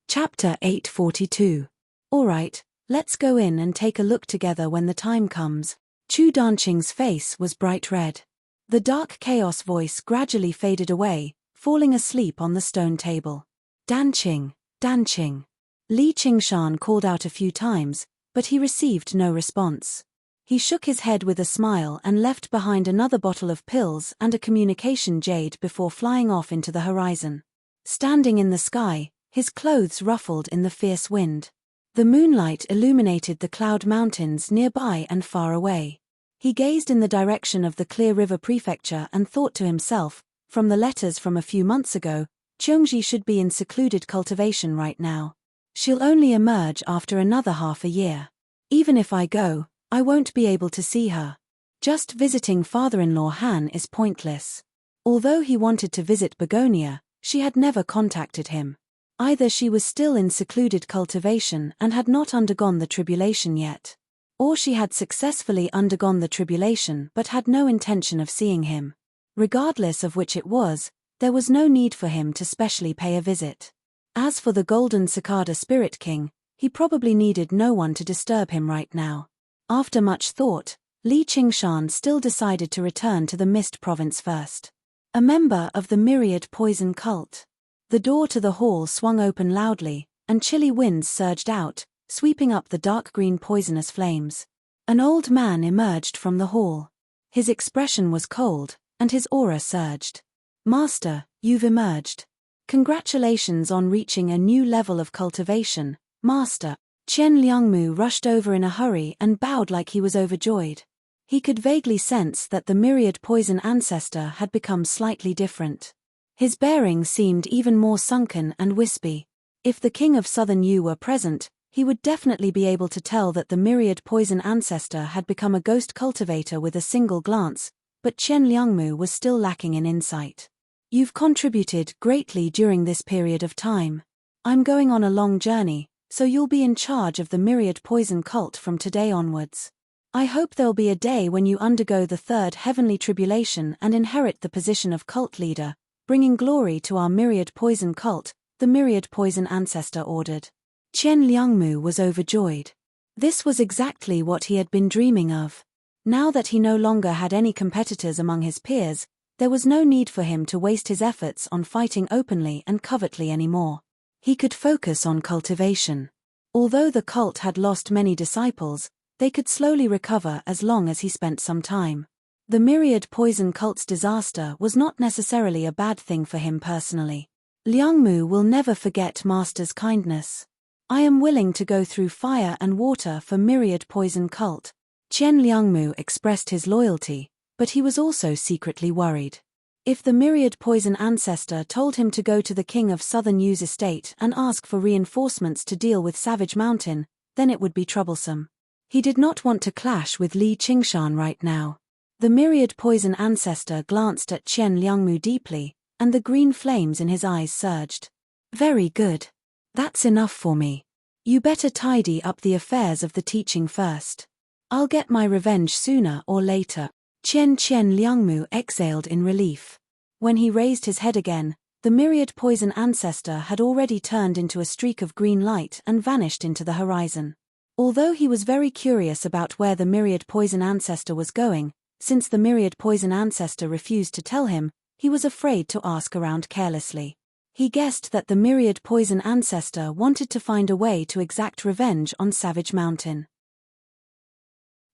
Chapter 842. Alright, let's go in and take a look together when the time comes. Chu Danqing's face was bright red. The dark chaos voice gradually faded away, falling asleep on the stone table. Danqing, Danqing. Li Qingshan called out a few times, but he received no response. He shook his head with a smile and left behind another bottle of pills and a communication jade before flying off into the horizon. Standing in the sky, his clothes ruffled in the fierce wind. The moonlight illuminated the cloud mountains nearby and far away. He gazed in the direction of the Clear River Prefecture and thought to himself, from the letters from a few months ago, Cheongji should be in secluded cultivation right now. She'll only emerge after another half a year. Even if I go, I won't be able to see her. Just visiting father-in-law Han is pointless. Although he wanted to visit Begonia, she had never contacted him. Either she was still in secluded cultivation and had not undergone the tribulation yet, or she had successfully undergone the tribulation but had no intention of seeing him. Regardless of which it was, there was no need for him to specially pay a visit. As for the Golden Cicada Spirit King, he probably needed no one to disturb him right now. After much thought, Li Qingshan still decided to return to the Mist Province first. A member of the Myriad Poison Cult. The door to the hall swung open loudly, and chilly winds surged out, sweeping up the dark green poisonous flames. An old man emerged from the hall. His expression was cold, and his aura surged. "Master, you've emerged. Congratulations on reaching a new level of cultivation, Master." Qian Liangmu rushed over in a hurry and bowed like he was overjoyed. He could vaguely sense that the Myriad Poison ancestor had become slightly different. His bearing seemed even more sunken and wispy. If the King of Southern Yu were present, he would definitely be able to tell that the Myriad Poison ancestor had become a ghost cultivator with a single glance, but Qian Liangmu was still lacking in insight. "You've contributed greatly during this period of time. I'm going on a long journey, so you'll be in charge of the Myriad Poison cult from today onwards. I hope there'll be a day when you undergo the third heavenly tribulation and inherit the position of cult leader, bringing glory to our Myriad Poison cult," the Myriad Poison ancestor ordered. Qian Liangmu was overjoyed. This was exactly what he had been dreaming of. Now that he no longer had any competitors among his peers, there was no need for him to waste his efforts on fighting openly and covertly anymore. He could focus on cultivation. Although the cult had lost many disciples, they could slowly recover as long as he spent some time. The Myriad Poison cult's disaster was not necessarily a bad thing for him personally. Liangmu will never forget Master's kindness. I am willing to go through fire and water for Myriad Poison cult. Qian Liangmu expressed his loyalty, but he was also secretly worried. If the Myriad Poison ancestor told him to go to the King of Southern Yu's estate and ask for reinforcements to deal with Savage Mountain, then it would be troublesome. He did not want to clash with Li Qingshan right now. The Myriad Poison ancestor glanced at Qian Liangmu deeply, and the green flames in his eyes surged. "Very good. That's enough for me. You better tidy up the affairs of the teaching first. I'll get my revenge sooner or later." Qian Liangmu exhaled in relief. When he raised his head again, the Myriad Poison ancestor had already turned into a streak of green light and vanished into the horizon. Although he was very curious about where the Myriad Poison ancestor was going, since the Myriad Poison ancestor refused to tell him, he was afraid to ask around carelessly. He guessed that the Myriad Poison ancestor wanted to find a way to exact revenge on Savage Mountain.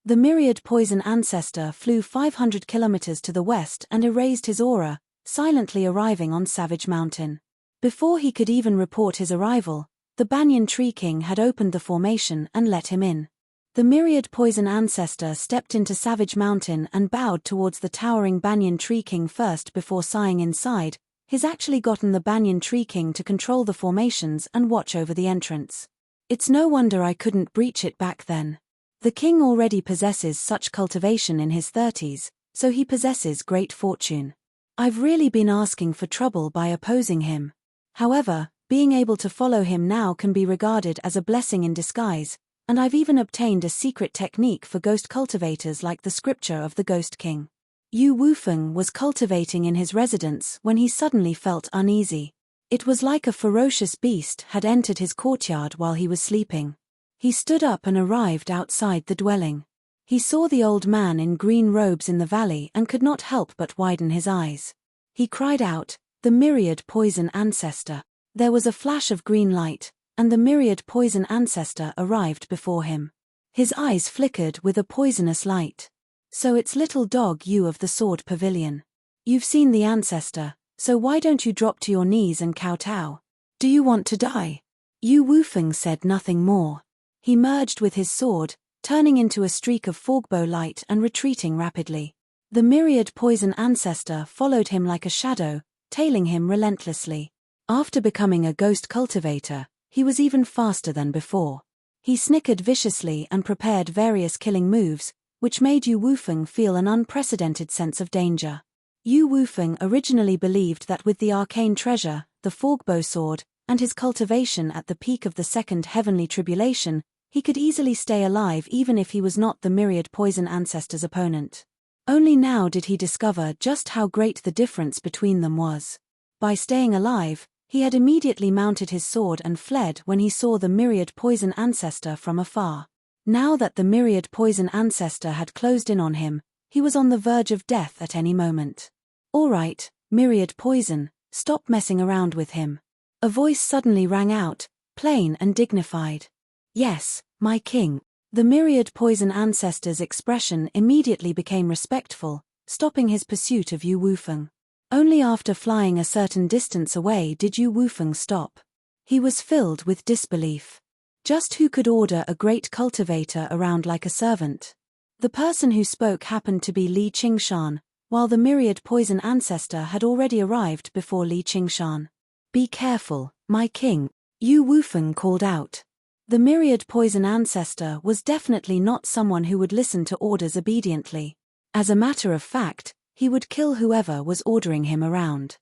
The Myriad Poison ancestor flew 500 kilometers to the west and erased his aura, silently arriving on Savage Mountain. Before he could even report his arrival, the Banyan Tree King had opened the formation and let him in. The Myriad Poison ancestor stepped into Savage Mountain and bowed towards the towering Banyan Tree King first before sighing inside. He's actually gotten the Banyan Tree King to control the formations and watch over the entrance. It's no wonder I couldn't breach it back then. The king already possesses such cultivation in his 30s, so he possesses great fortune. I've really been asking for trouble by opposing him. However, being able to follow him now can be regarded as a blessing in disguise, and I've even obtained a secret technique for ghost cultivators like the scripture of the Ghost King. Yu Wufeng was cultivating in his residence when he suddenly felt uneasy. It was like a ferocious beast had entered his courtyard while he was sleeping. He stood up and arrived outside the dwelling. He saw the old man in green robes in the valley and could not help but widen his eyes. He cried out, "The myriad poison ancestor!" There was a flash of green light, and the myriad poison ancestor arrived before him. His eyes flickered with a poisonous light. "So it's little dog you of the sword pavilion. You've seen the ancestor, so why don't you drop to your knees and kowtow? Do you want to die?" Yu Wufeng said nothing more. He merged with his sword, turning into a streak of fogbow light and retreating rapidly. The myriad poison ancestor followed him like a shadow, tailing him relentlessly. After becoming a ghost cultivator, he was even faster than before. He snickered viciously and prepared various killing moves, which made Yu Wufeng feel an unprecedented sense of danger. Yu Wufeng originally believed that with the arcane treasure, the fogbow sword, and his cultivation at the peak of the second heavenly tribulation, he could easily stay alive even if he was not the myriad poison ancestor's opponent. Only now did he discover just how great the difference between them was. By staying alive, he had immediately mounted his sword and fled when he saw the myriad poison ancestor from afar. Now that the myriad poison ancestor had closed in on him, he was on the verge of death at any moment. "All right, myriad poison, stop messing around with him." A voice suddenly rang out, plain and dignified. "Yes, my king." The myriad poison ancestor's expression immediately became respectful, stopping his pursuit of Yu Wufeng. Only after flying a certain distance away did Yu Wufeng stop. He was filled with disbelief. Just who could order a great cultivator around like a servant? The person who spoke happened to be Li Qingshan, while the myriad poison ancestor had already arrived before Li Qingshan. "Be careful, my king," Yu Wufeng called out. The myriad poison ancestor was definitely not someone who would listen to orders obediently. As a matter of fact, he would kill whoever was ordering him around.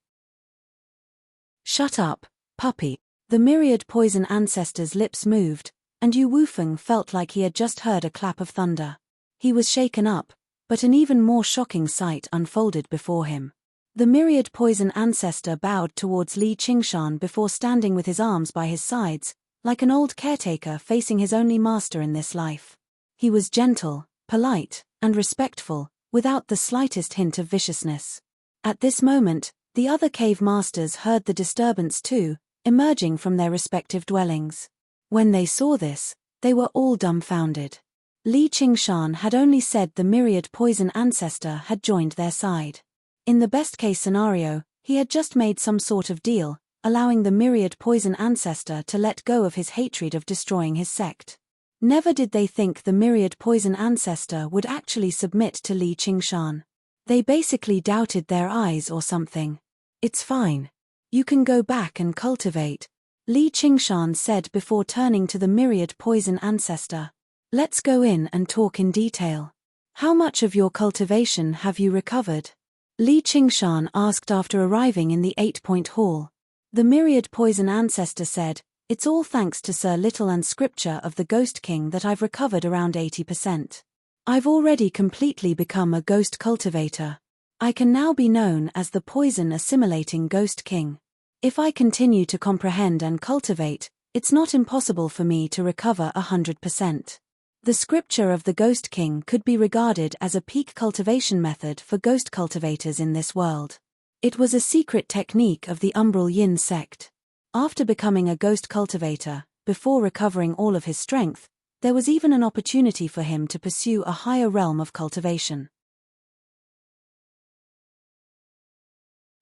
"Shut up, puppy." The myriad poison ancestor's lips moved, and Yu Wufeng felt like he had just heard a clap of thunder. He was shaken up, but an even more shocking sight unfolded before him. The myriad poison ancestor bowed towards Li Qingshan before standing with his arms by his sides, like an old caretaker facing his only master in this life. He was gentle, polite, and respectful, without the slightest hint of viciousness. At this moment, the other cave masters heard the disturbance too, emerging from their respective dwellings. When they saw this, they were all dumbfounded. Li Qingshan had only said the myriad poison ancestor had joined their side. In the best-case scenario, he had just made some sort of deal, allowing the myriad poison ancestor to let go of his hatred of destroying his sect. Never did they think the myriad poison ancestor would actually submit to Li Qingshan. They basically doubted their eyes or something. "It's fine. You can go back and cultivate," Li Qingshan said before turning to the myriad poison ancestor. "Let's go in and talk in detail. How much of your cultivation have you recovered?" Li Qingshan asked after arriving in the 8-point hall. The myriad poison ancestor said, "It's all thanks to Sir Little and scripture of the Ghost King that I've recovered around 80%. I've already completely become a ghost cultivator. I can now be known as the poison-assimilating Ghost King. If I continue to comprehend and cultivate, it's not impossible for me to recover 100%. The scripture of the Ghost King could be regarded as a peak cultivation method for ghost cultivators in this world. It was a secret technique of the Umbral Yin sect. After becoming a ghost cultivator, before recovering all of his strength, there was even an opportunity for him to pursue a higher realm of cultivation.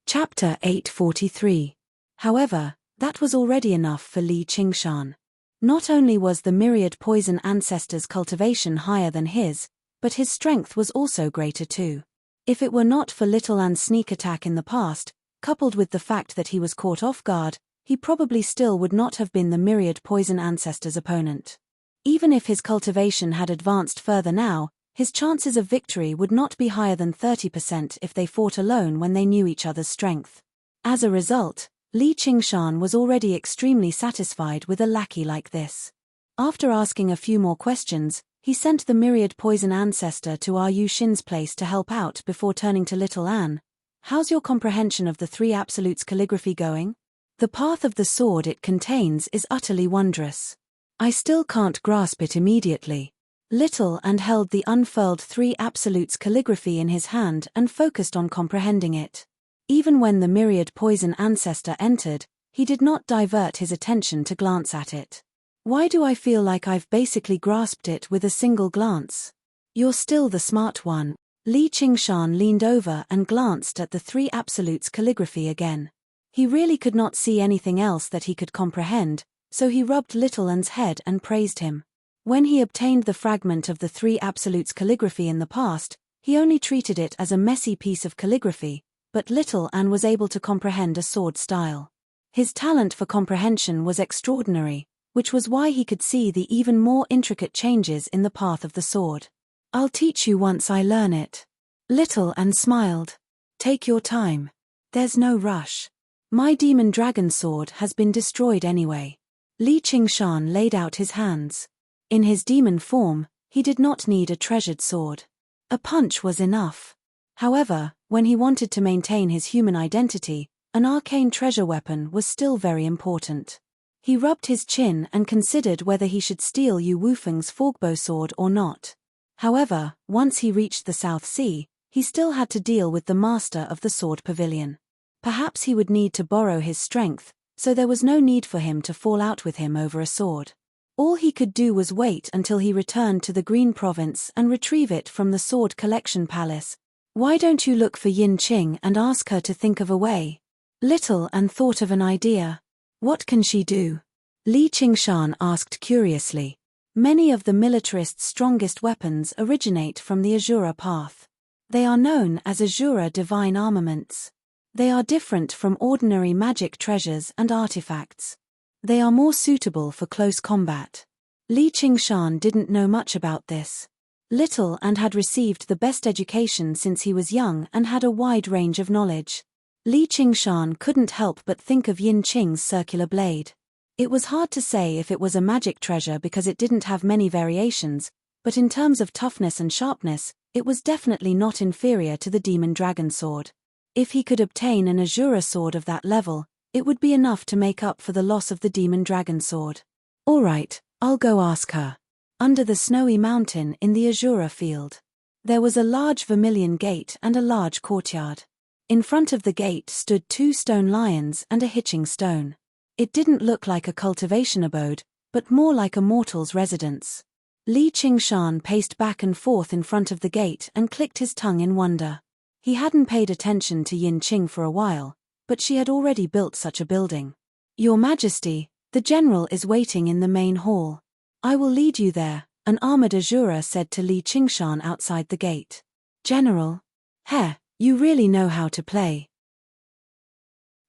Chapter 843. However, that was already enough for Li Qingshan. Not only was the myriad poison ancestor's cultivation higher than his, but his strength was also greater too. If it were not for Little An's sneak attack in the past, coupled with the fact that he was caught off guard, he probably still would not have been the myriad poison ancestor's opponent. Even if his cultivation had advanced further now, his chances of victory would not be higher than 30% if they fought alone when they knew each other's strength. As a result, Li Qingshan was already extremely satisfied with a lackey like this. After asking a few more questions, he sent the myriad poison ancestor to Yu Xin's place to help out before turning to Little An. "How's your comprehension of the three absolutes calligraphy going?" The path of the sword it contains is utterly wondrous. I still can't grasp it immediately. Little and held the unfurled three absolutes calligraphy in his hand and focused on comprehending it. Even when the myriad poison ancestor entered, he did not divert his attention to glance at it. Why do I feel like I've basically grasped it with a single glance? You're still the smart one. Li Qingshan leaned over and glanced at the three absolutes calligraphy again. He really could not see anything else that he could comprehend, so he rubbed Little An's head and praised him. When he obtained the fragment of the three absolutes calligraphy in the past, he only treated it as a messy piece of calligraphy, but Little An was able to comprehend a sword style. His talent for comprehension was extraordinary, which was why he could see the even more intricate changes in the path of the sword. I'll teach you once I learn it. Little An smiled. Take your time. There's no rush. My demon dragon sword has been destroyed anyway. Li Qingshan laid out his hands. In his demon form, he did not need a treasured sword. A punch was enough. However, when he wanted to maintain his human identity, an arcane treasure weapon was still very important. He rubbed his chin and considered whether he should steal Yu Wufeng's fogbow sword or not. However, once he reached the South Sea, he still had to deal with the master of the sword pavilion. Perhaps he would need to borrow his strength, so there was no need for him to fall out with him over a sword. All he could do was wait until he returned to the Green Province and retrieve it from the Sword Collection Palace. Why don't you look for Yin Qing and ask her to think of a way? Little An thought of an idea. What can she do? Li Qingshan asked curiously. Many of the militarists' strongest weapons originate from the Azura path. They are known as Azura divine armaments. They are different from ordinary magic treasures and artifacts. They are more suitable for close combat. Li Qingshan didn't know much about this. Little An had received the best education since he was young and had a wide range of knowledge. Li Qingshan couldn't help but think of Yin Qing's circular blade. It was hard to say if it was a magic treasure because it didn't have many variations, but in terms of toughness and sharpness, it was definitely not inferior to the demon dragon sword. If he could obtain an Azura sword of that level, it would be enough to make up for the loss of the demon dragon sword. All right, I'll go ask her. Under the snowy mountain in the Azura field, there was a large vermilion gate and a large courtyard. In front of the gate stood 2 stone lions and a hitching stone. It didn't look like a cultivation abode, but more like a mortal's residence. Li Qingshan paced back and forth in front of the gate and clicked his tongue in wonder. He hadn't paid attention to Yin Qing for a while, but she had already built such a building. Your Majesty, the general is waiting in the main hall. I will lead you there, an armored Azura said to Li Qingshan outside the gate. General? Heh, you really know how to play.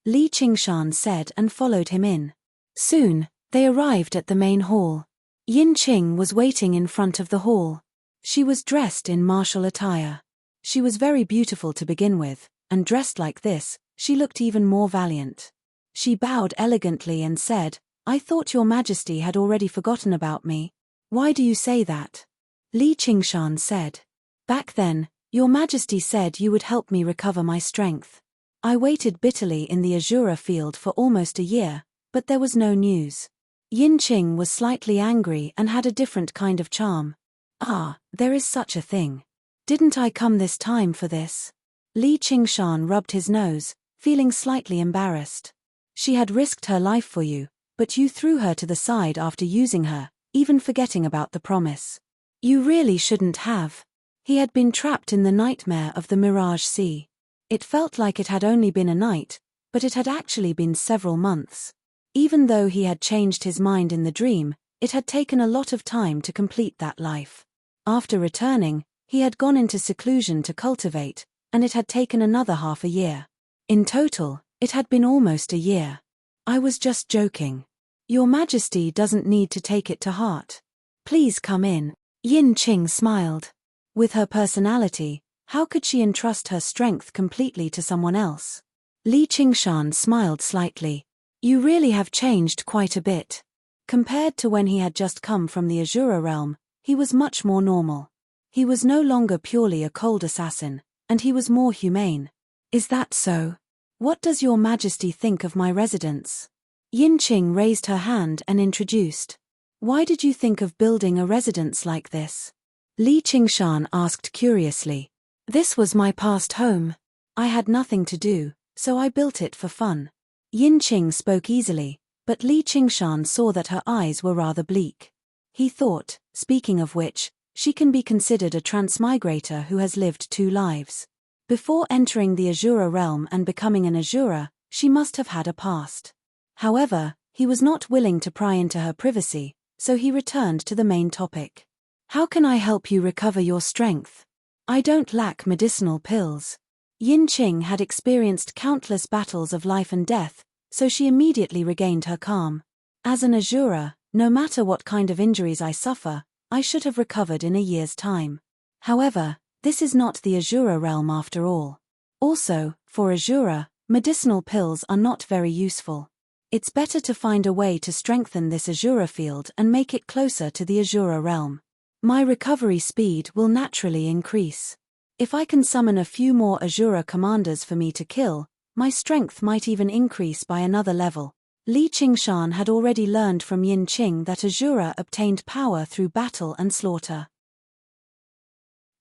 Li Qingshan said and followed him in. Soon, they arrived at the main hall. Yin Qing was waiting in front of the hall. She was dressed in martial attire. She was very beautiful to begin with, and dressed like this, she looked even more valiant. She bowed elegantly and said, I thought your Majesty had already forgotten about me. Why do you say that? Li Qingshan said. Back then, your Majesty said you would help me recover my strength. I waited bitterly in the Azura field for almost a year, but there was no news. Yin Qing was slightly angry and had a different kind of charm. Ah, there is such a thing. Didn't I come this time for this? Li Qingshan rubbed his nose, feeling slightly embarrassed. She had risked her life for you, but you threw her to the side after using her, even forgetting about the promise. You really shouldn't have. He had been trapped in the nightmare of the Mirage Sea. It felt like it had only been a night, but it had actually been several months. Even though he had changed his mind in the dream, it had taken a lot of time to complete that life. After returning, he had gone into seclusion to cultivate, and it had taken another half a year. In total, it had been almost a year. I was just joking. Your Majesty doesn't need to take it to heart. Please come in. Yin Qing smiled. With her personality, how could she entrust her strength completely to someone else? Li Qingshan smiled slightly. You really have changed quite a bit. Compared to when he had just come from the Azura realm, he was much more normal. He was no longer purely a cold assassin, and he was more humane. Is that so? What does your majesty think of my residence? Yin Qing raised her hand and introduced. Why did you think of building a residence like this? Li Qingshan asked curiously. This was my past home. I had nothing to do, so I built it for fun. Yin Qing spoke easily, but Li Qingshan saw that her eyes were rather bleak. He thought, speaking of which, she can be considered a transmigrator who has lived 2 lives. Before entering the Azura realm and becoming an Azura, she must have had a past. However, he was not willing to pry into her privacy, so he returned to the main topic. How can I help you recover your strength? I don't lack medicinal pills. Yin Qing had experienced countless battles of life and death, so she immediately regained her calm. As an Azura, no matter what kind of injuries I suffer, I should have recovered in a year's time. However, this is not the Azura realm after all. Also, for Azura, medicinal pills are not very useful. It's better to find a way to strengthen this Azura field and make it closer to the Azura realm. My recovery speed will naturally increase. If I can summon a few more Azura commanders for me to kill, my strength might even increase by another level. Li Qingshan had already learned from Yin Qing that Azura obtained power through battle and slaughter.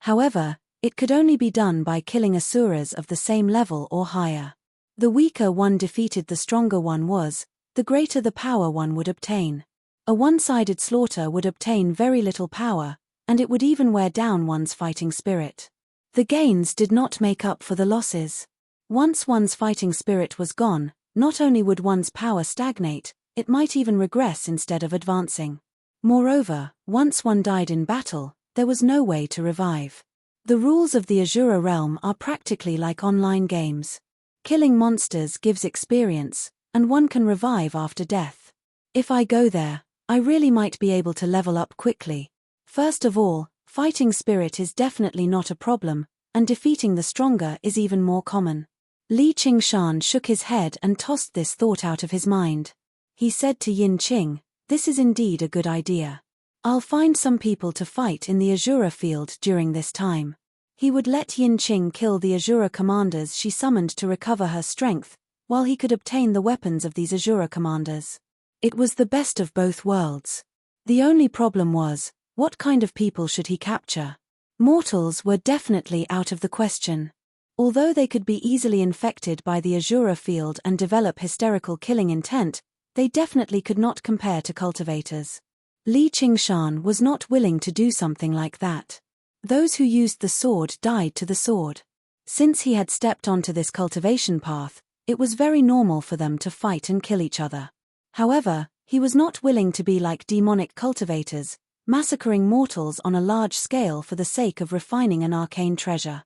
However, it could only be done by killing Asuras of the same level or higher. The weaker one defeated the stronger one was, the greater the power one would obtain. A one-sided slaughter would obtain very little power, and it would even wear down one's fighting spirit. The gains did not make up for the losses. Once one's fighting spirit was gone, not only would one's power stagnate, it might even regress instead of advancing. Moreover, once one died in battle, there was no way to revive. The rules of the Azura realm are practically like online games. Killing monsters gives experience, and one can revive after death. If I go there, I really might be able to level up quickly. First of all, fighting spirit is definitely not a problem, and defeating the stronger is even more common. Li Qingshan shook his head and tossed this thought out of his mind. He said to Yin Qing, this is indeed a good idea. I'll find some people to fight in the Azura field during this time. He would let Yin Qing kill the Azura commanders she summoned to recover her strength, while he could obtain the weapons of these Azura commanders. It was the best of both worlds. The only problem was, what kind of people should he capture? Mortals were definitely out of the question. Although they could be easily infected by the Azura field and develop hysterical killing intent, they definitely could not compare to cultivators. Li Qingshan was not willing to do something like that. Those who used the sword died to the sword. Since he had stepped onto this cultivation path, it was very normal for them to fight and kill each other. However, he was not willing to be like demonic cultivators, massacring mortals on a large scale for the sake of refining an arcane treasure.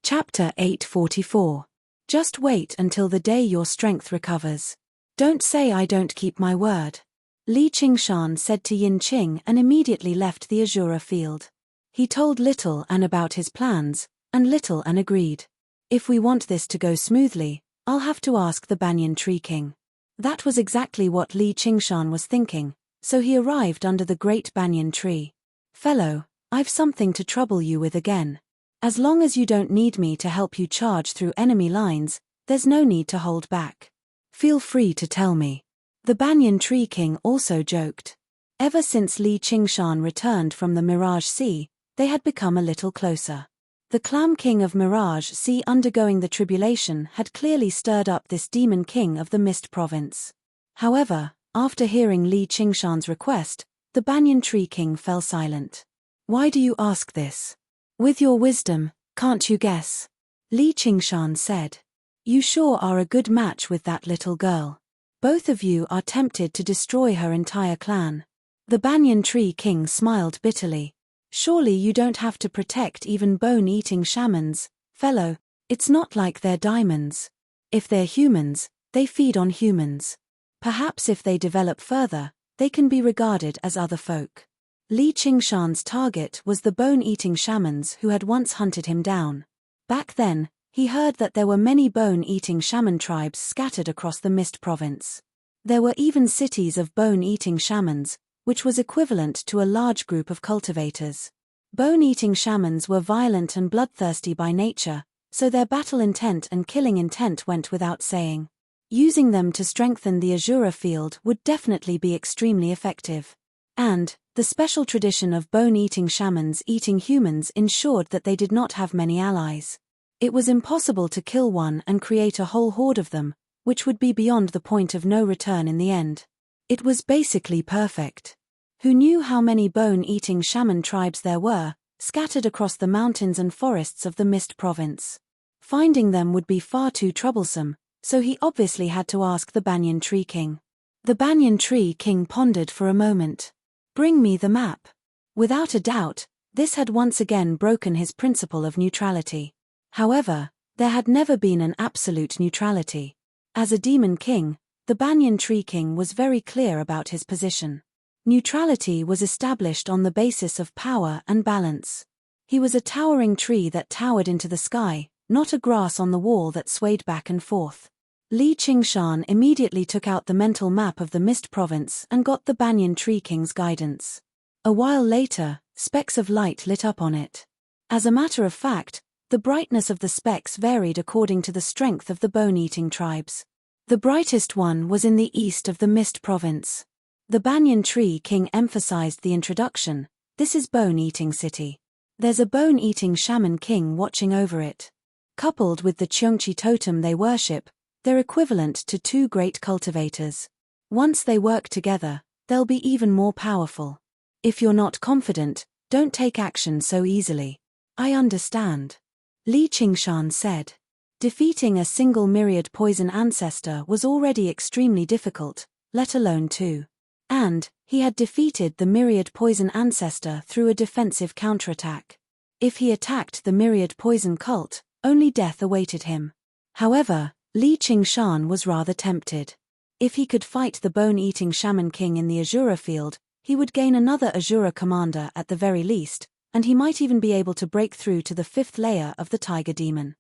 Chapter 844. Just wait until the day your strength recovers. Don't say I don't keep my word. Li Qingshan said to Yin Qing and immediately left the Azura field. He told Little An about his plans, and Little An agreed. If we want this to go smoothly, I'll have to ask the Banyan Tree King. That was exactly what Li Qingshan was thinking, so he arrived under the great banyan tree. Fellow, I've something to trouble you with again. As long as you don't need me to help you charge through enemy lines, there's no need to hold back. Feel free to tell me. The Banyan Tree King also joked. Ever since Li Qingshan returned from the Mirage Sea, they had become a little closer. The Clam King of Mirage Sea undergoing the tribulation had clearly stirred up this Demon King of the Mist Province. However, after hearing Li Qingshan's request, the Banyan Tree King fell silent. Why do you ask this? With your wisdom, can't you guess? Li Qingshan said. You sure are a good match with that little girl. Both of you are tempted to destroy her entire clan. The Banyan Tree King smiled bitterly. Surely you don't have to protect even bone-eating shamans, fellow, it's not like they're diamonds. If they're humans, they feed on humans. Perhaps if they develop further, they can be regarded as other folk. Li Qingshan's target was the bone-eating shamans who had once hunted him down. Back then, he heard that there were many bone-eating shaman tribes scattered across the Mist Province. There were even cities of bone-eating shamans, which was equivalent to a large group of cultivators. Bone-eating shamans were violent and bloodthirsty by nature, so their battle intent and killing intent went without saying. Using them to strengthen the Azura field would definitely be extremely effective. And the special tradition of bone-eating shamans eating humans ensured that they did not have many allies. It was impossible to kill one and create a whole horde of them, which would be beyond the point of no return in the end. It was basically perfect. Who knew how many bone-eating shaman tribes there were, scattered across the mountains and forests of the Mist Province? Finding them would be far too troublesome, so he obviously had to ask the Banyan Tree King. The Banyan Tree King pondered for a moment. "Bring me the map." Without a doubt, this had once again broken his principle of neutrality. However, there had never been an absolute neutrality. As a demon king, the Banyan Tree King was very clear about his position. Neutrality was established on the basis of power and balance. He was a towering tree that towered into the sky, not a grass on the wall that swayed back and forth. Li Qingshan immediately took out the mental map of the Mist Province and got the Banyan Tree King's guidance. A while later, specks of light lit up on it. As a matter of fact, the brightness of the specks varied according to the strength of the bone-eating tribes. The brightest one was in the east of the Mist Province. The Banyan Tree King emphasized the introduction. "This is Bone-Eating City. There's a bone-eating shaman king watching over it." Coupled with the Cheongchi totem they worship, they're equivalent to two great cultivators. Once they work together, they'll be even more powerful. If you're not confident, don't take action so easily. "I understand," Li Qingshan said. Defeating a single myriad poison ancestor was already extremely difficult, let alone two. And he had defeated the myriad poison ancestor through a defensive counterattack. If he attacked the myriad poison cult, only death awaited him. However, Li Qingshan was rather tempted. If he could fight the bone-eating shaman king in the Azura field, he would gain another Azura commander at the very least, and he might even be able to break through to the 5th layer of the tiger demon.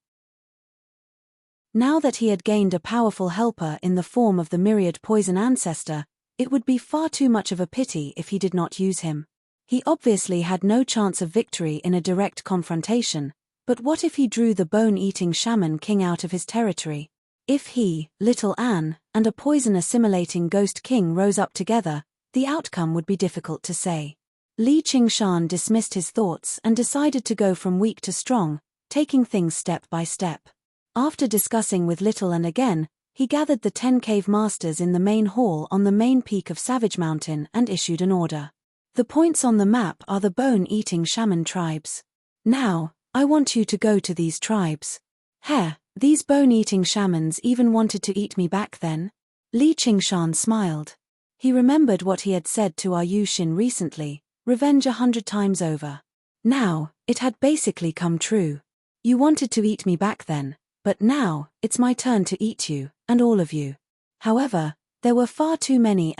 Now that he had gained a powerful helper in the form of the myriad poison ancestor, it would be far too much of a pity if he did not use him. He obviously had no chance of victory in a direct confrontation, but what if he drew the bone-eating shaman king out of his territory? If he, Little Anne, and a poison-assimilating ghost king rose up together, the outcome would be difficult to say. Li Qingshan dismissed his thoughts and decided to go from weak to strong, taking things step by step. After discussing with Little Anne again, he gathered the 10 cave masters in the main hall on the main peak of Savage Mountain and issued an order. "The points on the map are the bone-eating shaman tribes. Now, I want you to go to these tribes." "Heh, these bone-eating shamans even wanted to eat me back then?" Li Qingshan smiled. He remembered what he had said to Yu Xin recently, revenge 100 times over. Now, it had basically come true. "You wanted to eat me back then, but now, it's my turn to eat you, and all of you." However, there were far too many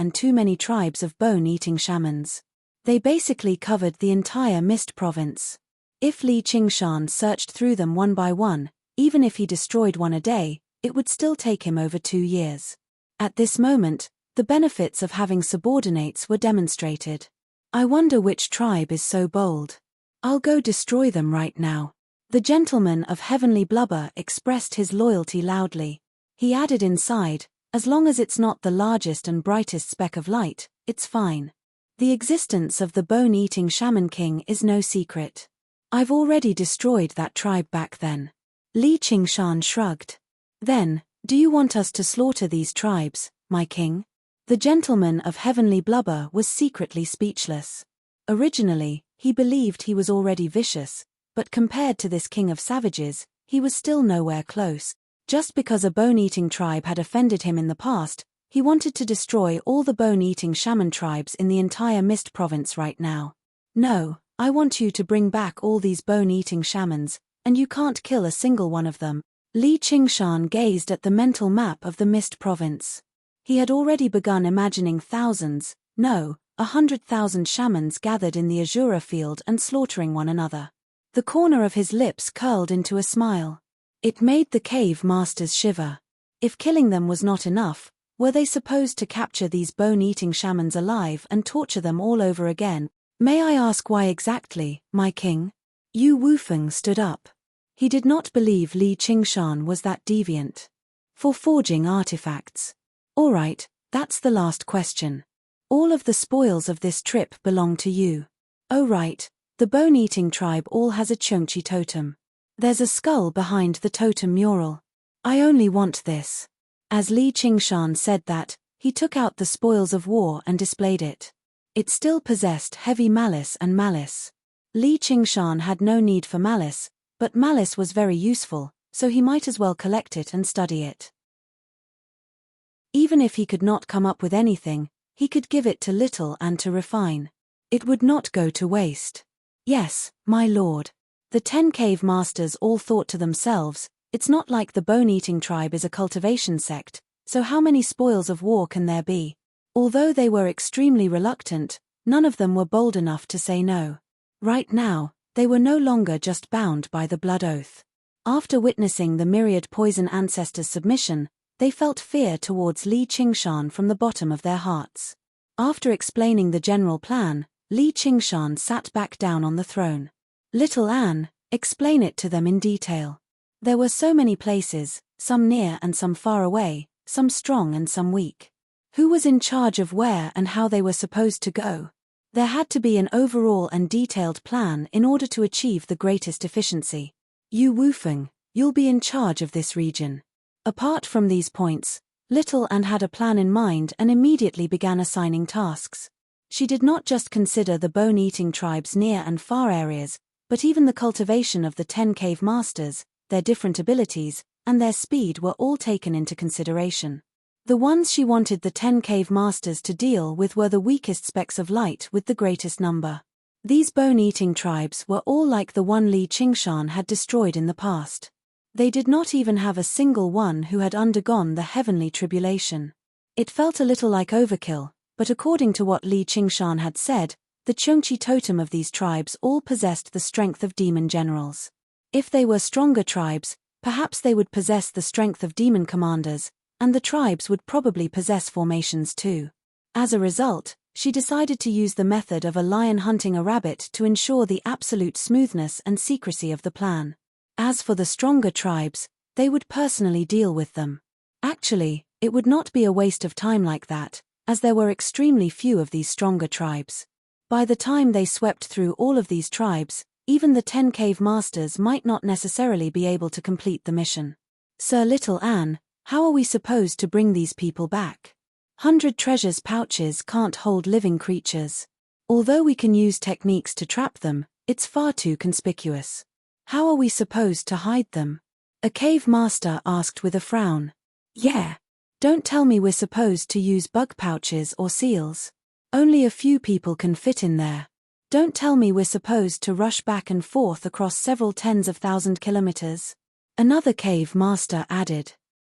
tribes of bone-eating shamans. They basically covered the entire Mist Province. If Li Qingshan searched through them one by one, even if he destroyed one a day, it would still take him over 2 years. At this moment, the benefits of having subordinates were demonstrated. "I wonder which tribe is so bold. I'll go destroy them right now." The gentleman of heavenly blubber expressed his loyalty loudly. He added inside, "As long as it's not the largest and brightest speck of light, it's fine. The existence of the bone-eating shaman king is no secret. I've already destroyed that tribe back then." Li Qingshan shrugged. "Then, do you want us to slaughter these tribes, my king?" The gentleman of heavenly blubber was secretly speechless. Originally, he believed he was already vicious, but compared to this king of savages, he was still nowhere close. Just because a bone-eating tribe had offended him in the past, he wanted to destroy all the bone-eating shaman tribes in the entire Mist Province right now. "No, I want you to bring back all these bone-eating shamans, and you can't kill a single one of them." Li Qingshan gazed at the mental map of the Mist Province. He had already begun imagining thousands, no, 100,000 shamans gathered in the Azura field and slaughtering one another. The corner of his lips curled into a smile. It made the cave masters shiver. If killing them was not enough, were they supposed to capture these bone-eating shamans alive and torture them all over again? May I ask why exactly, my king? Yu Wufeng stood up. He did not believe Li Qingshan was that deviant. For forging artifacts. All right, that's the last question. All of the spoils of this trip belong to you. Oh right, the bone-eating tribe all has a Chongqi totem. There's a skull behind the totem mural. I only want this. As Li Qingshan said that, he took out the spoils of war and displayed it. It still possessed heavy malice and malice. Li Qingshan had no need for malice, but malice was very useful, so he might as well collect it and study it. Even if he could not come up with anything, he could give it to Little and to refine. It would not go to waste. Yes, my lord. The 10 cave masters all thought to themselves, it's not like the bone-eating tribe is a cultivation sect, so how many spoils of war can there be? Although they were extremely reluctant, none of them were bold enough to say no. Right now, they were no longer just bound by the blood oath. After witnessing the myriad poison ancestors' submission, they felt fear towards Li Qingshan from the bottom of their hearts. After explaining the general plan, Li Qingshan sat back down on the throne. Little Anne, explain it to them in detail. There were so many places, some near and some far away, some strong and some weak. Who was in charge of where and how they were supposed to go? There had to be an overall and detailed plan in order to achieve the greatest efficiency. Yu Wufeng, you'll be in charge of this region. Apart from these points, Little Anne had a plan in mind and immediately began assigning tasks. She did not just consider the bone-eating tribes near and far areas, but even the cultivation of the 10 cave masters, their different abilities, and their speed were all taken into consideration. The ones she wanted the 10 cave masters to deal with were the weakest specks of light with the greatest number. These bone-eating tribes were all like the one Li Qingshan had destroyed in the past. They did not even have a single one who had undergone the heavenly tribulation. It felt a little like overkill, but according to what Li Qingshan had said, the Chongqi totem of these tribes all possessed the strength of demon generals. If they were stronger tribes, perhaps they would possess the strength of demon commanders, and the tribes would probably possess formations too. As a result, she decided to use the method of a lion hunting a rabbit to ensure the absolute smoothness and secrecy of the plan. As for the stronger tribes, they would personally deal with them. Actually, it would not be a waste of time like that, as there were extremely few of these stronger tribes. By the time they swept through all of these tribes, even the 10 cave masters might not necessarily be able to complete the mission. Sir Little Anne, how are we supposed to bring these people back? 100 treasures pouches can't hold living creatures. Although we can use techniques to trap them, it's far too conspicuous. How are we supposed to hide them? A cave master asked with a frown. Yeah. Don't tell me we're supposed to use bug pouches or seals. Only a few people can fit in there. Don't tell me we're supposed to rush back and forth across several tens of thousand kilometers. Another cave master added.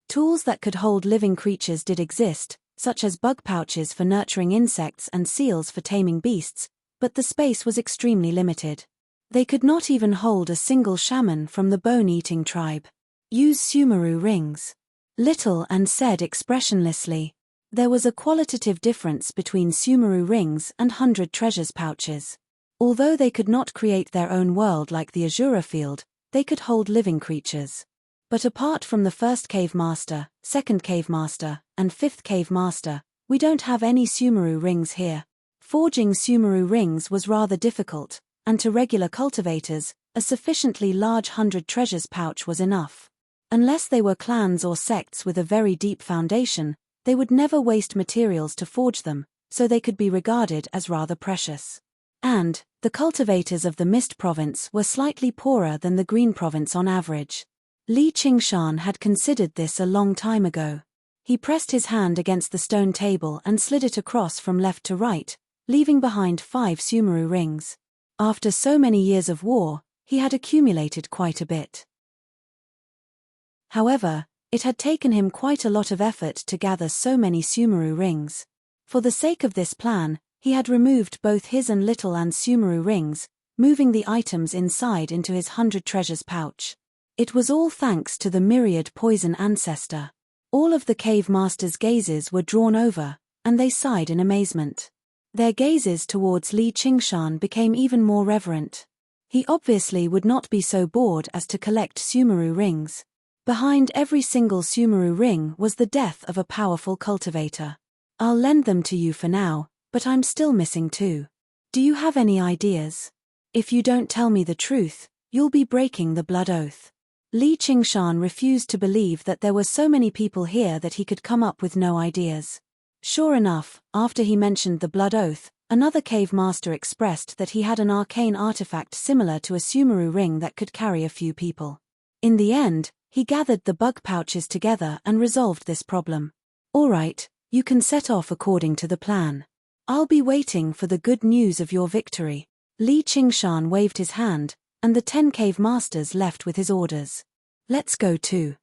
Tools that could hold living creatures did exist, such as bug pouches for nurturing insects and seals for taming beasts, but the space was extremely limited. They could not even hold a single shaman from the bone-eating tribe. Use Sumeru rings. Little Anne said expressionlessly. There was a qualitative difference between Sumeru rings and 100 treasures pouches. Although they could not create their own world like the Azura field, they could hold living creatures. But apart from the first cave master, second cave master, and fifth cave master, we don't have any Sumeru rings here. Forging Sumeru rings was rather difficult, and to regular cultivators, a sufficiently large 100 treasures pouch was enough. Unless they were clans or sects with a very deep foundation, they would never waste materials to forge them, so they could be regarded as rather precious. And, the cultivators of the Mist province were slightly poorer than the Green province on average. Li Qingshan had considered this a long time ago. He pressed his hand against the stone table and slid it across from left to right, leaving behind 5 Sumeru rings. After so many years of war, he had accumulated quite a bit. However, it had taken him quite a lot of effort to gather so many Sumeru rings. For the sake of this plan, he had removed both his and Little Anne's Sumeru rings, moving the items inside into his 100 treasures pouch. It was all thanks to the myriad poison ancestor. All of the cave master's gazes were drawn over, and they sighed in amazement. Their gazes towards Li Qingshan became even more reverent. He obviously would not be so bored as to collect Sumeru rings. Behind every single Sumeru ring was the death of a powerful cultivator. I'll lend them to you for now, but I'm still missing 2. Do you have any ideas? If you don't tell me the truth, you'll be breaking the blood oath. Li Qingshan refused to believe that there were so many people here that he could come up with no ideas. Sure enough, after he mentioned the blood oath, another cave master expressed that he had an arcane artifact similar to a Sumeru ring that could carry a few people. In the end, he gathered the bug pouches together and resolved this problem. All right, you can set off according to the plan. I'll be waiting for the good news of your victory. Li Qingshan waved his hand, and the 10 cave masters left with his orders. Let's go to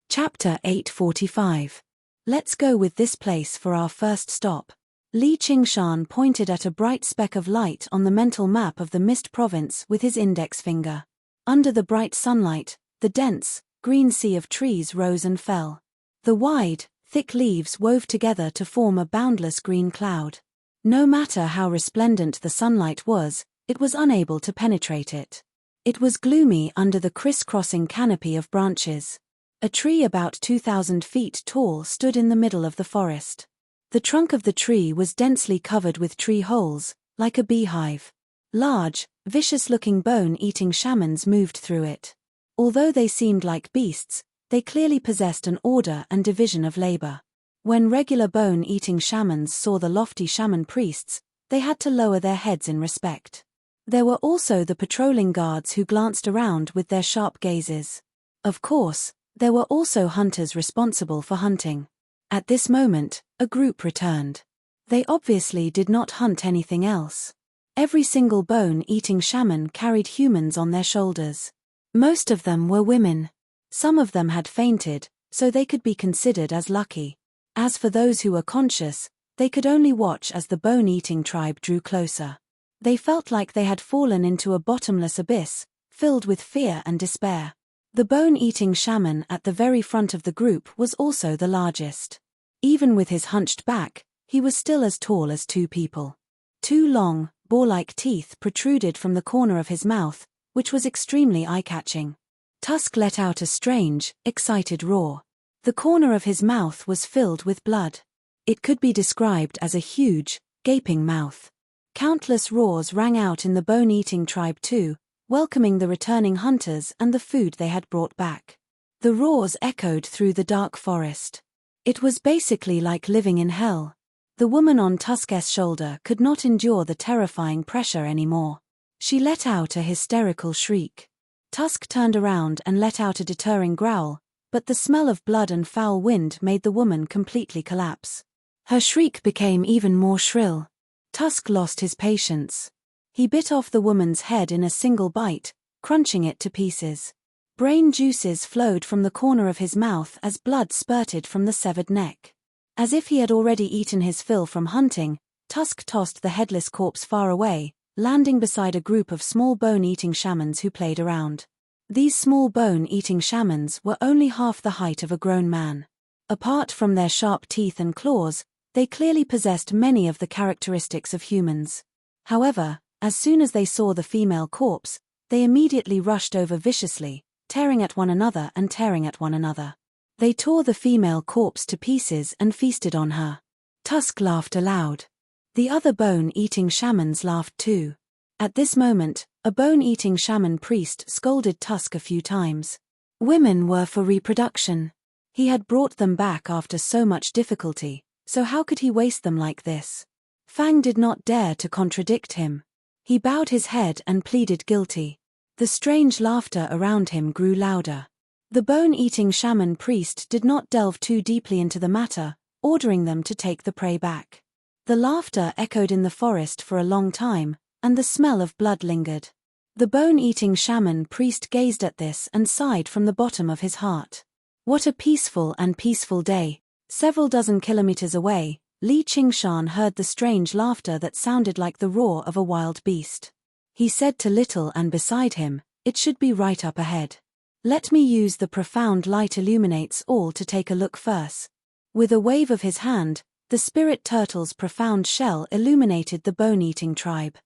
Chapter 845. Let's go with this place for our first stop. Li Qingshan pointed at a bright speck of light on the mental map of the Mist province with his index finger. Under the bright sunlight, the dense, green sea of trees rose and fell. The wide, thick leaves wove together to form a boundless green cloud. No matter how resplendent the sunlight was, it was unable to penetrate it. It was gloomy under the criss-crossing canopy of branches. A tree about 2,000 feet tall stood in the middle of the forest. The trunk of the tree was densely covered with tree holes, like a beehive. Large, vicious-looking bone-eating shamans moved through it. Although they seemed like beasts, they clearly possessed an order and division of labor. When regular bone-eating shamans saw the lofty shaman priests, they had to lower their heads in respect. There were also the patrolling guards who glanced around with their sharp gazes. Of course, there were also hunters responsible for hunting. At this moment, a group returned. They obviously did not hunt anything else. Every single bone-eating shaman carried humans on their shoulders. Most of them were women. Some of them had fainted, so they could be considered as lucky. As for those who were conscious, they could only watch as the bone-eating tribe drew closer. They felt like they had fallen into a bottomless abyss, filled with fear and despair. The bone-eating shaman at the very front of the group was also the largest. Even with his hunched back, he was still as tall as 2 people. 2 long, boar-like teeth protruded from the corner of his mouth, which was extremely eye-catching. Tusk let out a strange, excited roar. The corner of his mouth was filled with blood. It could be described as a huge, gaping mouth. Countless roars rang out in the bone-eating tribe too, welcoming the returning hunters and the food they had brought back. The roars echoed through the dark forest. It was basically like living in hell. The woman on Tusk's shoulder could not endure the terrifying pressure anymore. She let out a hysterical shriek. Tusk turned around and let out a deterring growl, but the smell of blood and foul wind made the woman completely collapse. Her shriek became even more shrill. Tusk lost his patience. He bit off the woman's head in a single bite, crunching it to pieces. Brain juices flowed from the corner of his mouth as blood spurted from the severed neck. As if he had already eaten his fill from hunting, Tusk tossed the headless corpse far away, landing beside a group of small bone-eating shamans who played around. These small bone-eating shamans were only half the height of a grown man. Apart from their sharp teeth and claws, they clearly possessed many of the characteristics of humans. However, as soon as they saw the female corpse, they immediately rushed over viciously, tearing at one another and tearing at one another. They tore the female corpse to pieces and feasted on her. Tusk laughed aloud. The other bone-eating shamans laughed too. At this moment, a bone-eating shaman priest scolded Tusk a few times. Women were for reproduction. He had brought them back after so much difficulty, so how could he waste them like this? Fang did not dare to contradict him. He bowed his head and pleaded guilty. The strange laughter around him grew louder. The bone-eating shaman priest did not delve too deeply into the matter, ordering them to take the prey back. The laughter echoed in the forest for a long time, and the smell of blood lingered. The bone-eating shaman priest gazed at this and sighed from the bottom of his heart. What a peaceful and peaceful day. Several dozen kilometers away, Li Qingshan heard the strange laughter that sounded like the roar of a wild beast. He said to Little and beside him, "It should be right up ahead. Let me use the profound light illuminates all to take a look first." With a wave of his hand, the spirit turtle's profound shell illuminated the bone-eating tribe.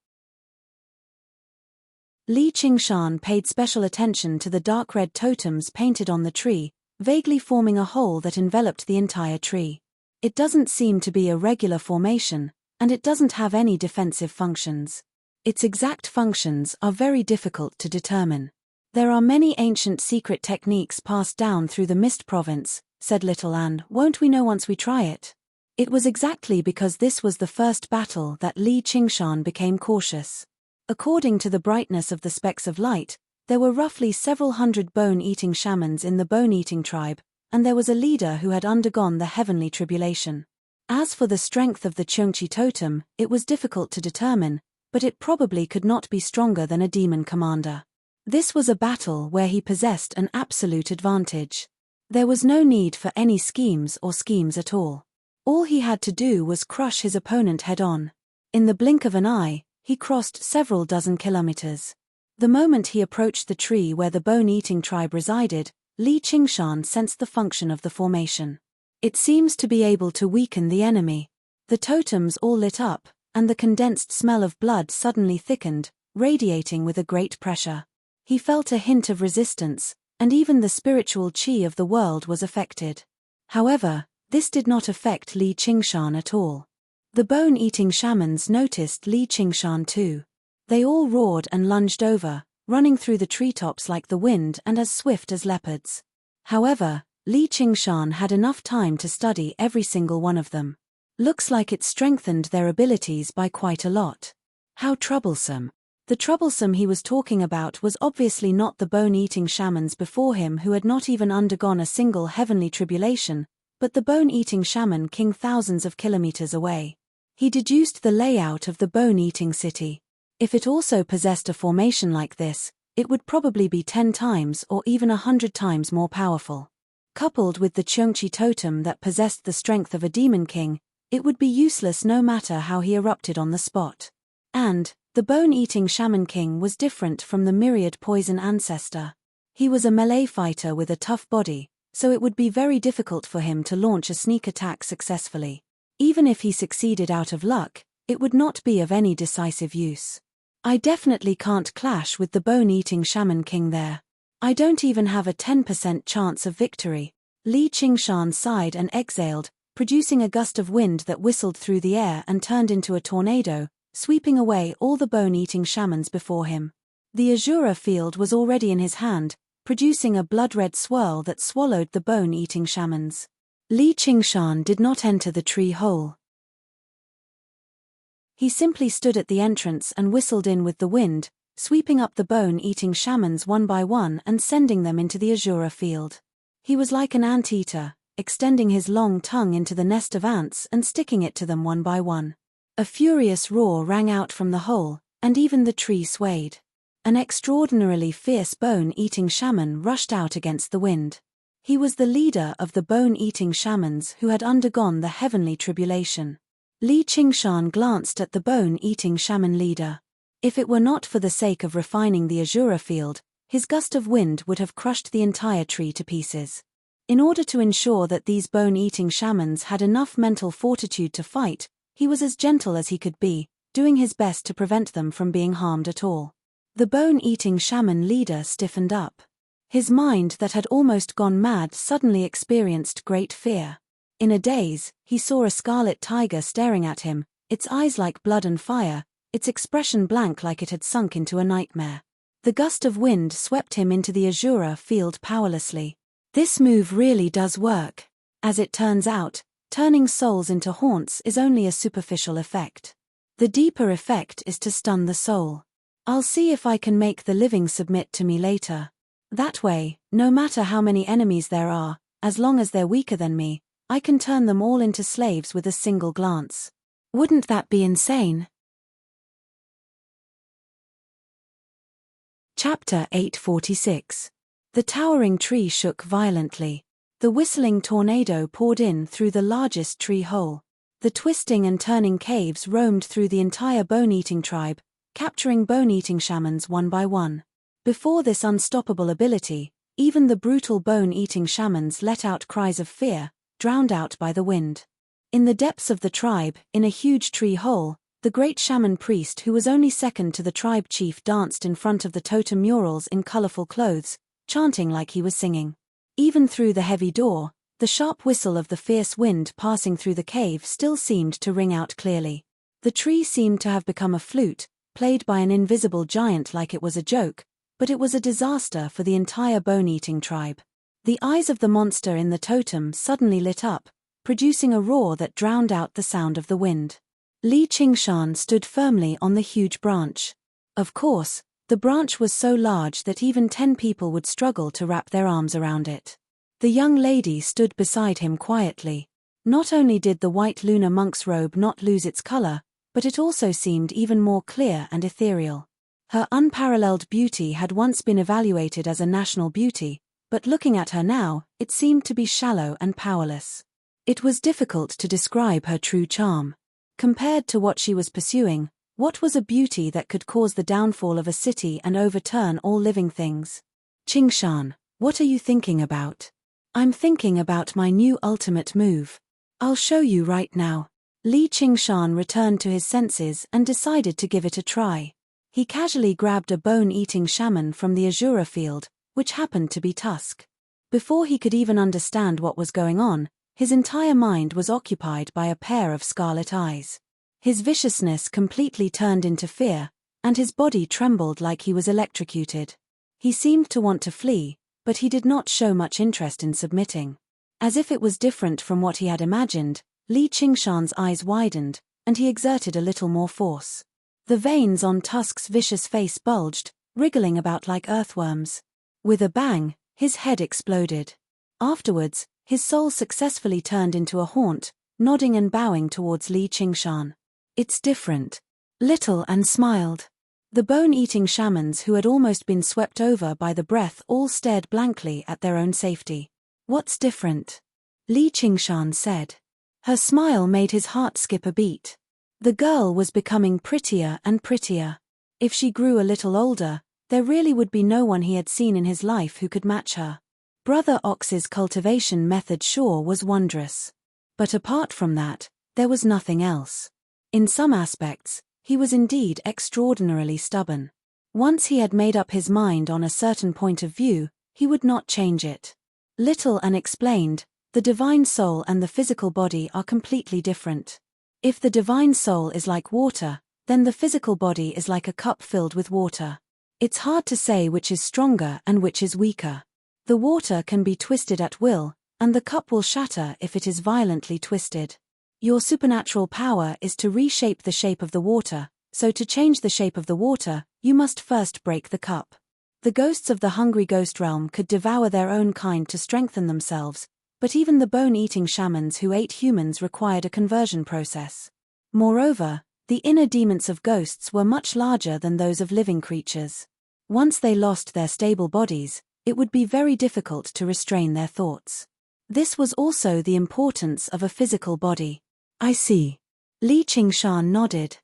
Li Qingshan paid special attention to the dark red totems painted on the tree, vaguely forming a hole that enveloped the entire tree. It doesn't seem to be a regular formation, and it doesn't have any defensive functions. Its exact functions are very difficult to determine. There are many ancient secret techniques passed down through the Mist Province, said Little Anne. Won't we know once we try it? It was exactly because this was the first battle that Li Qingshan became cautious. According to the brightness of the specks of light, there were roughly several hundred bone-eating shamans in the bone-eating tribe, and there was a leader who had undergone the heavenly tribulation. As for the strength of the Chungchi totem, it was difficult to determine, but it probably could not be stronger than a demon commander. This was a battle where he possessed an absolute advantage. There was no need for any schemes at all. All he had to do was crush his opponent head-on. In the blink of an eye, he crossed several dozen kilometers. The moment he approached the tree where the bone-eating tribe resided, Li Qingshan sensed the function of the formation. It seems to be able to weaken the enemy. The totems all lit up, and the condensed smell of blood suddenly thickened, radiating with a great pressure. He felt a hint of resistance, and even the spiritual qi of the world was affected. However, this did not affect Li Qingshan at all. The bone-eating shamans noticed Li Qingshan too. They all roared and lunged over, running through the treetops like the wind and as swift as leopards. However, Li Qingshan had enough time to study every single one of them. Looks like it strengthened their abilities by quite a lot. How troublesome. The troublesome he was talking about was obviously not the bone-eating shamans before him who had not even undergone a single heavenly tribulation, but the bone-eating shaman king thousands of kilometers away. He deduced the layout of the bone-eating city. If it also possessed a formation like this, it would probably be 10 times or even 100 times more powerful. Coupled with the Chungchi totem that possessed the strength of a demon king, it would be useless no matter how he erupted on the spot. And the bone-eating shaman king was different from the myriad poison ancestor. He was a melee fighter with a tough body, so it would be very difficult for him to launch a sneak attack successfully. Even if he succeeded out of luck, it would not be of any decisive use. I definitely can't clash with the bone-eating shaman king there. I don't even have a 10% chance of victory. Li Qingshan sighed and exhaled, producing a gust of wind that whistled through the air and turned into a tornado, sweeping away all the bone-eating shamans before him. The Azura field was already in his hand, producing a blood-red swirl that swallowed the bone-eating shamans. Li Qingshan did not enter the tree hole. He simply stood at the entrance and whistled in with the wind, sweeping up the bone-eating shamans one by one and sending them into the Azura field. He was like an ant-eater, extending his long tongue into the nest of ants and sticking it to them one by one. A furious roar rang out from the hole, and even the tree swayed. An extraordinarily fierce bone-eating shaman rushed out against the wind. He was the leader of the bone-eating shamans who had undergone the heavenly tribulation. Li Qingshan glanced at the bone-eating shaman leader. If it were not for the sake of refining the Azura field, his gust of wind would have crushed the entire tree to pieces. In order to ensure that these bone-eating shamans had enough mental fortitude to fight, he was as gentle as he could be, doing his best to prevent them from being harmed at all. The bone-eating shaman leader stiffened up. His mind that had almost gone mad suddenly experienced great fear. In a daze, he saw a scarlet tiger staring at him, its eyes like blood and fire, its expression blank like it had sunk into a nightmare. The gust of wind swept him into the Azura field powerlessly. This move really does work. As it turns out, turning souls into haunts is only a superficial effect. The deeper effect is to stun the soul. I'll see if I can make the living submit to me later. That way, no matter how many enemies there are, as long as they're weaker than me, I can turn them all into slaves with a single glance. Wouldn't that be insane? Chapter 846. The towering tree shook violently. The whistling tornado poured in through the largest tree hole. The twisting and turning caves roamed through the entire bone-eating tribe, capturing bone-eating shamans one by one. Before this unstoppable ability, even the brutal bone-eating shamans let out cries of fear, drowned out by the wind. In the depths of the tribe, in a huge tree hole, the great shaman priest who was only second to the tribe chief danced in front of the totem murals in colorful clothes, chanting like he was singing. Even through the heavy door, the sharp whistle of the fierce wind passing through the cave still seemed to ring out clearly. The tree seemed to have become a flute, played by an invisible giant like it was a joke, but it was a disaster for the entire bone-eating tribe. The eyes of the monster in the totem suddenly lit up, producing a roar that drowned out the sound of the wind. Li Qingshan stood firmly on the huge branch. Of course, the branch was so large that even 10 people would struggle to wrap their arms around it. The young lady stood beside him quietly. Not only did the white lunar monk's robe not lose its color, but it also seemed even more clear and ethereal. Her unparalleled beauty had once been evaluated as a national beauty, but looking at her now, it seemed to be shallow and powerless. It was difficult to describe her true charm. Compared to what she was pursuing, what was a beauty that could cause the downfall of a city and overturn all living things? Qingshan, what are you thinking about? I'm thinking about my new ultimate move. I'll show you right now. Li Qingshan returned to his senses and decided to give it a try. He casually grabbed a bone-eating shaman from the Azura field, which happened to be Tusk. Before he could even understand what was going on, his entire mind was occupied by a pair of scarlet eyes. His viciousness completely turned into fear, and his body trembled like he was electrocuted. He seemed to want to flee, but he did not show much interest in submitting. As if it was different from what he had imagined, Li Qingshan's eyes widened, and he exerted a little more force. The veins on Tusk's vicious face bulged, wriggling about like earthworms. With a bang, his head exploded. Afterwards, his soul successfully turned into a haunt, nodding and bowing towards Li Qingshan. It's different. Little and smiled. The bone-eating shamans who had almost been swept over by the breath all stared blankly at their own safety. What's different? Li Qingshan said. Her smile made his heart skip a beat. The girl was becoming prettier and prettier. If she grew a little older, there really would be no one he had seen in his life who could match her. Brother Ox's cultivation method sure was wondrous. But apart from that, there was nothing else. In some aspects, he was indeed extraordinarily stubborn. Once he had made up his mind on a certain point of view, he would not change it. Little An explained, the divine soul and the physical body are completely different. If the divine soul is like water, then the physical body is like a cup filled with water. It's hard to say which is stronger and which is weaker. The water can be twisted at will, and the cup will shatter if it is violently twisted. Your supernatural power is to reshape the shape of the water, so to change the shape of the water, you must first break the cup. The ghosts of the hungry ghost realm could devour their own kind to strengthen themselves, but even the bone-eating shamans who ate humans required a conversion process. Moreover, the inner demons of ghosts were much larger than those of living creatures. Once they lost their stable bodies, it would be very difficult to restrain their thoughts. This was also the importance of a physical body. I see. Li Qingshan nodded.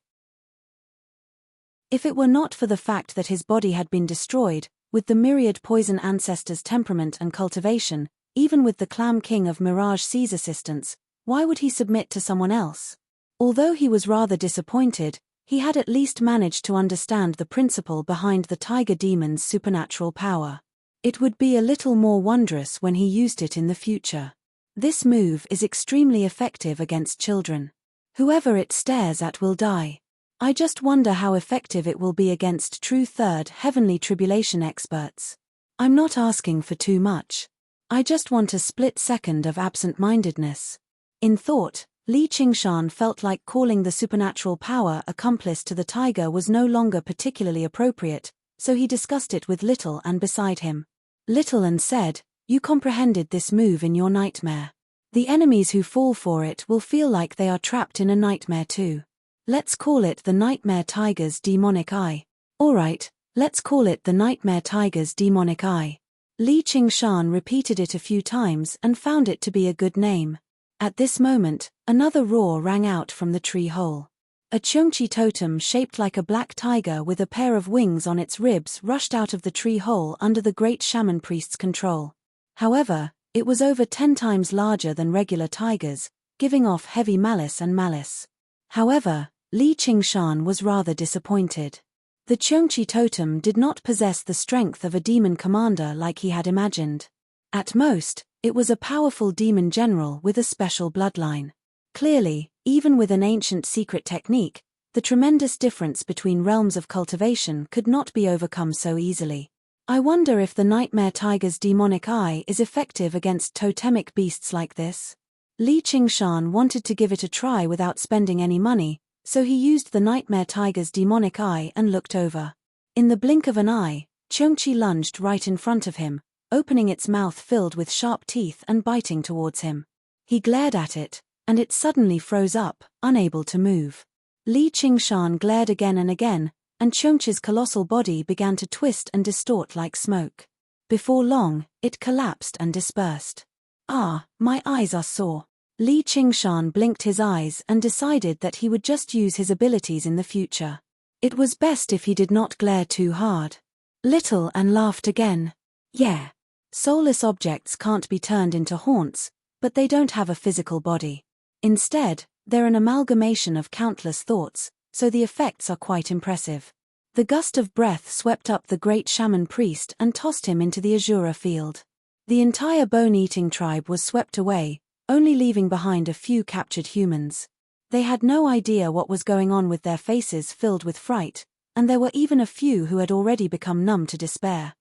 If it were not for the fact that his body had been destroyed, with the myriad poison ancestors' temperament and cultivation, even with the Clam King of Mirage Sea's assistance, why would he submit to someone else? Although he was rather disappointed, he had at least managed to understand the principle behind the tiger demon's supernatural power. It would be a little more wondrous when he used it in the future. This move is extremely effective against children. Whoever it stares at will die. I just wonder how effective it will be against true third heavenly tribulation experts. I'm not asking for too much. I just want a split second of absent-mindedness. In thought, Li Qingshan felt like calling the supernatural power accomplice to the tiger was no longer particularly appropriate, so he discussed it with Little An beside him. Little An said, "You comprehended this move in your nightmare. The enemies who fall for it will feel like they are trapped in a nightmare too. Let's call it the Nightmare Tiger's Demonic Eye." Alright, let's call it the Nightmare Tiger's Demonic Eye. Li Qingshan repeated it a few times and found it to be a good name. At this moment, another roar rang out from the tree hole. A Cheongqi totem shaped like a black tiger with a pair of wings on its ribs rushed out of the tree hole under the great shaman priest's control. However, It was over 10 times larger than regular tigers, giving off heavy malice. However, Li Qingshan was rather disappointed. The Qiongqi totem did not possess the strength of a demon commander like he had imagined. At most, it was a powerful demon general with a special bloodline. Clearly, even with an ancient secret technique, the tremendous difference between realms of cultivation could not be overcome so easily. I wonder if the nightmare tiger's demonic eye is effective against totemic beasts like this. Li Qingshan wanted to give it a try without spending any money, so he used the nightmare tiger's demonic eye and looked over. In the blink of an eye, Qiongqi lunged right in front of him, opening its mouth filled with sharp teeth and biting towards him. He glared at it, and it suddenly froze up, unable to move. Li Qingshan glared again and again, and Qiongqi's colossal body began to twist and distort like smoke. Before long, it collapsed and dispersed. "Ah, my eyes are sore." Li Qingshan blinked his eyes and decided that he would just use his abilities in the future. It was best if he did not glare too hard. Little and laughed again. "Yeah. Soulless objects can't be turned into haunts, but they don't have a physical body. Instead, they're an amalgamation of countless thoughts, so the effects are quite impressive." The gust of breath swept up the great shaman priest and tossed him into the Azura field. The entire bone-eating tribe was swept away, only leaving behind a few captured humans. They had no idea what was going on with their faces filled with fright, and there were even a few who had already become numb to despair.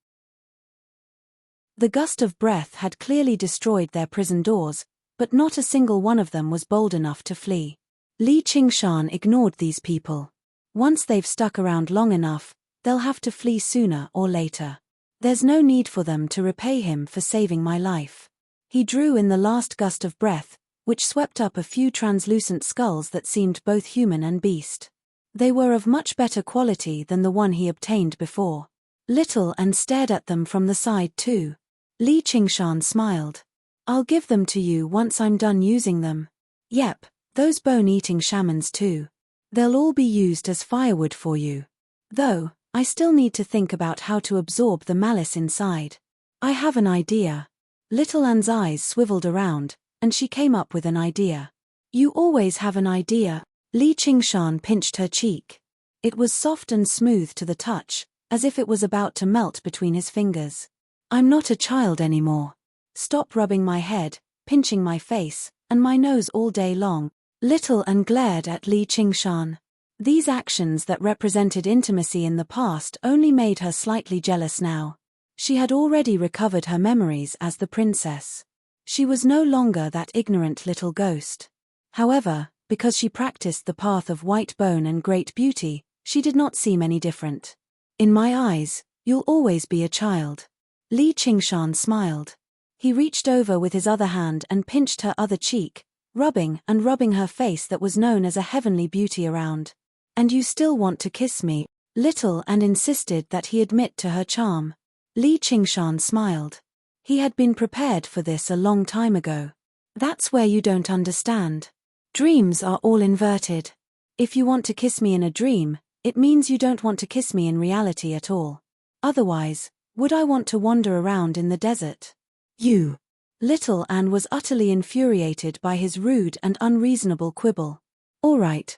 The gust of breath had clearly destroyed their prison doors, but not a single one of them was bold enough to flee. Li Qingshan ignored these people. Once they've stuck around long enough, they'll have to flee sooner or later. There's no need for them to repay him for saving my life. He drew in the last gust of breath, which swept up a few translucent skulls that seemed both human and beast. They were of much better quality than the one he obtained before. Little and stared at them from the side too. Li Qingshan smiled. "I'll give them to you once I'm done using them." "Yep, those bone-eating shamans too. They'll all be used as firewood for you. Though, I still need to think about how to absorb the malice inside. I have an idea." Little Anne's eyes swiveled around, and she came up with an idea. "You always have an idea." Li Qingshan pinched her cheek. It was soft and smooth to the touch, as if it was about to melt between his fingers. "I'm not a child anymore. Stop rubbing my head, pinching my face, and my nose all day long." Little Anne glared at Li Qingshan. These actions that represented intimacy in the past only made her slightly jealous now. She had already recovered her memories as the princess. She was no longer that ignorant little ghost. However, because she practiced the path of white bone and great beauty, she did not seem any different. "In my eyes, you'll always be a child." Li Qingshan smiled. He reached over with his other hand and pinched her other cheek, rubbing her face that was known as a heavenly beauty around. "And you still want to kiss me?" Little and insisted that he admit to her charm. Li Qingshan smiled. He had been prepared for this a long time ago. "That's where you don't understand. Dreams are all inverted. If you want to kiss me in a dream, it means you don't want to kiss me in reality at all. Otherwise, would I want to wander around in the desert?" "You." Little Anne was utterly infuriated by his rude and unreasonable quibble. All right.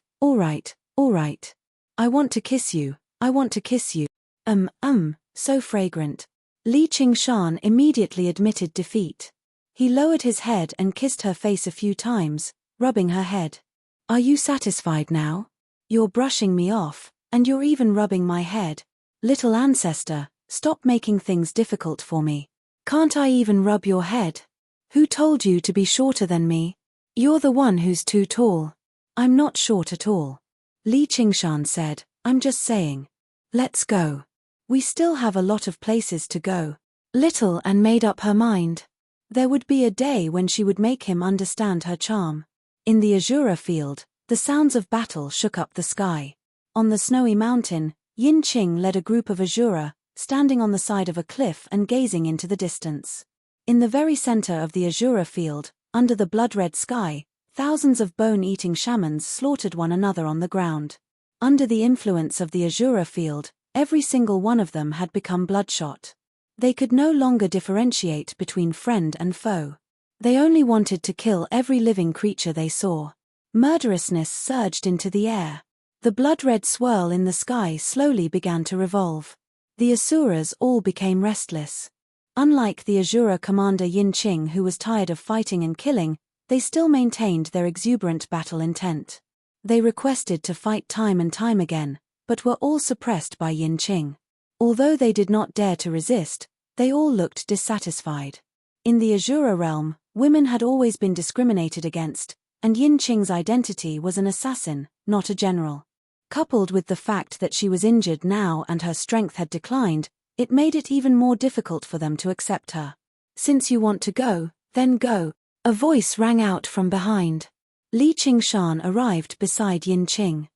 I want to kiss you, I want to kiss you. So fragrant." Li Qingshan immediately admitted defeat. He lowered his head and kissed her face a few times, rubbing her head. "Are you satisfied now? You're brushing me off, and you're even rubbing my head. Little ancestor, stop making things difficult for me. Can't I even rub your head? Who told you to be shorter than me? You're the one who's too tall." "I'm not short at all," Li Qingshan said. "I'm just saying. Let's go. We still have a lot of places to go." Little Anne made up her mind. There would be a day when she would make him understand her charm. In the Azura field, the sounds of battle shook up the sky. On the snowy mountain, Yin Qing led a group of Azura, standing on the side of a cliff and gazing into the distance. In the very center of the Azura field, under the blood-red sky, thousands of bone-eating shamans slaughtered one another on the ground. Under the influence of the Azura field, every single one of them had become bloodshot. They could no longer differentiate between friend and foe. They only wanted to kill every living creature they saw. Murderousness surged into the air. The blood-red swirl in the sky slowly began to revolve. The Asuras all became restless. Unlike the Asura commander Yin Qing, who was tired of fighting and killing, they still maintained their exuberant battle intent. They requested to fight time and time again, but were all suppressed by Yin Qing. Although they did not dare to resist, they all looked dissatisfied. In the Asura realm, women had always been discriminated against, and Yin Qing's identity was an assassin, not a general. Coupled with the fact that she was injured now and her strength had declined, it made it even more difficult for them to accept her. "Since you want to go, then go," a voice rang out from behind. Li Qingshan arrived beside Yin Qing.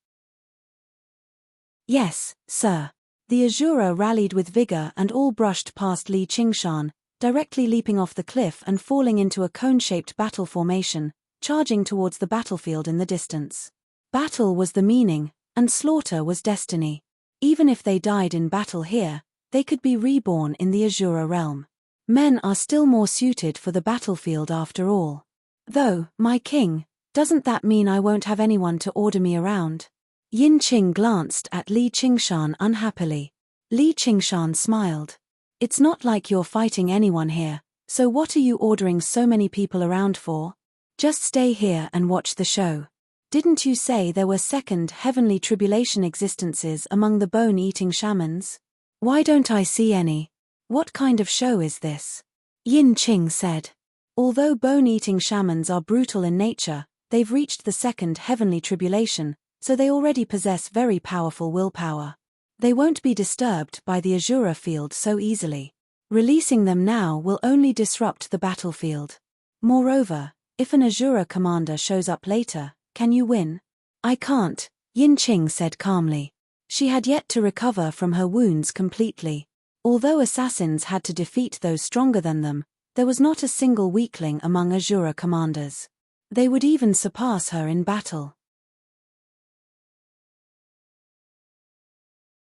"Yes, sir." The Asura rallied with vigor and all brushed past Li Qingshan, directly leaping off the cliff and falling into a cone-shaped battle formation, charging towards the battlefield in the distance. Battle was the meaning, and slaughter was destiny. Even if they died in battle here, they could be reborn in the Asura realm. Men are still more suited for the battlefield after all. "Though, my king, doesn't that mean I won't have anyone to order me around?" Yin Qing glanced at Li Qingshan unhappily. Li Qingshan smiled. "It's not like you're fighting anyone here, so what are you ordering so many people around for? Just stay here and watch the show. Didn't you say there were second heavenly tribulation existences among the bone-eating shamans? Why don't I see any? What kind of show is this?" Yin Qing said. "Although bone-eating shamans are brutal in nature, they've reached the second heavenly tribulation, so they already possess very powerful willpower. They won't be disturbed by the Asura field so easily. Releasing them now will only disrupt the battlefield. Moreover, if an Asura commander shows up later, can you win?" "I can't," Yin Qing said calmly. She had yet to recover from her wounds completely. Although assassins had to defeat those stronger than them, there was not a single weakling among Asura commanders. They would even surpass her in battle.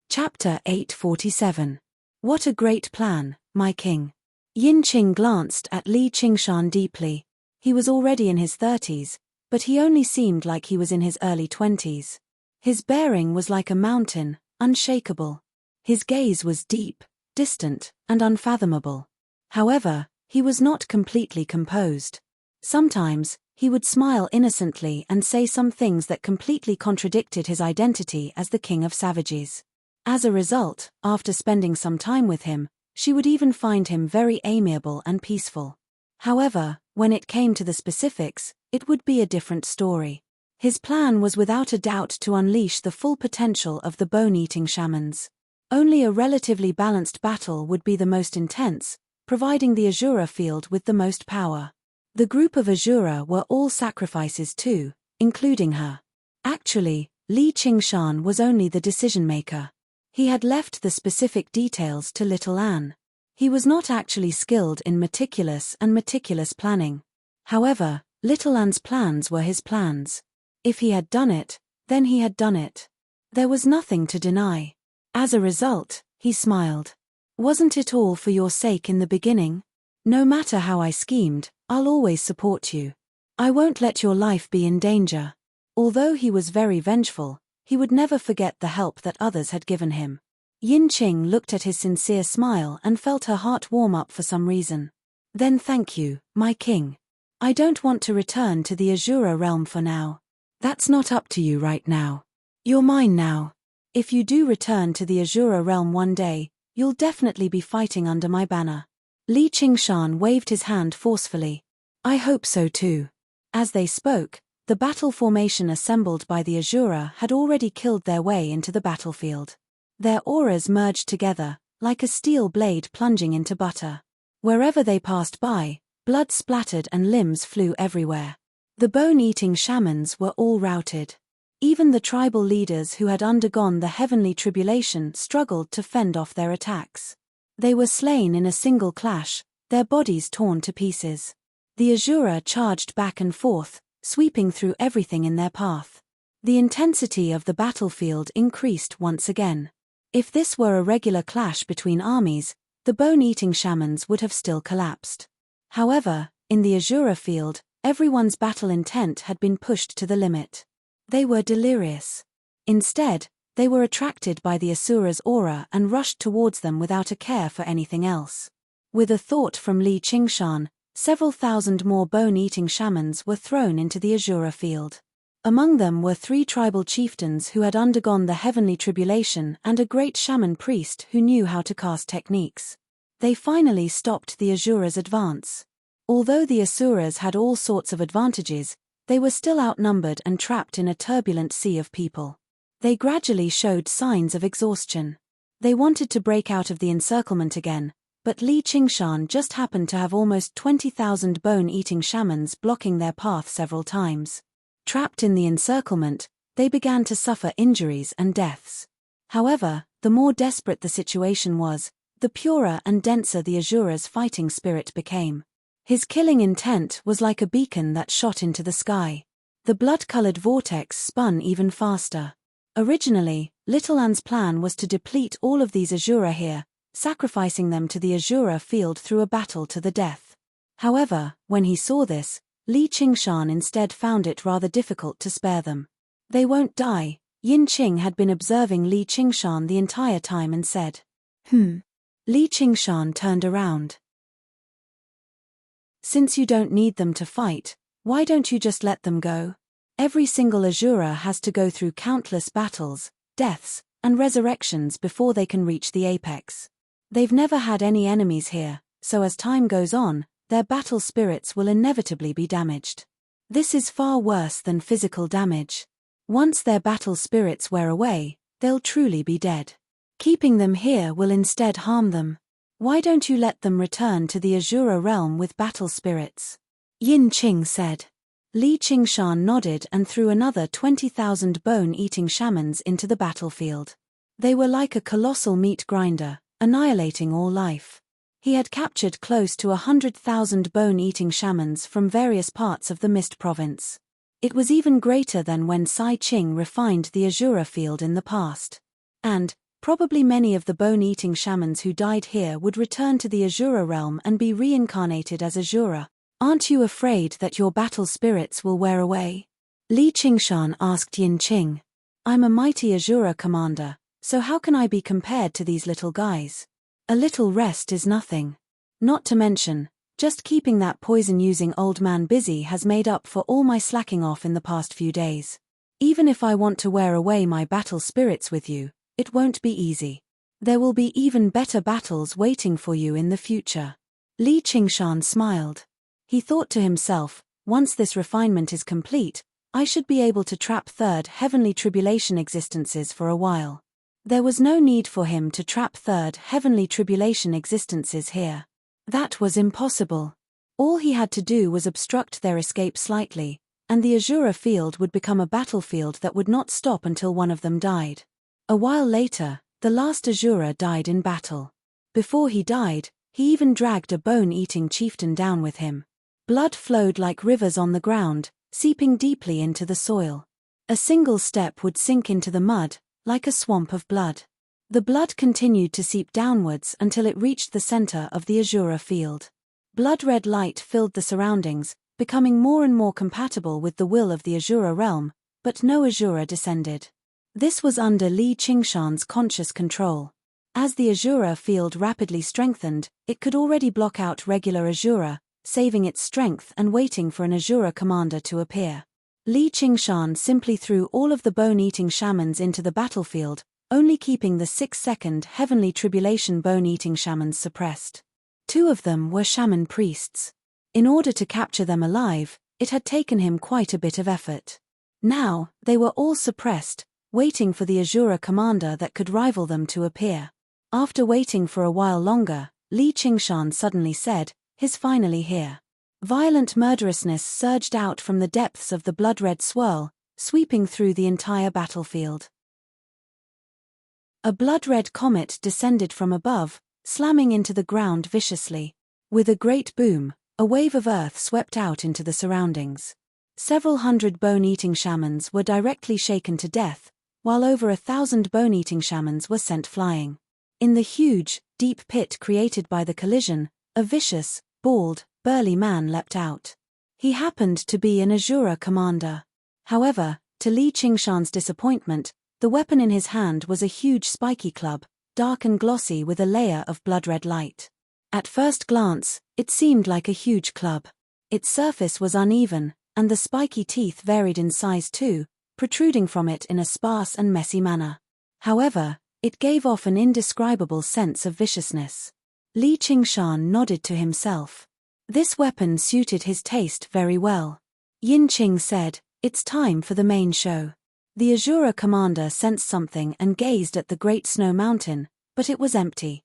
Chapter 847. What a great plan, my king. Yin Qing glanced at Li Qingshan deeply. He was already in his 30s, but he only seemed like he was in his early 20s. His bearing was like a mountain, unshakable. His gaze was deep, distant, and unfathomable. However, he was not completely composed. Sometimes, he would smile innocently and say some things that completely contradicted his identity as the king of savages. As a result, after spending some time with him, she would even find him very amiable and peaceful. However, when it came to the specifics, it would be a different story. His plan was without a doubt to unleash the full potential of the bone-eating shamans. Only a relatively balanced battle would be the most intense, providing the Asura field with the most power. The group of Asura were all sacrifices too, including her. Actually, Li Qingshan was only the decision-maker. He had left the specific details to little Anne. He was not actually skilled in meticulous planning. However, little Anne's plans were his plans. If he had done it, then he had done it. There was nothing to deny. As a result, he smiled. "Wasn't it all for your sake in the beginning? No matter how I schemed, I'll always support you. I won't let your life be in danger." Although he was very vengeful, he would never forget the help that others had given him. Yin Qing looked at his sincere smile and felt her heart warm up for some reason. "Then thank you, my king. I don't want to return to the Asura realm for now." "That's not up to you right now. You're mine now. If you do return to the Asura realm one day, you'll definitely be fighting under my banner." Li Qingshan waved his hand forcefully. "I hope so too." As they spoke, the battle formation assembled by the Asura had already killed their way into the battlefield. Their auras merged together, like a steel blade plunging into butter. Wherever they passed by, blood splattered and limbs flew everywhere. The bone-eating shamans were all routed. Even the tribal leaders who had undergone the heavenly tribulation struggled to fend off their attacks. They were slain in a single clash, their bodies torn to pieces. The Asura charged back and forth, sweeping through everything in their path. The intensity of the battlefield increased once again. If this were a regular clash between armies, the bone-eating shamans would have still collapsed. However, in the Azura field, everyone's battle intent had been pushed to the limit. They were delirious. Instead, they were attracted by the Asura's aura and rushed towards them without a care for anything else. With a thought from Li Qingshan, several thousand more bone-eating shamans were thrown into the Azura field. Among them were 3 tribal chieftains who had undergone the heavenly tribulation and a great shaman priest who knew how to cast techniques. They finally stopped the Asura's advance. Although the Asuras had all sorts of advantages, they were still outnumbered and trapped in a turbulent sea of people. They gradually showed signs of exhaustion. They wanted to break out of the encirclement again, but Li Qingshan just happened to have almost 20,000 bone-eating shamans blocking their path several times. Trapped in the encirclement, they began to suffer injuries and deaths. However, the more desperate the situation was, the purer and denser the Asura's fighting spirit became. His killing intent was like a beacon that shot into the sky. The blood-colored vortex spun even faster. Originally, Little An's plan was to deplete all of these Asura here, sacrificing them to the Azura field through a battle to the death. However, when he saw this, Li Qingshan instead found it rather difficult to spare them. They won't die. Yin Qing had been observing Li Qingshan the entire time and said, Li Qingshan turned around. Since you don't need them to fight, why don't you just let them go? Every single Azura has to go through countless battles, deaths, and resurrections before they can reach the apex. They've never had any enemies here, so as time goes on, their battle spirits will inevitably be damaged. This is far worse than physical damage. Once their battle spirits wear away, they'll truly be dead. Keeping them here will instead harm them. Why don't you let them return to the Azura realm with battle spirits? Yin Qing said. Li Qingshan nodded and threw another 20,000 bone-eating shamans into the battlefield. They were like a colossal meat grinder, annihilating all life. He had captured close to 100,000 bone-eating shamans from various parts of the Mist province. It was even greater than when Sai Qing refined the Azura field in the past. And, probably many of the bone-eating shamans who died here would return to the Azura realm and be reincarnated as Azura. Aren't you afraid that your battle spirits will wear away? Li Qingshan asked Yin Qing. I'm a mighty Azura commander, so how can I be compared to these little guys? A little rest is nothing. Not to mention, just keeping that poison-using old man busy has made up for all my slacking off in the past few days. Even if I want to wear away my battle spirits with you, it won't be easy. There will be even better battles waiting for you in the future. Li Qingshan smiled. He thought to himself, once this refinement is complete, I should be able to trap third heavenly tribulation existences for a while. There was no need for him to trap third heavenly tribulation existences here. That was impossible. All he had to do was obstruct their escape slightly, and the Azura field would become a battlefield that would not stop until one of them died. A while later, the last Azura died in battle. Before he died, he even dragged a bone-eating chieftain down with him. Blood flowed like rivers on the ground, seeping deeply into the soil. A single step would sink into the mud, like a swamp of blood. The blood continued to seep downwards until it reached the center of the Azura field. Blood-red light filled the surroundings, becoming more and more compatible with the will of the Azura realm, but no Azura descended. This was under Li Qingshan's conscious control. As the Azura field rapidly strengthened, it could already block out regular Azura, saving its strength and waiting for an Azura commander to appear. Li Qingshan simply threw all of the bone-eating shamans into the battlefield, only keeping the 6-second heavenly tribulation bone-eating shamans suppressed. 2 of them were shaman priests. In order to capture them alive, it had taken him quite a bit of effort. Now, they were all suppressed, waiting for the Azura commander that could rival them to appear. After waiting for a while longer, Li Qingshan suddenly said, "He's finally here." Violent murderousness surged out from the depths of the blood-red swirl, sweeping through the entire battlefield. A blood-red comet descended from above, slamming into the ground viciously. With a great boom, a wave of earth swept out into the surroundings. Several hundred bone-eating shamans were directly shaken to death, while over 1,000 bone-eating shamans were sent flying. In the huge, deep pit created by the collision, a vicious, bald, burly man leapt out. He happened to be an Azura commander. However, to Li Qingshan's disappointment, the weapon in his hand was a huge spiky club, dark and glossy with a layer of blood-red light. At first glance, it seemed like a huge club. Its surface was uneven, and the spiky teeth varied in size too, protruding from it in a sparse and messy manner. However, it gave off an indescribable sense of viciousness. Li Qingshan nodded to himself. This weapon suited his taste very well. Yin Qing said, "It's time for the main show." The Azura commander sensed something and gazed at the great snow mountain, but it was empty.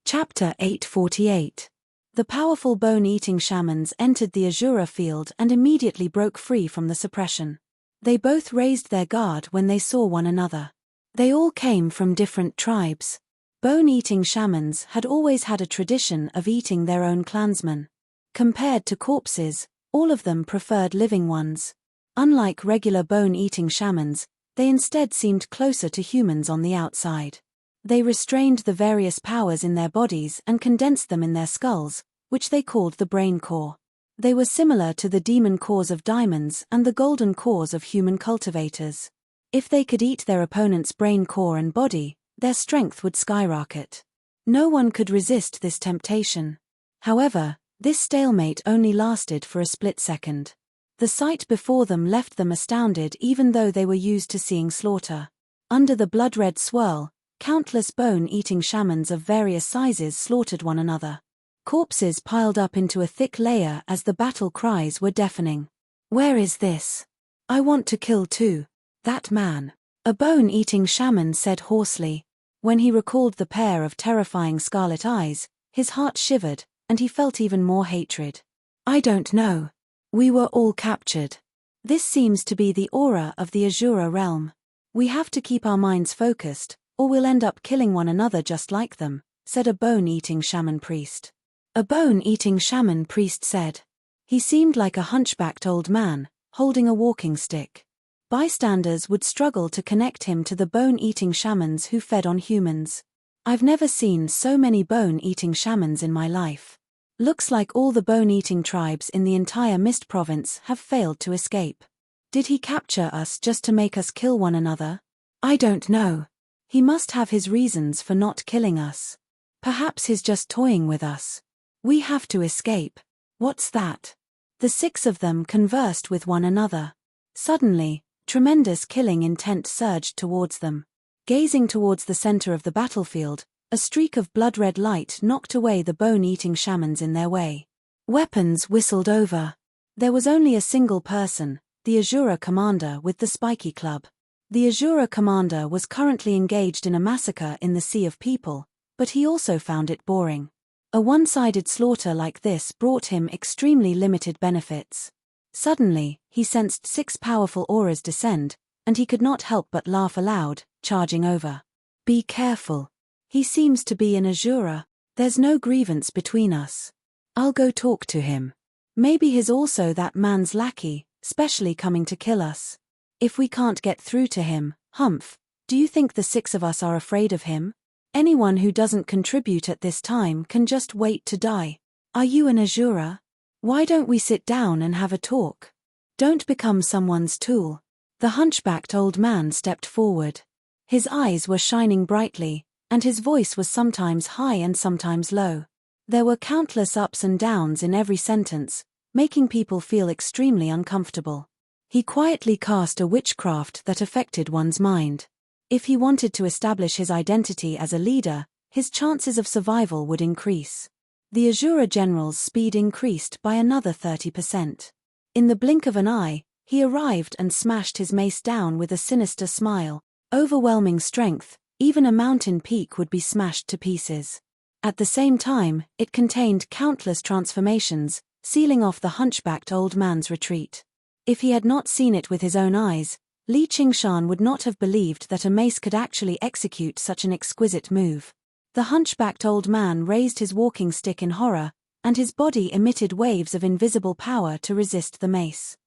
Chapter 848. The powerful bone-eating shamans entered the Azura field and immediately broke free from the suppression. They both raised their guard when they saw one another. They all came from different tribes. Bone-eating shamans had always had a tradition of eating their own clansmen. Compared to corpses, all of them preferred living ones. Unlike regular bone-eating shamans, they instead seemed closer to humans on the outside. They restrained the various powers in their bodies and condensed them in their skulls, which they called the brain core. They were similar to the demon cores of diamonds and the golden cores of human cultivators. If they could eat their opponent's brain core and body, their strength would skyrocket. No one could resist this temptation. However, this stalemate only lasted for a split second. The sight before them left them astounded even though they were used to seeing slaughter. Under the blood-red swirl, countless bone-eating shamans of various sizes slaughtered one another. Corpses piled up into a thick layer as the battle cries were deafening. "Where is this? I want to kill too. That man," a bone-eating shaman said hoarsely. When he recalled the pair of terrifying scarlet eyes, his heart shivered, and he felt even more hatred. "I don't know. We were all captured. This seems to be the aura of the Azura realm. We have to keep our minds focused, or we'll end up killing one another just like them," said a bone-eating shaman priest. A bone-eating shaman priest said. He seemed like a hunchbacked old man, holding a walking stick. Bystanders would struggle to connect him to the bone-eating shamans who fed on humans. "I've never seen so many bone-eating shamans in my life. Looks like all the bone-eating tribes in the entire Mist province have failed to escape. Did he capture us just to make us kill one another? I don't know. He must have his reasons for not killing us. Perhaps he's just toying with us. We have to escape. What's that?" The six of them conversed with one another. Suddenly, tremendous killing intent surged towards them. Gazing towards the center of the battlefield, a streak of blood-red light knocked away the bone-eating shamans in their way. Weapons whistled over. There was only a single person, the Azura commander with the spiky club. The Azura commander was currently engaged in a massacre in the sea of people, but he also found it boring. A one-sided slaughter like this brought him extremely limited benefits. Suddenly, he sensed 6 powerful auras descend, and he could not help but laugh aloud, charging over. "Be careful. He seems to be an Azura. There's no grievance between us. I'll go talk to him. Maybe he's also that man's lackey, specially coming to kill us. If we can't get through to him, Humph, do you think the 6 of us are afraid of him? Anyone who doesn't contribute at this time can just wait to die. Are you an Azura? Why don't we sit down and have a talk? Don't become someone's tool." The hunchbacked old man stepped forward. His eyes were shining brightly, and his voice was sometimes high and sometimes low. There were countless ups and downs in every sentence, making people feel extremely uncomfortable. He quietly cast a witchcraft that affected one's mind. If he wanted to establish his identity as a leader, his chances of survival would increase. The Azura general's speed increased by another 30%. In the blink of an eye, he arrived and smashed his mace down with a sinister smile. Overwhelming strength, even a mountain peak would be smashed to pieces. At the same time, it contained countless transformations, sealing off the hunchbacked old man's retreat. If he had not seen it with his own eyes, Li Qingshan would not have believed that a mace could actually execute such an exquisite move. The hunchbacked old man raised his walking stick in horror, and his body emitted waves of invisible power to resist the mace.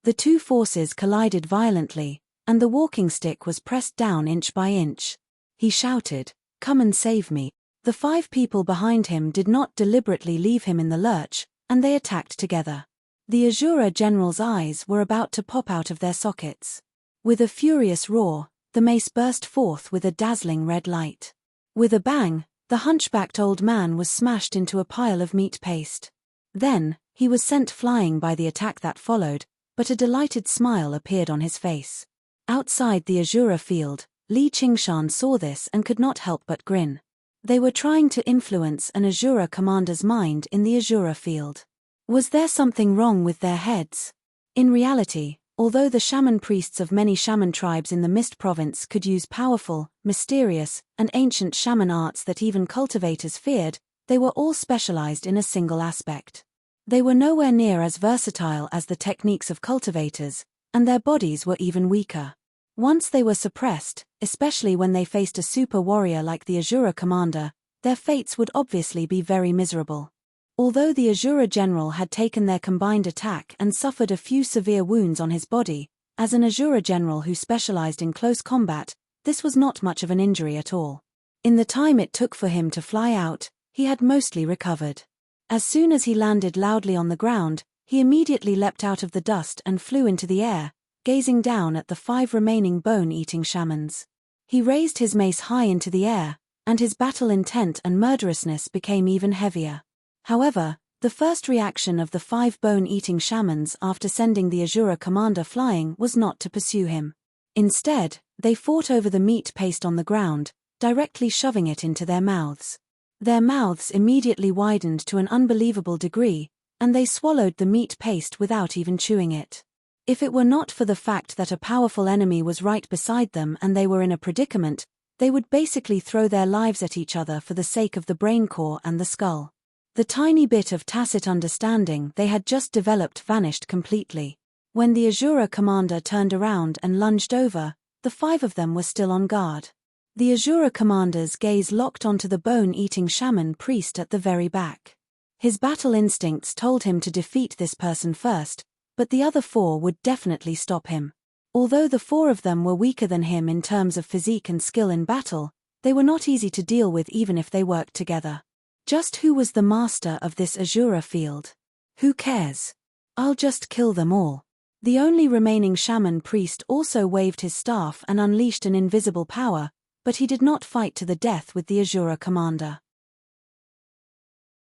The two forces collided violently, and the walking stick was pressed down inch by inch. He shouted, "Come and save me." The 5 people behind him did not deliberately leave him in the lurch, and they attacked together. The Azura general's eyes were about to pop out of their sockets. With a furious roar, the mace burst forth with a dazzling red light. With a bang, the hunchbacked old man was smashed into a pile of meat paste. Then, he was sent flying by the attack that followed, but a delighted smile appeared on his face. Outside the Azura field, Li Qingshan saw this and could not help but grin. They were trying to influence an Azura commander's mind in the Azura field. Was there something wrong with their heads? In reality, although the shaman priests of many shaman tribes in the Mist province could use powerful, mysterious, and ancient shaman arts that even cultivators feared, they were all specialized in a single aspect. They were nowhere near as versatile as the techniques of cultivators, and their bodies were even weaker. Once they were suppressed, especially when they faced a super warrior like the Azura commander, their fates would obviously be very miserable. Although the Azura general had taken their combined attack and suffered a few severe wounds on his body, as an Azura general who specialized in close combat, this was not much of an injury at all. In the time it took for him to fly out, he had mostly recovered. As soon as he landed loudly on the ground, he immediately leapt out of the dust and flew into the air, gazing down at the 5 remaining bone-eating shamans. He raised his mace high into the air, and his battle intent and murderousness became even heavier. However, the first reaction of the 5 bone-eating shamans after sending the Azura commander flying was not to pursue him. Instead, they fought over the meat paste on the ground, directly shoving it into their mouths. Their mouths immediately widened to an unbelievable degree, and they swallowed the meat paste without even chewing it. If it were not for the fact that a powerful enemy was right beside them and they were in a predicament, they would basically throw their lives at each other for the sake of the brain core and the skull. The tiny bit of tacit understanding they had just developed vanished completely. When the Azura commander turned around and lunged over, the 5 of them were still on guard. The Azura commander's gaze locked onto the bone-eating shaman priest at the very back. His battle instincts told him to defeat this person first, but the other 4 would definitely stop him. Although the 4 of them were weaker than him in terms of physique and skill in battle, they were not easy to deal with even if they worked together. Just who was the master of this Azura field? Who cares? I'll just kill them all. The only remaining shaman priest also waved his staff and unleashed an invisible power, but he did not fight to the death with the Azura commander.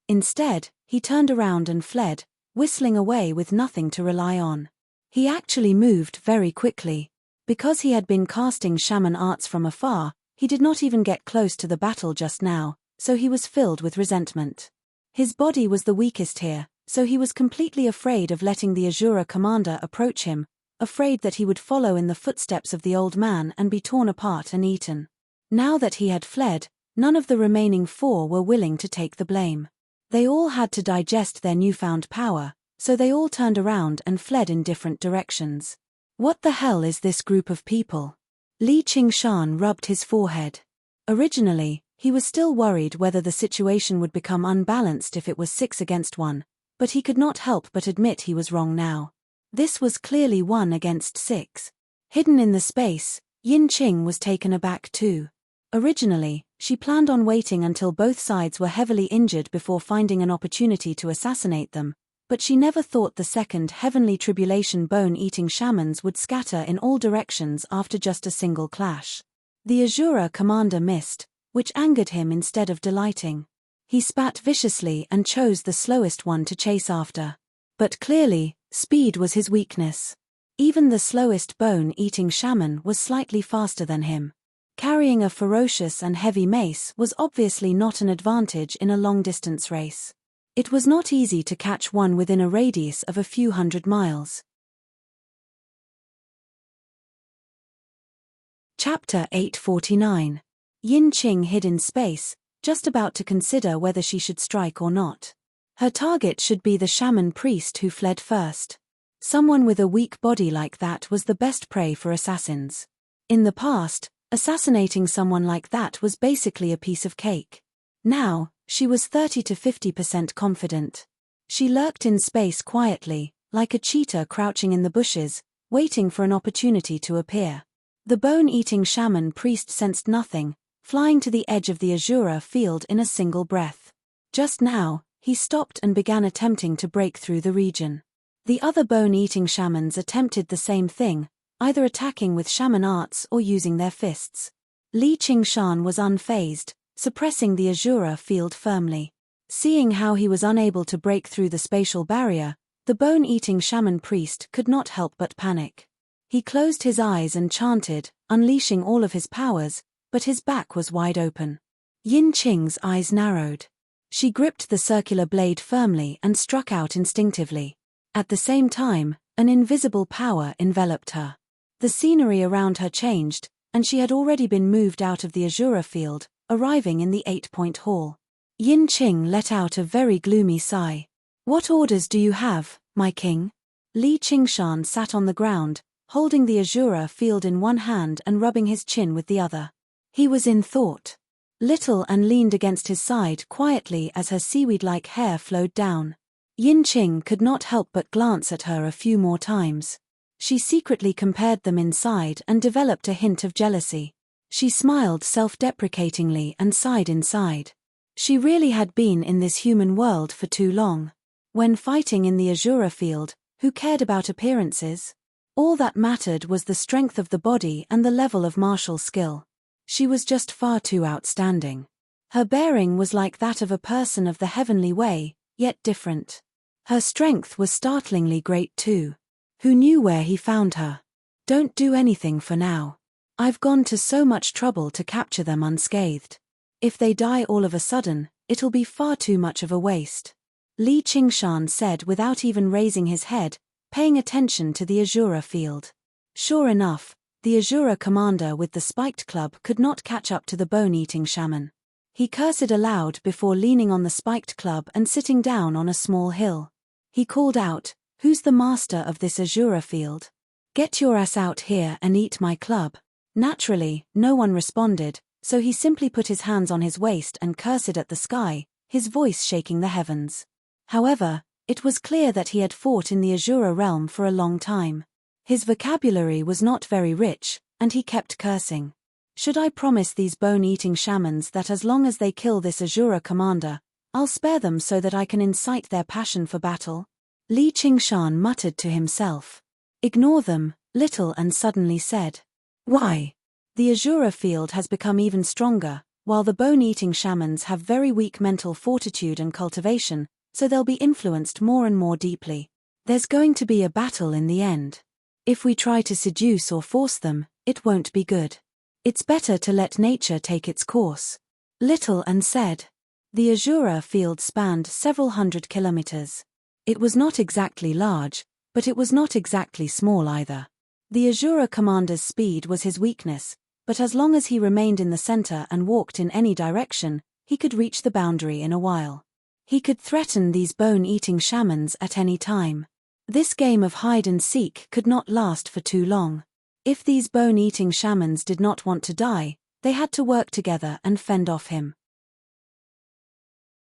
Instead, he turned around and fled, whistling away with nothing to rely on. He actually moved very quickly. Because he had been casting shaman arts from afar, he did not even get close to the battle just now, so he was filled with resentment. His body was the weakest here, so he was completely afraid of letting the Azura commander approach him, afraid that he would follow in the footsteps of the old man and be torn apart and eaten. Now that he had fled, none of the remaining 4 were willing to take the blame. They all had to digest their newfound power, so they all turned around and fled in different directions. What the hell is this group of people? Li Qingshan rubbed his forehead. Originally, he was still worried whether the situation would become unbalanced if it was 6 against 1, but he could not help but admit he was wrong now. This was clearly 1 against 6. Hidden in the space, Yin Qing was taken aback too. Originally, she planned on waiting until both sides were heavily injured before finding an opportunity to assassinate them, but she never thought the second heavenly tribulation bone-eating shamans would scatter in all directions after just a single clash. The Azura commander missed, which angered him instead of delighting. He spat viciously and chose the slowest one to chase after. But clearly, speed was his weakness. Even the slowest bone-eating shaman was slightly faster than him. Carrying a ferocious and heavy mace was obviously not an advantage in a long-distance race. It was not easy to catch one within a radius of a few hundred miles. Chapter 849. Yin Qing hid in space, just about to consider whether she should strike or not. Her target should be the shaman priest who fled first. Someone with a weak body like that was the best prey for assassins. In the past, assassinating someone like that was basically a piece of cake. Now, she was 30 to 50% confident. She lurked in space quietly, like a cheetah crouching in the bushes, waiting for an opportunity to appear. The bone-eating shaman priest sensed nothing, flying to the edge of the azure field in a single breath. Just now, he stopped and began attempting to break through the region. The other bone-eating shamans attempted the same thing, either attacking with shaman arts or using their fists. Li Qingshan was unfazed, suppressing the azure field firmly. Seeing how he was unable to break through the spatial barrier, the bone-eating shaman priest could not help but panic. He closed his eyes and chanted, unleashing all of his powers, but his back was wide open. Yin Qing's eyes narrowed. She gripped the circular blade firmly and struck out instinctively. At the same time, an invisible power enveloped her. The scenery around her changed, and she had already been moved out of the azure field, arriving in the 8-point hall. Yin Qing let out a very gloomy sigh. "What orders do you have, my king?" Li Qingshan sat on the ground, holding the azure field in one hand and rubbing his chin with the other. He was in thought. Little An leaned against his side quietly as her seaweed-like hair flowed down. Yin Qing could not help but glance at her a few more times. She secretly compared them inside and developed a hint of jealousy. She smiled self-deprecatingly and sighed inside. She really had been in this human world for too long. When fighting in the azure field, who cared about appearances? All that mattered was the strength of the body and the level of martial skill. She was just far too outstanding. Her bearing was like that of a person of the heavenly way, yet different. Her strength was startlingly great too. Who knew where he found her? "Don't do anything for now. I've gone to so much trouble to capture them unscathed. If they die all of a sudden, it'll be far too much of a waste," Li Qingshan said without even raising his head, paying attention to the azure field. Sure enough, the azure commander with the spiked club could not catch up to the bone-eating shaman. He cursed aloud before leaning on the spiked club and sitting down on a small hill. He called out, "Who's the master of this azure field? Get your ass out here and eat my club." Naturally, no one responded, so he simply put his hands on his waist and cursed at the sky, his voice shaking the heavens. However, it was clear that he had fought in the azure realm for a long time. His vocabulary was not very rich, and he kept cursing. "Should I promise these bone-eating shamans that as long as they kill this azure commander, I'll spare them so that I can incite their passion for battle?" Li Qingshan muttered to himself. "Ignore them," Little An suddenly said. "Why?" "The azure field has become even stronger, while the bone-eating shamans have very weak mental fortitude and cultivation, so they'll be influenced more and more deeply. There's going to be a battle in the end. If we try to seduce or force them, it won't be good. It's better to let nature take its course," Little An said. The azure field spanned several hundred kilometers. It was not exactly large, but it was not exactly small either. The azure commander's speed was his weakness, but as long as he remained in the center and walked in any direction, he could reach the boundary in a while. He could threaten these bone-eating shamans at any time. This game of hide-and-seek could not last for too long. If these bone-eating shamans did not want to die, they had to work together and fend off him.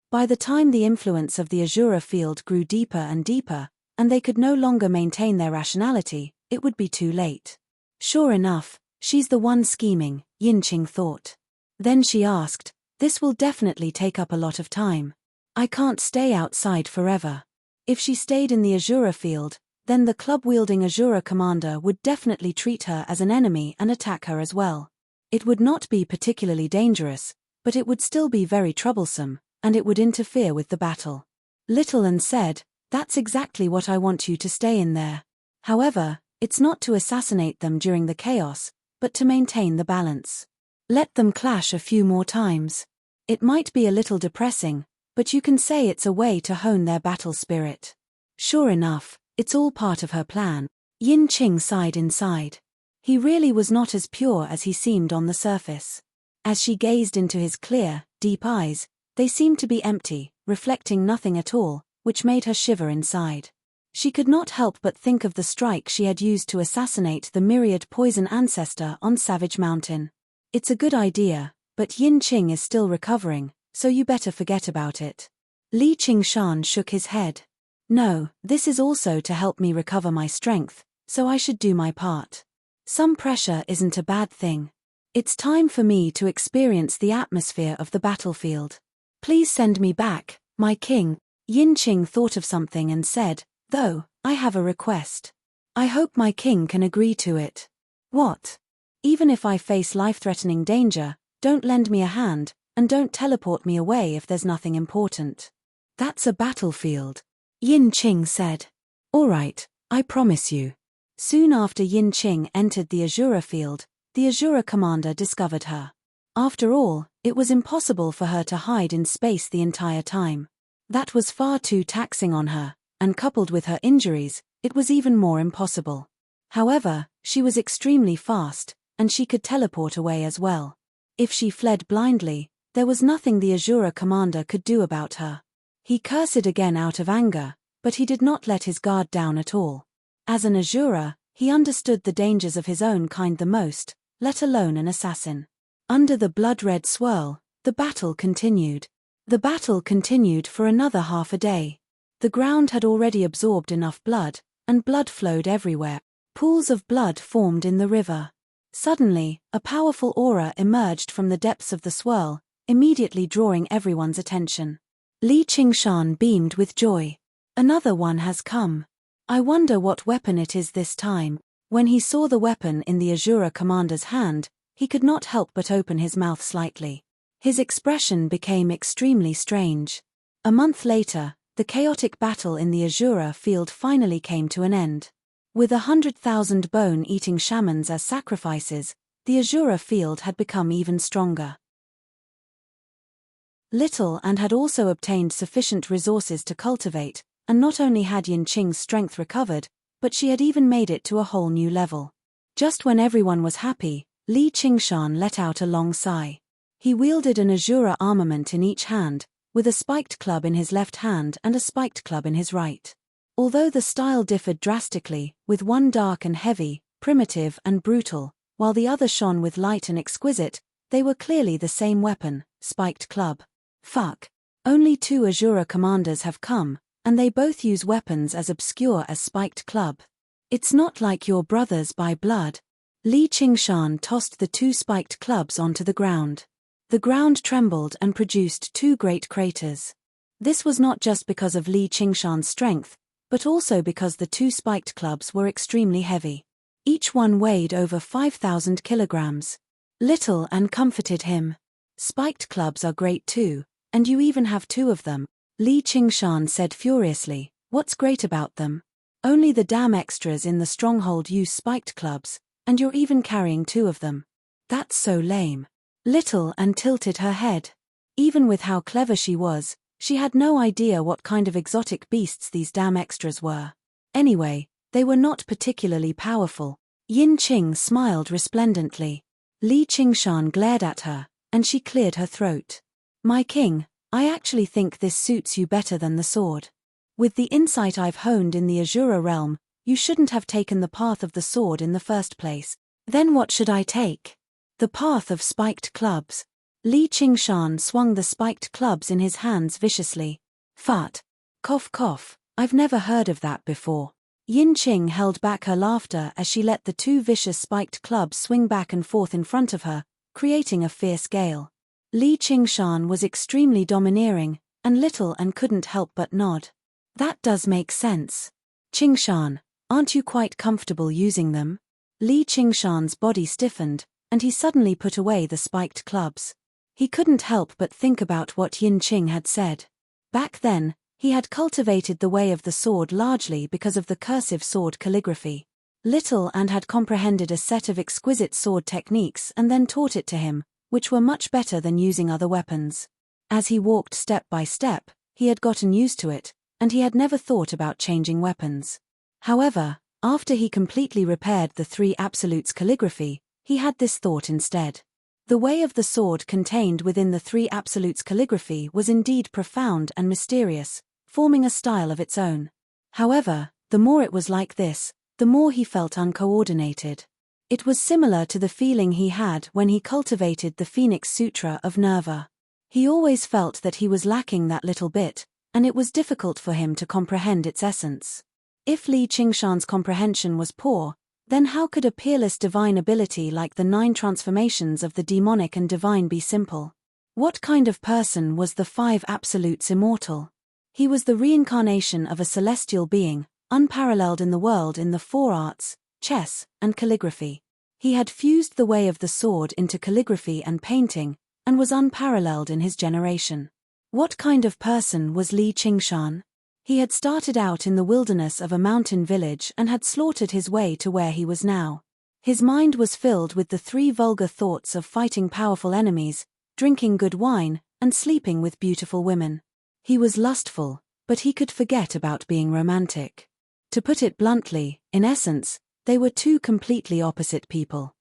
By the time the influence of the azure field grew deeper and deeper, and they could no longer maintain their rationality, it would be too late. Sure enough, she's the one scheming, Yin Qing thought. Then she asked, "This will definitely take up a lot of time. I can't stay outside forever." If she stayed in the azure field, then the club-wielding azure commander would definitely treat her as an enemy and attack her as well. It would not be particularly dangerous, but it would still be very troublesome, and it would interfere with the battle. Little An said, "That's exactly what I want you to stay in there. However, it's not to assassinate them during the chaos, but to maintain the balance. Let them clash a few more times. It might be a little depressing, but you can say it's a way to hone their battle spirit." Sure enough, it's all part of her plan. Yin Qing sighed inside. He really was not as pure as he seemed on the surface. As she gazed into his clear, deep eyes, they seemed to be empty, reflecting nothing at all, which made her shiver inside. She could not help but think of the strike she had used to assassinate the myriad poison ancestor on Savage Mountain. It's a good idea, but Yin Qing is still recovering, so you better forget about it. Li Qingshan shook his head. "No, this is also to help me recover my strength, so I should do my part." Some pressure isn't a bad thing. It's time for me to experience the atmosphere of the battlefield. Please send me back, my king. Yin Qing thought of something and said, though, I have a request. I hope my king can agree to it. What? Even if I face life-threatening danger, don't lend me a hand, and don't teleport me away if there's nothing important. That's a battlefield, Yin Qing said. All right, I promise you. Soon after Yin Qing entered the Azura field, the Azura commander discovered her. After all, it was impossible for her to hide in space the entire time. That was far too taxing on her, and coupled with her injuries, it was even more impossible. However, she was extremely fast, and she could teleport away as well. If she fled blindly, there was nothing the Azura commander could do about her. He cursed again out of anger, but he did not let his guard down at all. As an Azura, he understood the dangers of his own kind the most, let alone an assassin. Under the blood-red swirl, the battle continued. The battle continued for another half a day. The ground had already absorbed enough blood, and blood flowed everywhere. Pools of blood formed in the river. Suddenly, a powerful aura emerged from the depths of the swirl, immediately drawing everyone's attention. Li Qingshan beamed with joy. Another one has come. I wonder what weapon it is this time. When he saw the weapon in the Azura commander's hand, he could not help but open his mouth slightly. His expression became extremely strange. A month later, the chaotic battle in the Azura field finally came to an end. With 100,000 bone-eating shamans as sacrifices, the Azura field had become even stronger. Little and had also obtained sufficient resources to cultivate, and not only had Yin Qing's strength recovered, but she had even made it to a whole new level. Just when everyone was happy, Li Qingshan let out a long sigh. He wielded an Azura armament in each hand, with a spiked club in his left hand and a spiked club in his right. Although the style differed drastically, with one dark and heavy, primitive and brutal, while the other shone with light and exquisite, they were clearly the same weapon, spiked club. Fuck. Only 2 Azura commanders have come, and they both use weapons as obscure as spiked club. It's not like your brothers by blood. Li Qingshan tossed the 2 spiked clubs onto the ground. The ground trembled and produced 2 great craters. This was not just because of Li Qingshan's strength, but also because the 2 spiked clubs were extremely heavy. Each one weighed over 5,000 kilograms. Little and comforted him. Spiked clubs are great too, and you even have 2 of them, Li Qingshan said furiously. What's great about them? Only the damn extras in the stronghold use spiked clubs, and you're even carrying 2 of them. That's so lame. Little and tilted her head. Even with how clever she was, she had no idea what kind of exotic beasts these damn extras were. Anyway, they were not particularly powerful. Yin Qing smiled resplendently. Li Qingshan glared at her, and she cleared her throat. My king, I actually think this suits you better than the sword. With the insight I've honed in the Azura realm, you shouldn't have taken the path of the sword in the first place. Then what should I take? The path of spiked clubs. Li Qingshan swung the spiked clubs in his hands viciously. Fart. Cough cough, I've never heard of that before. Yin Qing held back her laughter as she let the 2 vicious spiked clubs swing back and forth in front of her, creating a fierce gale. Li Qingshan was extremely domineering, and Little and couldn't help but nod. That does make sense. Qingshan, aren't you quite comfortable using them? Li Qingshan's body stiffened, and he suddenly put away the spiked clubs. He couldn't help but think about what Yin Qing had said. Back then, he had cultivated the way of the sword largely because of the cursive sword calligraphy. Little and had comprehended a set of exquisite sword techniques and then taught it to him, which were much better than using other weapons. As he walked step by step, he had gotten used to it, and he had never thought about changing weapons. However, after he completely repaired the 3 absolutes calligraphy, he had this thought instead. The way of the sword contained within the 3 absolutes calligraphy was indeed profound and mysterious, forming a style of its own. However, the more it was like this, the more he felt uncoordinated. It was similar to the feeling he had when he cultivated the Phoenix Sutra of Nerva. He always felt that he was lacking that little bit, and it was difficult for him to comprehend its essence. If Li Qingshan's comprehension was poor, Then how could a peerless divine ability like the 9 transformations of the demonic and divine be simple? What kind of person was the 5 absolutes immortal? He was the reincarnation of a celestial being, unparalleled in the world in the 4 arts, chess, and calligraphy. He had fused the way of the sword into calligraphy and painting, and was unparalleled in his generation. What kind of person was Li Qingshan? He had started out in the wilderness of a mountain village and had slaughtered his way to where he was now. His mind was filled with the 3 vulgar thoughts of fighting powerful enemies, drinking good wine, and sleeping with beautiful women. He was lustful, but he could forget about being romantic. To put it bluntly, in essence, they were 2 completely opposite people.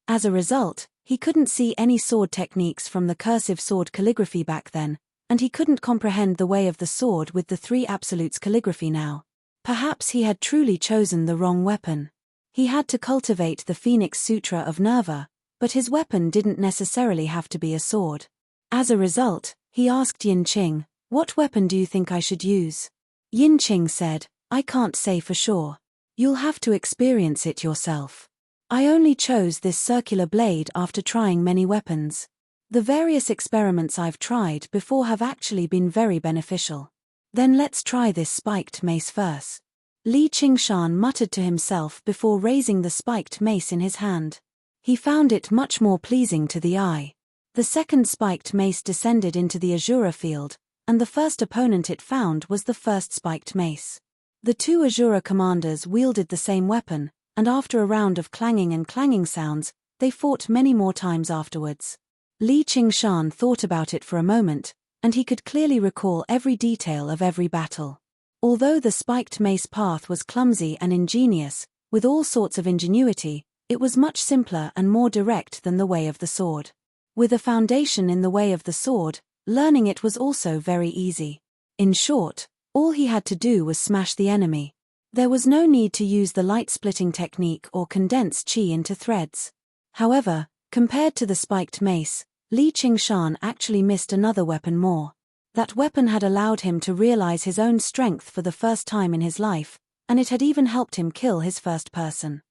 As a result, he couldn't see any sword techniques from the cursive sword calligraphy back then, and he couldn't comprehend the way of the sword with the 3 absolutes calligraphy now. Perhaps he had truly chosen the wrong weapon. He had to cultivate the Phoenix Sutra of Nerva, but his weapon didn't necessarily have to be a sword. As a result, he asked Yin Qing, "What weapon do you think I should use?" Yin Qing said, "I can't say for sure. You'll have to experience it yourself. I only chose this circular blade after trying many weapons. The various experiments I've tried before have actually been very beneficial. Then let's try this spiked mace first." Li Qingshan muttered to himself before raising the spiked mace in his hand. He found it much more pleasing to the eye. The second spiked mace descended into the Azura field, and the first opponent it found was the first spiked mace. The 2 Azura commanders wielded the same weapon, and after a round of clanging sounds, they fought many more times afterwards. Li Qingshan thought about it for a moment, and he could clearly recall every detail of every battle. Although the spiked mace path was clumsy and ingenious, with all sorts of ingenuity, it was much simpler and more direct than the way of the sword. With a foundation in the way of the sword, learning it was also very easy. In short, all he had to do was smash the enemy. There was no need to use the light-splitting technique or condense qi into threads. However, compared to the spiked mace, Li Qingshan actually missed another weapon more. That weapon had allowed him to realize his own strength for the first time in his life, and it had even helped him kill his first person.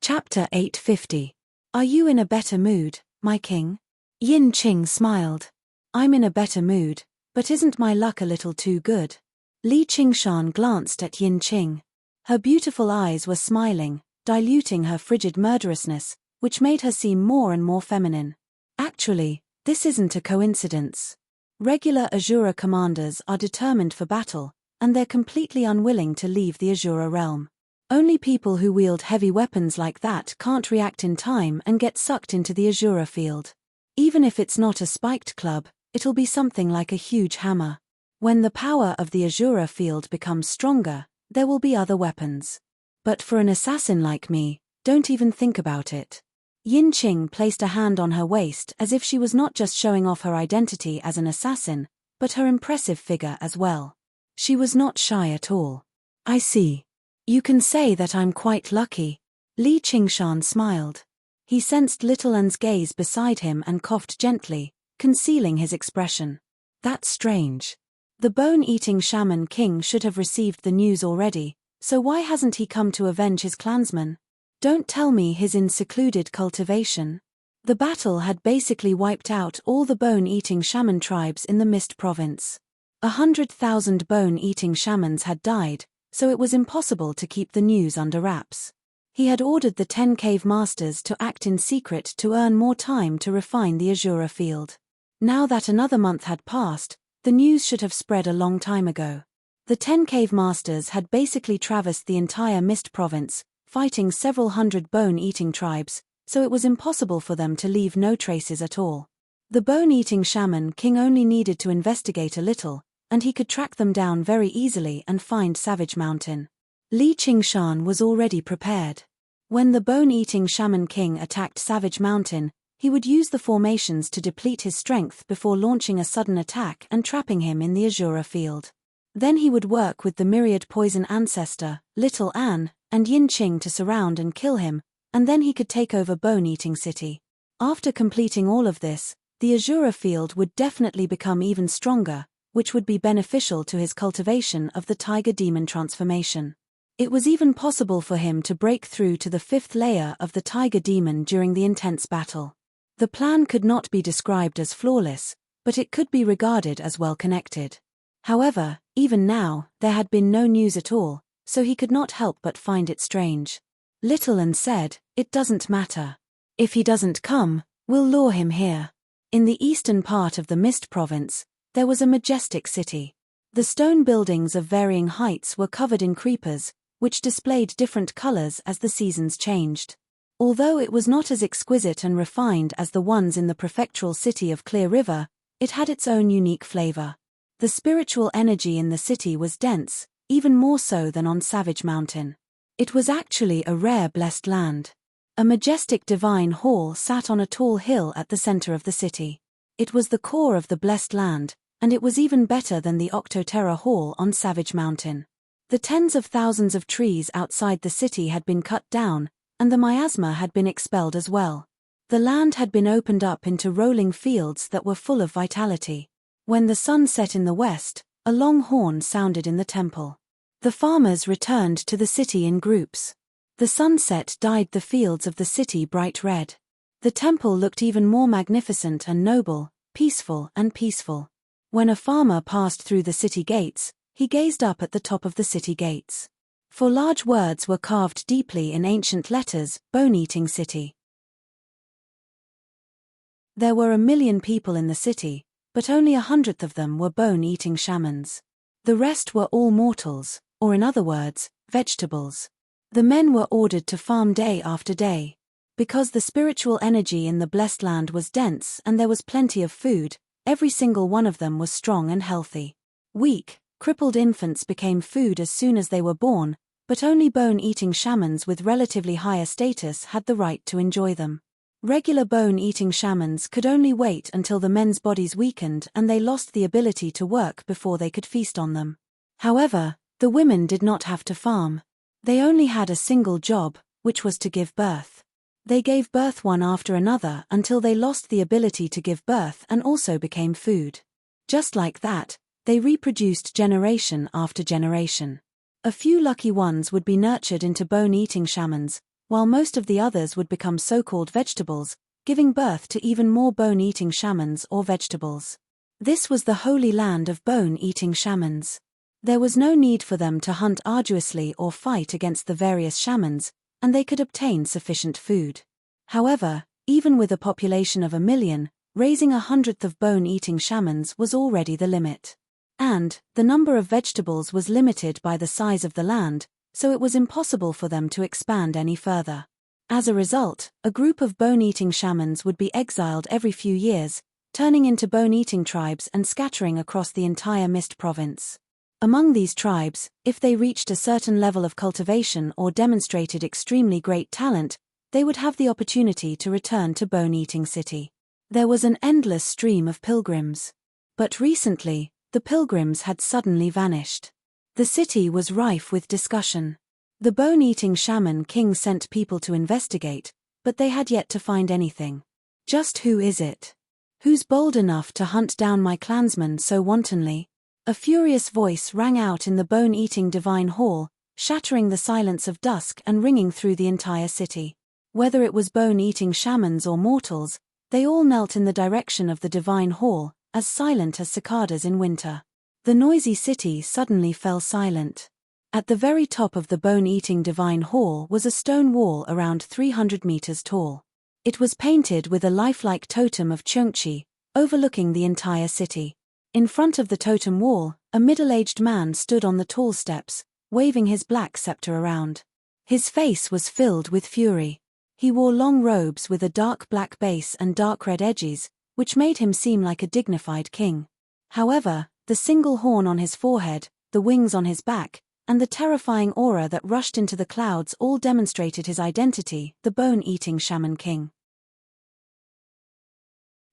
Chapter 850. Are you in a better mood, my king? Yin Qing smiled. I'm in a better mood, but isn't my luck a little too good? Li Qingshan glanced at Yin Qing. Her beautiful eyes were smiling, diluting her frigid murderousness, which made her seem more and more feminine. Actually, this isn't a coincidence. Regular Azura commanders are determined for battle, and they're completely unwilling to leave the Azura realm. Only people who wield heavy weapons like that can't react in time and get sucked into the Azura field. Even if it's not a spiked club, it'll be something like a huge hammer. When the power of the Azura field becomes stronger, there will be other weapons. But for an assassin like me, don't even think about it. Yin Qing placed a hand on her waist as if she was not just showing off her identity as an assassin, but her impressive figure as well. She was not shy at all. I see. You can say that I'm quite lucky. Li Qingshan smiled. He sensed Little Un's gaze beside him and coughed gently, concealing his expression. That's strange. The bone-eating shaman king should have received the news already, so why hasn't he come to avenge his clansmen? Don't tell me he's in secluded cultivation. The battle had basically wiped out all the bone-eating shaman tribes in the Mist province. 100,000 bone-eating shamans had died, so it was impossible to keep the news under wraps. He had ordered the 10 cave masters to act in secret to earn more time to refine the Azura field. Now that another month had passed, the news should have spread a long time ago. The 10 cave masters had basically traversed the entire Mist province, fighting several hundred bone-eating tribes, so it was impossible for them to leave no traces at all. The bone-eating shaman king only needed to investigate a little, and he could track them down very easily and find Savage Mountain. Li Qingshan was already prepared. When the bone-eating shaman king attacked Savage Mountain, he would use the formations to deplete his strength before launching a sudden attack and trapping him in the Azura field. Then he would work with the myriad poison ancestor, Little An, and Yin Qing to surround and kill him, and then he could take over Bone-Eating City. After completing all of this, the Azura field would definitely become even stronger, which would be beneficial to his cultivation of the tiger demon transformation. It was even possible for him to break through to the 5th layer of the tiger demon during the intense battle. The plan could not be described as flawless, but it could be regarded as well connected. However, even now, there had been no news at all, so he could not help but find it strange. Littleland said, "It doesn't matter. If he doesn't come, we'll lure him here." In the eastern part of the Mist Province, there was a majestic city. The stone buildings of varying heights were covered in creepers, which displayed different colors as the seasons changed. Although it was not as exquisite and refined as the ones in the prefectural city of Clear River, it had its own unique flavor. The spiritual energy in the city was dense, even more so than on Savage Mountain. It was actually a rare blessed land. A majestic divine hall sat on a tall hill at the center of the city. It was the core of the blessed land, and it was even better than the Octoterra Hall on Savage Mountain. The tens of thousands of trees outside the city had been cut down, and the miasma had been expelled as well. The land had been opened up into rolling fields that were full of vitality. When the sun set in the west, a long horn sounded in the temple. The farmers returned to the city in groups. The sunset dyed the fields of the city bright red. The temple looked even more magnificent and noble, peaceful. When a farmer passed through the city gates, he gazed up at the top of the city gates. For large words were carved deeply in ancient letters, Bone-Eating City. There were 1,000,000 people in the city, but only 100th of them were bone-eating shamans. The rest were all mortals, or in other words, vegetables. The men were ordered to farm day after day. Because the spiritual energy in the blessed land was dense and there was plenty of food, every single one of them was strong and healthy. Weak, crippled infants became food as soon as they were born, but only bone-eating shamans with relatively higher status had the right to enjoy them. Regular bone-eating shamans could only wait until the men's bodies weakened and they lost the ability to work before they could feast on them. However, the women did not have to farm. They only had a single job, which was to give birth. They gave birth one after another until they lost the ability to give birth and also became food. Just like that, they reproduced generation after generation. A few lucky ones would be nurtured into bone-eating shamans, while most of the others would become so-called vegetables, giving birth to even more bone-eating shamans or vegetables. This was the holy land of bone-eating shamans. There was no need for them to hunt arduously or fight against the various shamans, and they could obtain sufficient food. However, even with a population of 1,000,000, raising 100th of bone-eating shamans was already the limit. And, the number of vegetables was limited by the size of the land, so it was impossible for them to expand any further. As a result, a group of bone-eating shamans would be exiled every few years, turning into bone-eating tribes and scattering across the entire Mist Province. Among these tribes, if they reached a certain level of cultivation or demonstrated extremely great talent, they would have the opportunity to return to Bone-Eating City. There was an endless stream of pilgrims. But recently, the pilgrims had suddenly vanished. The city was rife with discussion. The bone-eating shaman king sent people to investigate, but they had yet to find anything. Just who is it? Who's bold enough to hunt down my clansmen so wantonly? A furious voice rang out in the bone-eating divine hall, shattering the silence of dusk and ringing through the entire city. Whether it was bone-eating shamans or mortals, they all knelt in the direction of the divine hall, as silent as cicadas in winter. The noisy city suddenly fell silent. At the very top of the bone-eating divine hall was a stone wall around 300 meters tall. It was painted with a lifelike totem of Chungchi, overlooking the entire city. In front of the totem wall, a middle-aged man stood on the tall steps, waving his black scepter around. His face was filled with fury. He wore long robes with a dark black base and dark red edges, which made him seem like a dignified king. However, the single horn on his forehead, the wings on his back, and the terrifying aura that rushed into the clouds all demonstrated his identity, the bone-eating Shaman King.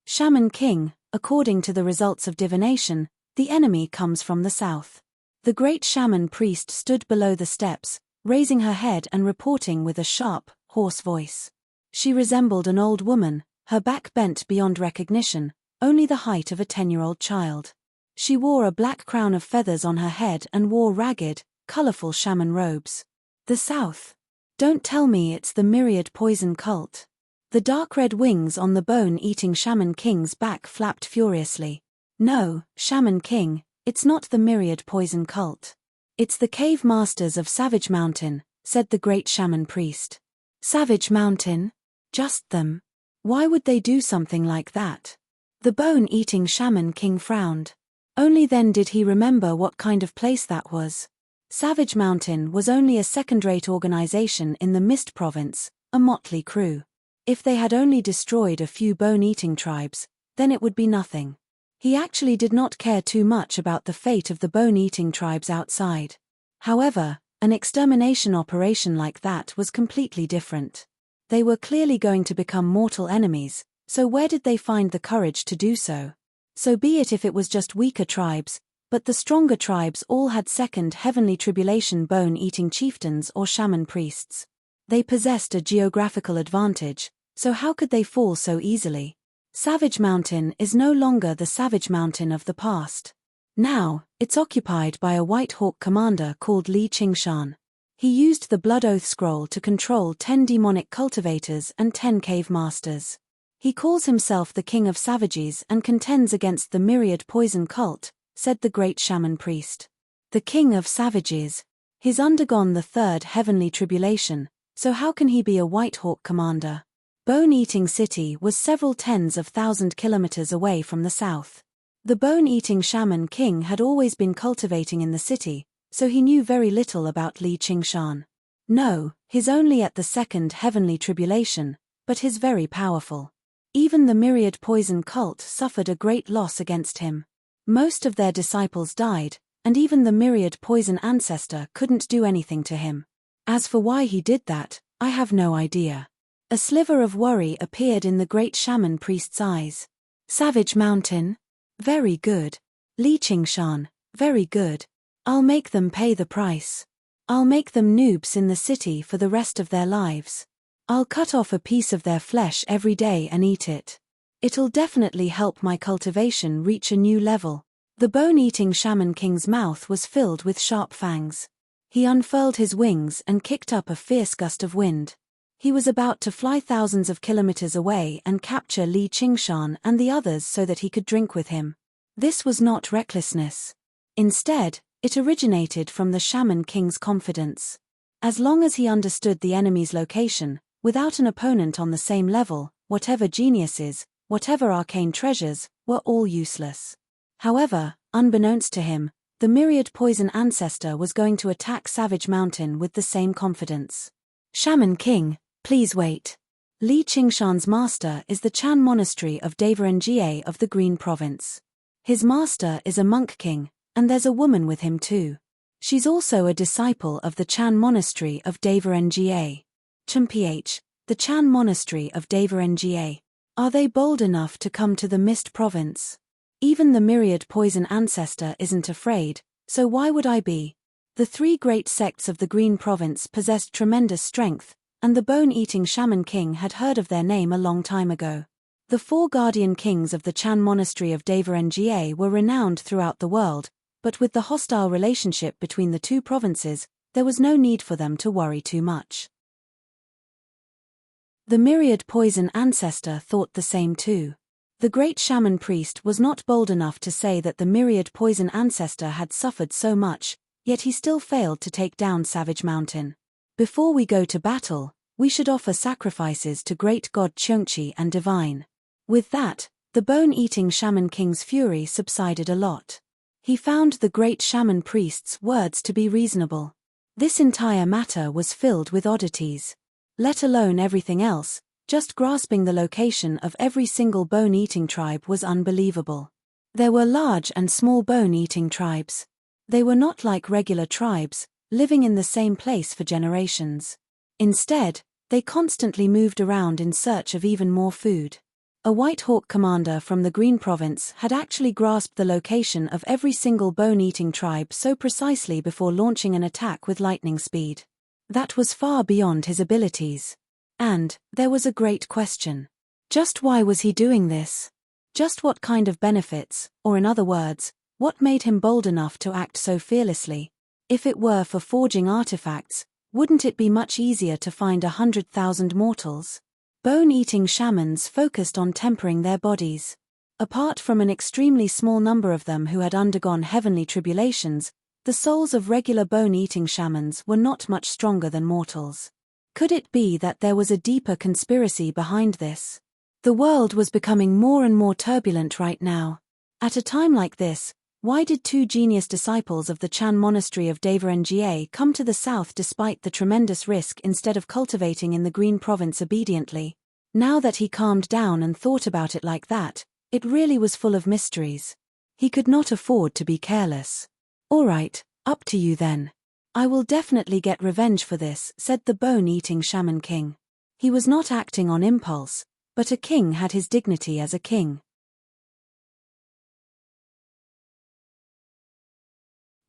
Shaman King, according to the results of divination, the enemy comes from the south. The great shaman priest stood below the steps, raising her head and reporting with a sharp, hoarse voice. She resembled an old woman, her back bent beyond recognition, only the height of a 10-year-old child. She wore a black crown of feathers on her head and wore ragged, colorful shaman robes. The South. Don't tell me it's the myriad poison cult. The dark red wings on the bone-eating Shaman King's back flapped furiously. No, Shaman King, it's not the myriad poison cult. It's the cave masters of Savage Mountain, said the great shaman priest. Savage Mountain? Just them? Why would they do something like that? The bone-eating Shaman King frowned. Only then did he remember what kind of place that was. Savage Mountain was only a second-rate organization in the Mist province, a motley crew. If they had only destroyed a few bone-eating tribes, then it would be nothing. He actually did not care too much about the fate of the bone-eating tribes outside. However, an extermination operation like that was completely different. They were clearly going to become mortal enemies, so where did they find the courage to do so? So be it if it was just weaker tribes, but the stronger tribes all had second heavenly tribulation bone-eating chieftains or shaman priests. They possessed a geographical advantage, so how could they fall so easily? Savage Mountain is no longer the Savage Mountain of the past. Now, it's occupied by a White Hawk commander called Li Qingshan. He used the Blood Oath Scroll to control 10 demonic cultivators and 10 cave masters. He calls himself the King of Savages and contends against the myriad poison cult, said the great shaman priest. The King of Savages. He's undergone the third heavenly tribulation, so how can he be a White Hawk commander? Bone-Eating City was several tens of thousand kilometers away from the south. The bone-eating Shaman King had always been cultivating in the city, so he knew very little about Li Qingshan. No, he's only at the second heavenly tribulation, but he's very powerful. Even the myriad poison cult suffered a great loss against him. Most of their disciples died, and even the myriad poison ancestor couldn't do anything to him. As for why he did that, I have no idea. A sliver of worry appeared in the great shaman priest's eyes. Savage Mountain? Very good. Li Qingshan, very good. I'll make them pay the price. I'll make them noobs in the city for the rest of their lives. I'll cut off a piece of their flesh every day and eat it. It'll definitely help my cultivation reach a new level. The bone-eating Shaman King's mouth was filled with sharp fangs. He unfurled his wings and kicked up a fierce gust of wind. He was about to fly thousands of kilometers away and capture Li Qingshan and the others so that he could drink with him. This was not recklessness. Instead, it originated from the Shaman King's confidence. As long as he understood the enemy's location, without an opponent on the same level, whatever geniuses, whatever arcane treasures, were all useless. However, unbeknownst to him, the myriad poison ancestor was going to attack Savage Mountain with the same confidence. Shaman King, please wait. Li Qingshan's master is the Chan Monastery of Devarengie of the Green Province. His master is a monk king, and there's a woman with him too. She's also a disciple of the Chan Monastery of Devarengie. Ch, the Chan Monastery of Devarengie. Are they bold enough to come to the Mist province? Even the myriad poison ancestor isn't afraid, so why would I be? The three great sects of the Green Province possessed tremendous strength, and the bone-eating Shaman King had heard of their name a long time ago. The four guardian kings of the Chan Monastery of Devarengie were renowned throughout the world, but with the hostile relationship between the two provinces, there was no need for them to worry too much. The myriad poison ancestor thought the same too. The great shaman priest was not bold enough to say that the myriad poison ancestor had suffered so much, yet he still failed to take down Savage Mountain. Before we go to battle, we should offer sacrifices to great god Chungchi and Divine. With that, the bone-eating Shaman King's fury subsided a lot. He found the great shaman priest's words to be reasonable. This entire matter was filled with oddities. Let alone everything else, just grasping the location of every single bone-eating tribe was unbelievable. There were large and small bone-eating tribes. They were not like regular tribes, living in the same place for generations. Instead, they constantly moved around in search of even more food. A White Hawk commander from the Green Province had actually grasped the location of every single bone-eating tribe so precisely before launching an attack with lightning speed. That was far beyond his abilities. And, there was a great question. Just why was he doing this? Just what kind of benefits, or in other words, What made him bold enough to act so fearlessly? If it were for forging artifacts, wouldn't it be much easier to find 100,000 mortals? Bone-eating shamans focused on tempering their bodies. Apart from an extremely small number of them who had undergone heavenly tribulations, the souls of regular bone-eating shamans were not much stronger than mortals. Could it be that there was a deeper conspiracy behind this? The world was becoming more and more turbulent right now. At a time like this, why did two genius disciples of the Chan monastery of Devaranga come to the south despite the tremendous risk instead of cultivating in the Green province obediently? Now that he calmed down and thought about it like that, it really was full of mysteries. He could not afford to be careless. "All right, up to you then. I will definitely get revenge for this," said the bone-eating shaman king. He was not acting on impulse, but a king had his dignity as a king.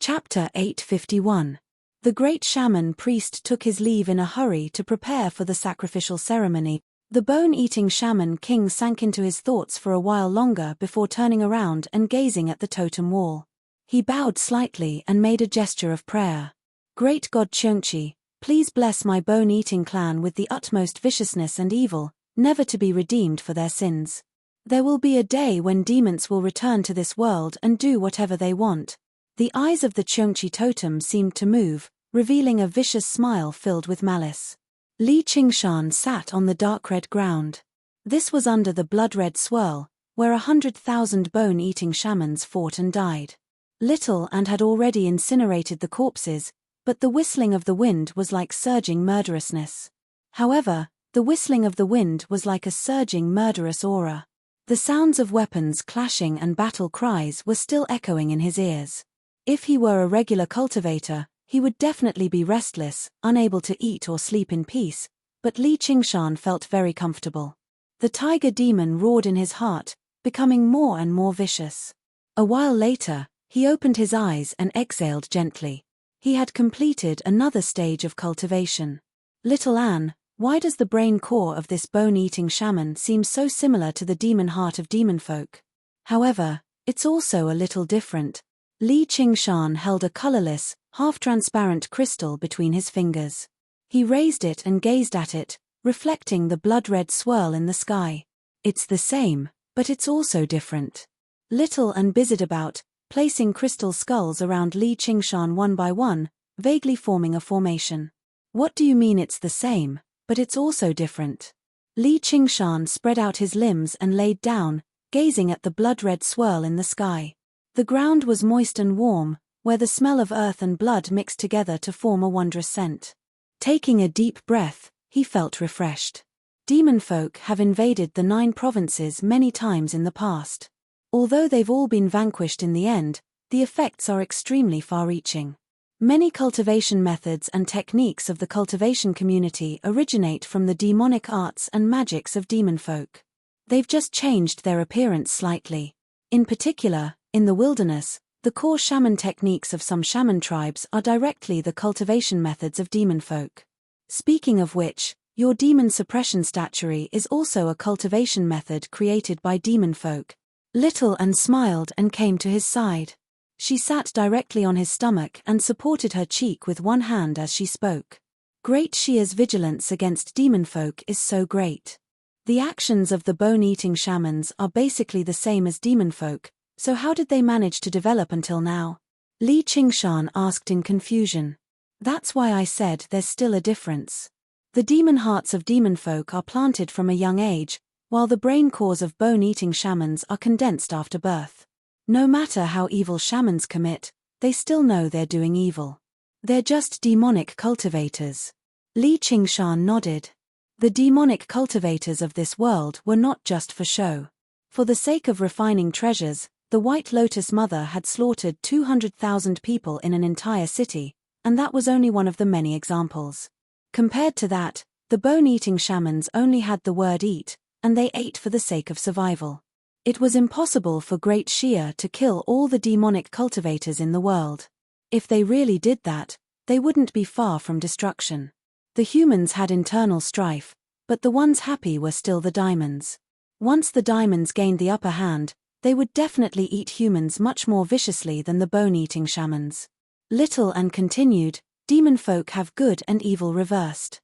Chapter 851. The great shaman priest took his leave in a hurry to prepare for the sacrificial ceremony. The bone-eating shaman king sank into his thoughts for a while longer before turning around and gazing at the totem wall. He bowed slightly and made a gesture of prayer. "Great God Cheongchi, please bless my bone-eating clan with the utmost viciousness and evil, never to be redeemed for their sins. There will be a day when demons will return to this world and do whatever they want." The eyes of the Cheongchi totem seemed to move, revealing a vicious smile filled with malice. Li Qingshan sat on the dark red ground. This was under the blood-red swirl, where 100,000 bone-eating shamans fought and died. Little and had already incinerated the corpses, but the whistling of the wind was like surging murderousness. However, the whistling of the wind was like a surging murderous aura. The sounds of weapons clashing and battle cries were still echoing in his ears. If he were a regular cultivator, he would definitely be restless, unable to eat or sleep in peace, but Li Qingshan felt very comfortable. The tiger demon roared in his heart, becoming more and more vicious. A while later, he opened his eyes and exhaled gently. He had completed another stage of cultivation. "Little Anne, why does the brain core of this bone-eating shaman seem so similar to the demon heart of demon folk? However, it's also a little different." Li Qingshan held a colorless, half-transparent crystal between his fingers. He raised it and gazed at it, reflecting the blood-red swirl in the sky. "It's the same, but it's also different." Little Anne busied about, placing crystal skulls around Li Qingshan one by one, vaguely forming a formation. "What do you mean it's the same, but it's also different?" Li Qingshan spread out his limbs and laid down, gazing at the blood-red swirl in the sky. The ground was moist and warm, where the smell of earth and blood mixed together to form a wondrous scent. Taking a deep breath, he felt refreshed. Demon folk have invaded the 9 provinces many times in the past. Although they've all been vanquished in the end, the effects are extremely far-reaching. Many cultivation methods and techniques of the cultivation community originate from the demonic arts and magics of demon folk. They've just changed their appearance slightly. In particular, in the wilderness, the core shaman techniques of some shaman tribes are directly the cultivation methods of demon folk. Speaking of which, your demon suppression statuary is also a cultivation method created by demon folk. Little Anne smiled and came to his side. She sat directly on his stomach and supported her cheek with one hand as she spoke. Great Shia's vigilance against demon folk is so great. The actions of the bone-eating shamans are basically the same as demon folk, so how did they manage to develop until now? Li Qingshan asked in confusion. That's why I said there's still a difference. The demon hearts of demon folk are planted from a young age, while the brain cores of bone-eating shamans are condensed after birth. No matter how evil shamans commit, they still know they're doing evil. They're just demonic cultivators. Li Qingshan nodded. The demonic cultivators of this world were not just for show. For the sake of refining treasures, the White Lotus Mother had slaughtered 200,000 people in an entire city, and that was only one of the many examples. Compared to that, the bone-eating shamans only had the word eat, and they ate for the sake of survival. It was impossible for Great Shia to kill all the demonic cultivators in the world. If they really did that, they wouldn't be far from destruction. The humans had internal strife, but the ones happy were still the diamonds. Once the diamonds gained the upper hand, They would definitely eat humans much more viciously than the bone-eating shamans. Little and continued, demon folk have good and evil reversed.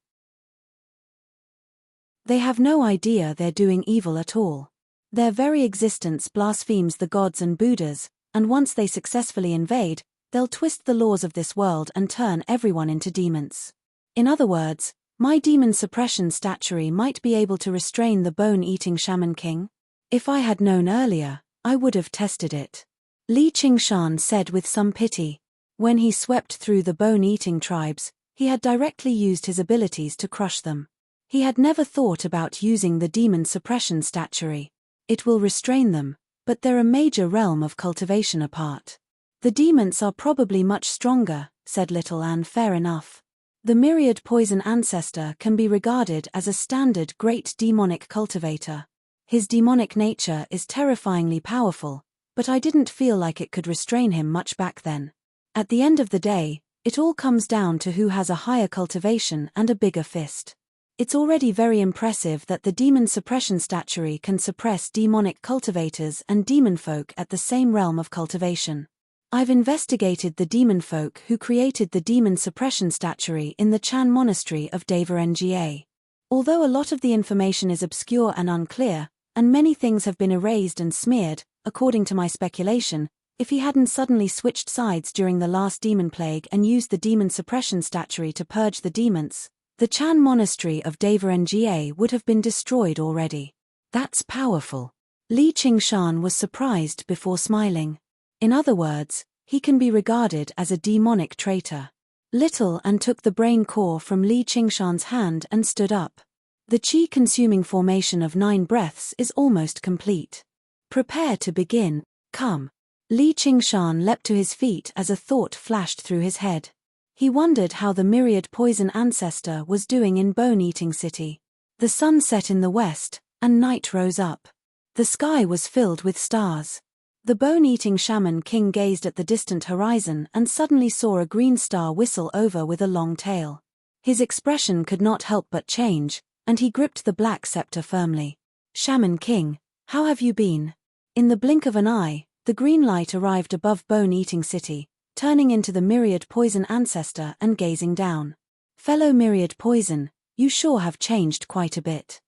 They have no idea they're doing evil at all. Their very existence blasphemes the gods and Buddhas, and once they successfully invade, they'll twist the laws of this world and turn everyone into demons. In other words, my demon suppression statuary might be able to restrain the bone-eating shaman king? If I had known earlier, I would have tested it. Li Qingshan said with some pity. When he swept through the bone-eating tribes, he had directly used his abilities to crush them. He had never thought about using the demon suppression statuary. It will restrain them, but they're a major realm of cultivation apart. The demons are probably much stronger, said Little, and fair enough. The myriad poison ancestor can be regarded as a standard great demonic cultivator. His demonic nature is terrifyingly powerful, but I didn't feel like it could restrain him much back then. At the end of the day, it all comes down to who has a higher cultivation and a bigger fist. It's already very impressive that the demon suppression statuary can suppress demonic cultivators and demon folk at the same realm of cultivation. I've investigated the demon folk who created the demon suppression statuary in the Chan monastery of Nga. Although a lot of the information is obscure and unclear, and many things have been erased and smeared, according to my speculation, if he hadn't suddenly switched sides during the last demon plague and used the demon suppression statuary to purge the demons, the Chan monastery of Nga would have been destroyed already. That's powerful. Li Qingshan was surprised before smiling. In other words, he can be regarded as a demonic traitor. Little and took the brain core from Li Qingshan's hand and stood up. The chi-consuming formation of 9 breaths is almost complete. Prepare to begin, come. Li Qingshan leapt to his feet as a thought flashed through his head. He wondered how the myriad poison ancestor was doing in Bone-Eating City. The sun set in the west, and night rose up. The sky was filled with stars. The bone-eating shaman king gazed at the distant horizon and suddenly saw a green star whistle over with a long tail. His expression could not help but change, and he gripped the black scepter firmly. Shaman King, how have you been? In the blink of an eye, the green light arrived above Bone-Eating City, turning into the myriad poison ancestor and gazing down. Fellow myriad poison, you sure have changed quite a bit.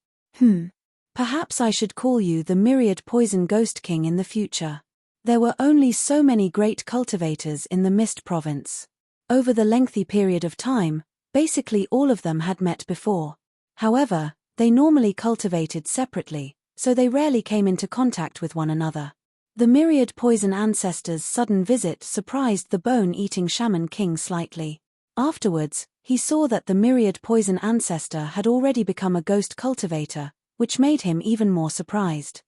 Perhaps I should call you the myriad poison ghost king in the future. There were only so many great cultivators in the Mist province. Over the lengthy period of time, basically all of them had met before. However, they normally cultivated separately, so they rarely came into contact with one another. The myriad poison ancestor's sudden visit surprised the bone-eating shaman king slightly. Afterwards, he saw that the myriad poison ancestor had already become a ghost cultivator, which made him even more surprised.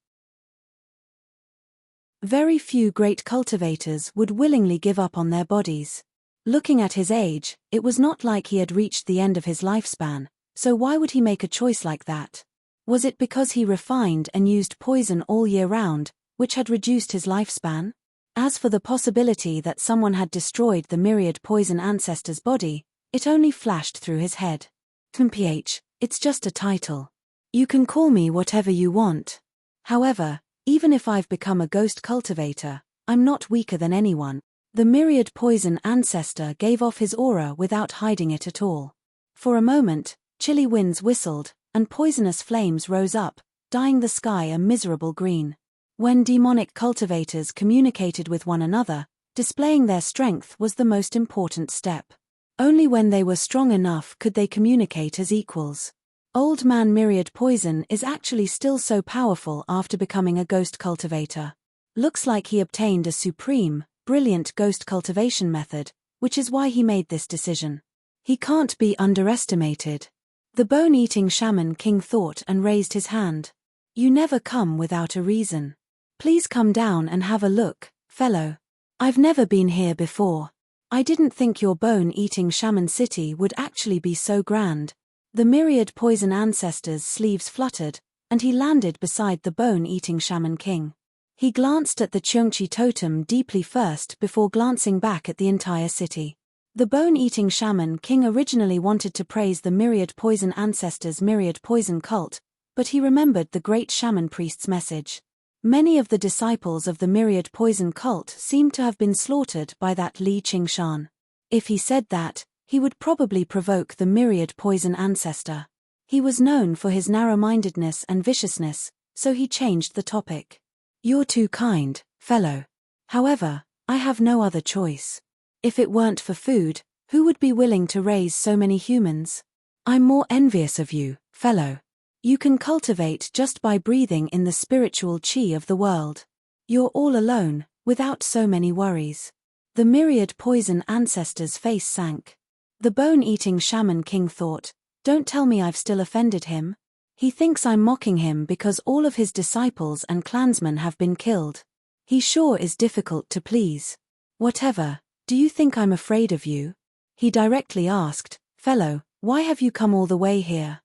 Very few great cultivators would willingly give up on their bodies. Looking at his age, it was not like he had reached the end of his lifespan, so why would he make a choice like that? Was it because he refined and used poison all year round, which had reduced his lifespan? As for the possibility that someone had destroyed the myriad poison ancestor's body, it only flashed through his head. PH, it's just a title. You can call me whatever you want. However, even if I've become a ghost cultivator, I'm not weaker than anyone. The myriad poison ancestor gave off his aura without hiding it at all. For a moment, chilly winds whistled, and poisonous flames rose up, dyeing the sky a miserable green. When demonic cultivators communicated with one another, displaying their strength was the most important step. Only when they were strong enough could they communicate as equals. Old Man Myriad Poison is actually still so powerful after becoming a ghost cultivator. Looks like he obtained a supreme, brilliant ghost cultivation method, which is why he made this decision. He can't be underestimated. The bone-eating shaman king thought and raised his hand. You never come without a reason. Please come down and have a look, fellow. I've never been here before. I didn't think your bone-eating shaman city would actually be so grand. The myriad poison ancestor's sleeves fluttered, and he landed beside the bone-eating shaman king. He glanced at the Cheongchi totem deeply first before glancing back at the entire city. The bone-eating shaman king originally wanted to praise the myriad poison ancestor's myriad poison cult, but he remembered the great shaman priest's message. Many of the disciples of the myriad poison cult seemed to have been slaughtered by that Li Qingshan. If he said that, he would probably provoke the myriad poison ancestor. He was known for his narrow-mindedness and viciousness, so he changed the topic. You're too kind, fellow. However, I have no other choice. If it weren't for food, who would be willing to raise so many humans? I'm more envious of you, fellow. You can cultivate just by breathing in the spiritual chi of the world. You're all alone, without so many worries. The myriad poison ancestor's face sank. The bone-eating shaman king thought, don't tell me I've still offended him. He thinks I'm mocking him because all of his disciples and clansmen have been killed. He sure is difficult to please. Whatever, do you think I'm afraid of you? He directly asked, fellow, why have you come all the way here?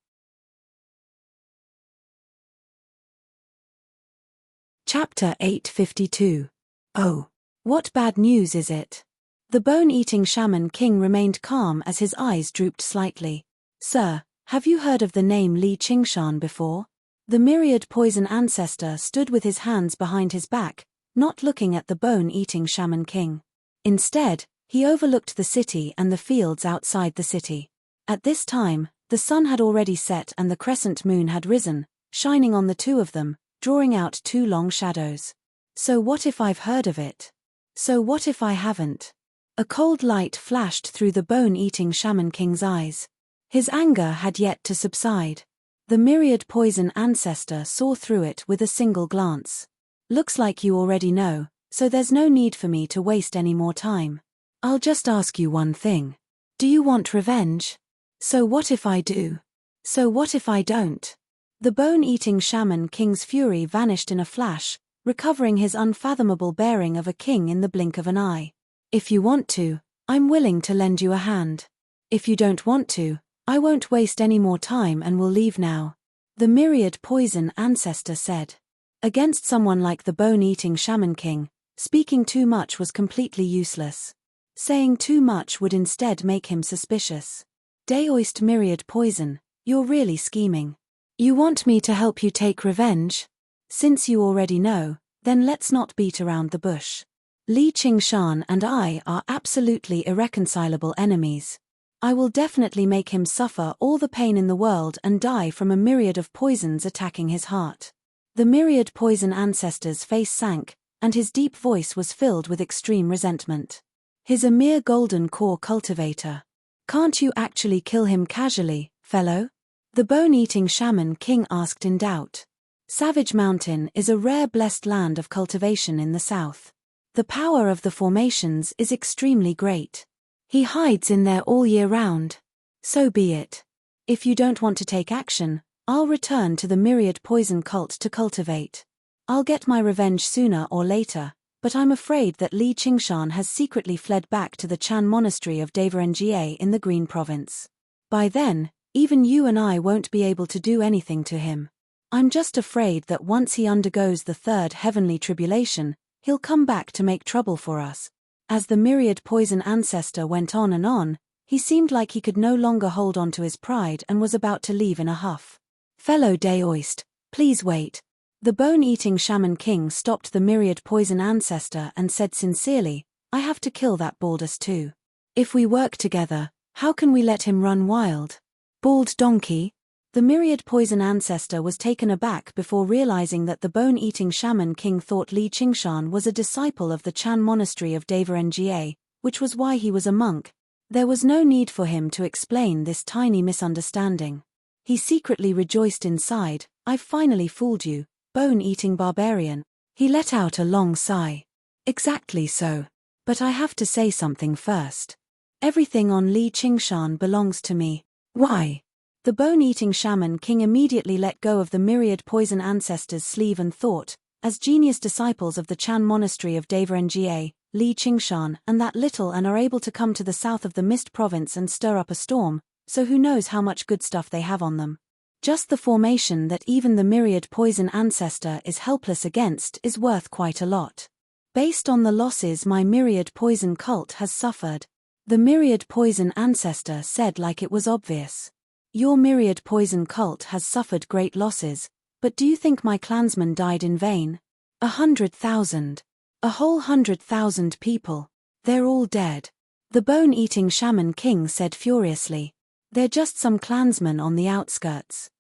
Chapter 852. Oh. What bad news is it? The bone-eating shaman king remained calm as his eyes drooped slightly. Sir, have you heard of the name Li Qingshan before? The myriad poison ancestor stood with his hands behind his back, not looking at the bone-eating shaman king. Instead, he overlooked the city and the fields outside the city. At this time, the sun had already set and the crescent moon had risen, shining on the two of them, drawing out two long shadows. So what if I've heard of it? So what if I haven't? A cold light flashed through the bone-eating shaman king's eyes. His anger had yet to subside. The myriad poison ancestor saw through it with a single glance. Looks like you already know, so there's no need for me to waste any more time. I'll just ask you one thing. Do you want revenge? So what if I do? So what if I don't? The bone-eating shaman king's fury vanished in a flash, recovering his unfathomable bearing of a king in the blink of an eye. If you want to, I'm willing to lend you a hand. If you don't want to, I won't waste any more time and will leave now. The myriad poison ancestor said. Against someone like the bone-eating shaman king, speaking too much was completely useless. Saying too much would instead make him suspicious. Daoist myriad poison, you're really scheming. You want me to help you take revenge? Since you already know, then let's not beat around the bush. Li Qingshan and I are absolutely irreconcilable enemies. I will definitely make him suffer all the pain in the world and die from a myriad of poisons attacking his heart. The myriad poison ancestor's face sank, and his deep voice was filled with extreme resentment. He's a mere golden core cultivator. Can't you actually kill him casually, fellow? The bone-eating shaman king asked in doubt. Savage Mountain is a rare blessed land of cultivation in the south. The power of the formations is extremely great. He hides in there all year round. So be it. If you don't want to take action, I'll return to the myriad poison cult to cultivate. I'll get my revenge sooner or later, but I'm afraid that Li Qingshan has secretly fled back to the Chan monastery of Devarenjie in the Green province. By then, even you and I won't be able to do anything to him. I'm just afraid that once he undergoes the third heavenly tribulation, he'll come back to make trouble for us. As the myriad poison ancestor went on and on, he seemed like he could no longer hold on to his pride and was about to leave in a huff. Fellow Daoist, please wait. The bone-eating shaman king stopped the myriad poison ancestor and said sincerely, I have to kill that Baldus too. If we work together, how can we let him run wild? Bald donkey? The myriad poison ancestor was taken aback before realizing that the bone-eating shaman king thought Li Qingshan was a disciple of the Chan monastery of Devarenjie, which was why he was a monk. There was no need for him to explain this tiny misunderstanding. He secretly rejoiced inside, I've finally fooled you, bone-eating barbarian. He let out a long sigh. Exactly so. But I have to say something first. Everything on Li Qingshan belongs to me. Why? The bone-eating shaman king immediately let go of the myriad poison ancestor's sleeve and thought, as genius disciples of the Chan monastery of Devarenjie, Li Qingshan and that little and are able to come to the south of the Mist province and stir up a storm, so who knows how much good stuff they have on them. Just the formation that even the myriad poison ancestor is helpless against is worth quite a lot. Based on the losses my myriad poison cult has suffered, the myriad poison ancestor said like it was obvious. Your myriad poison cult has suffered great losses, but do you think my clansmen died in vain? 100,000. A whole 100,000 people. They're all dead. The bone-eating shaman king said furiously. They're just some clansmen on the outskirts.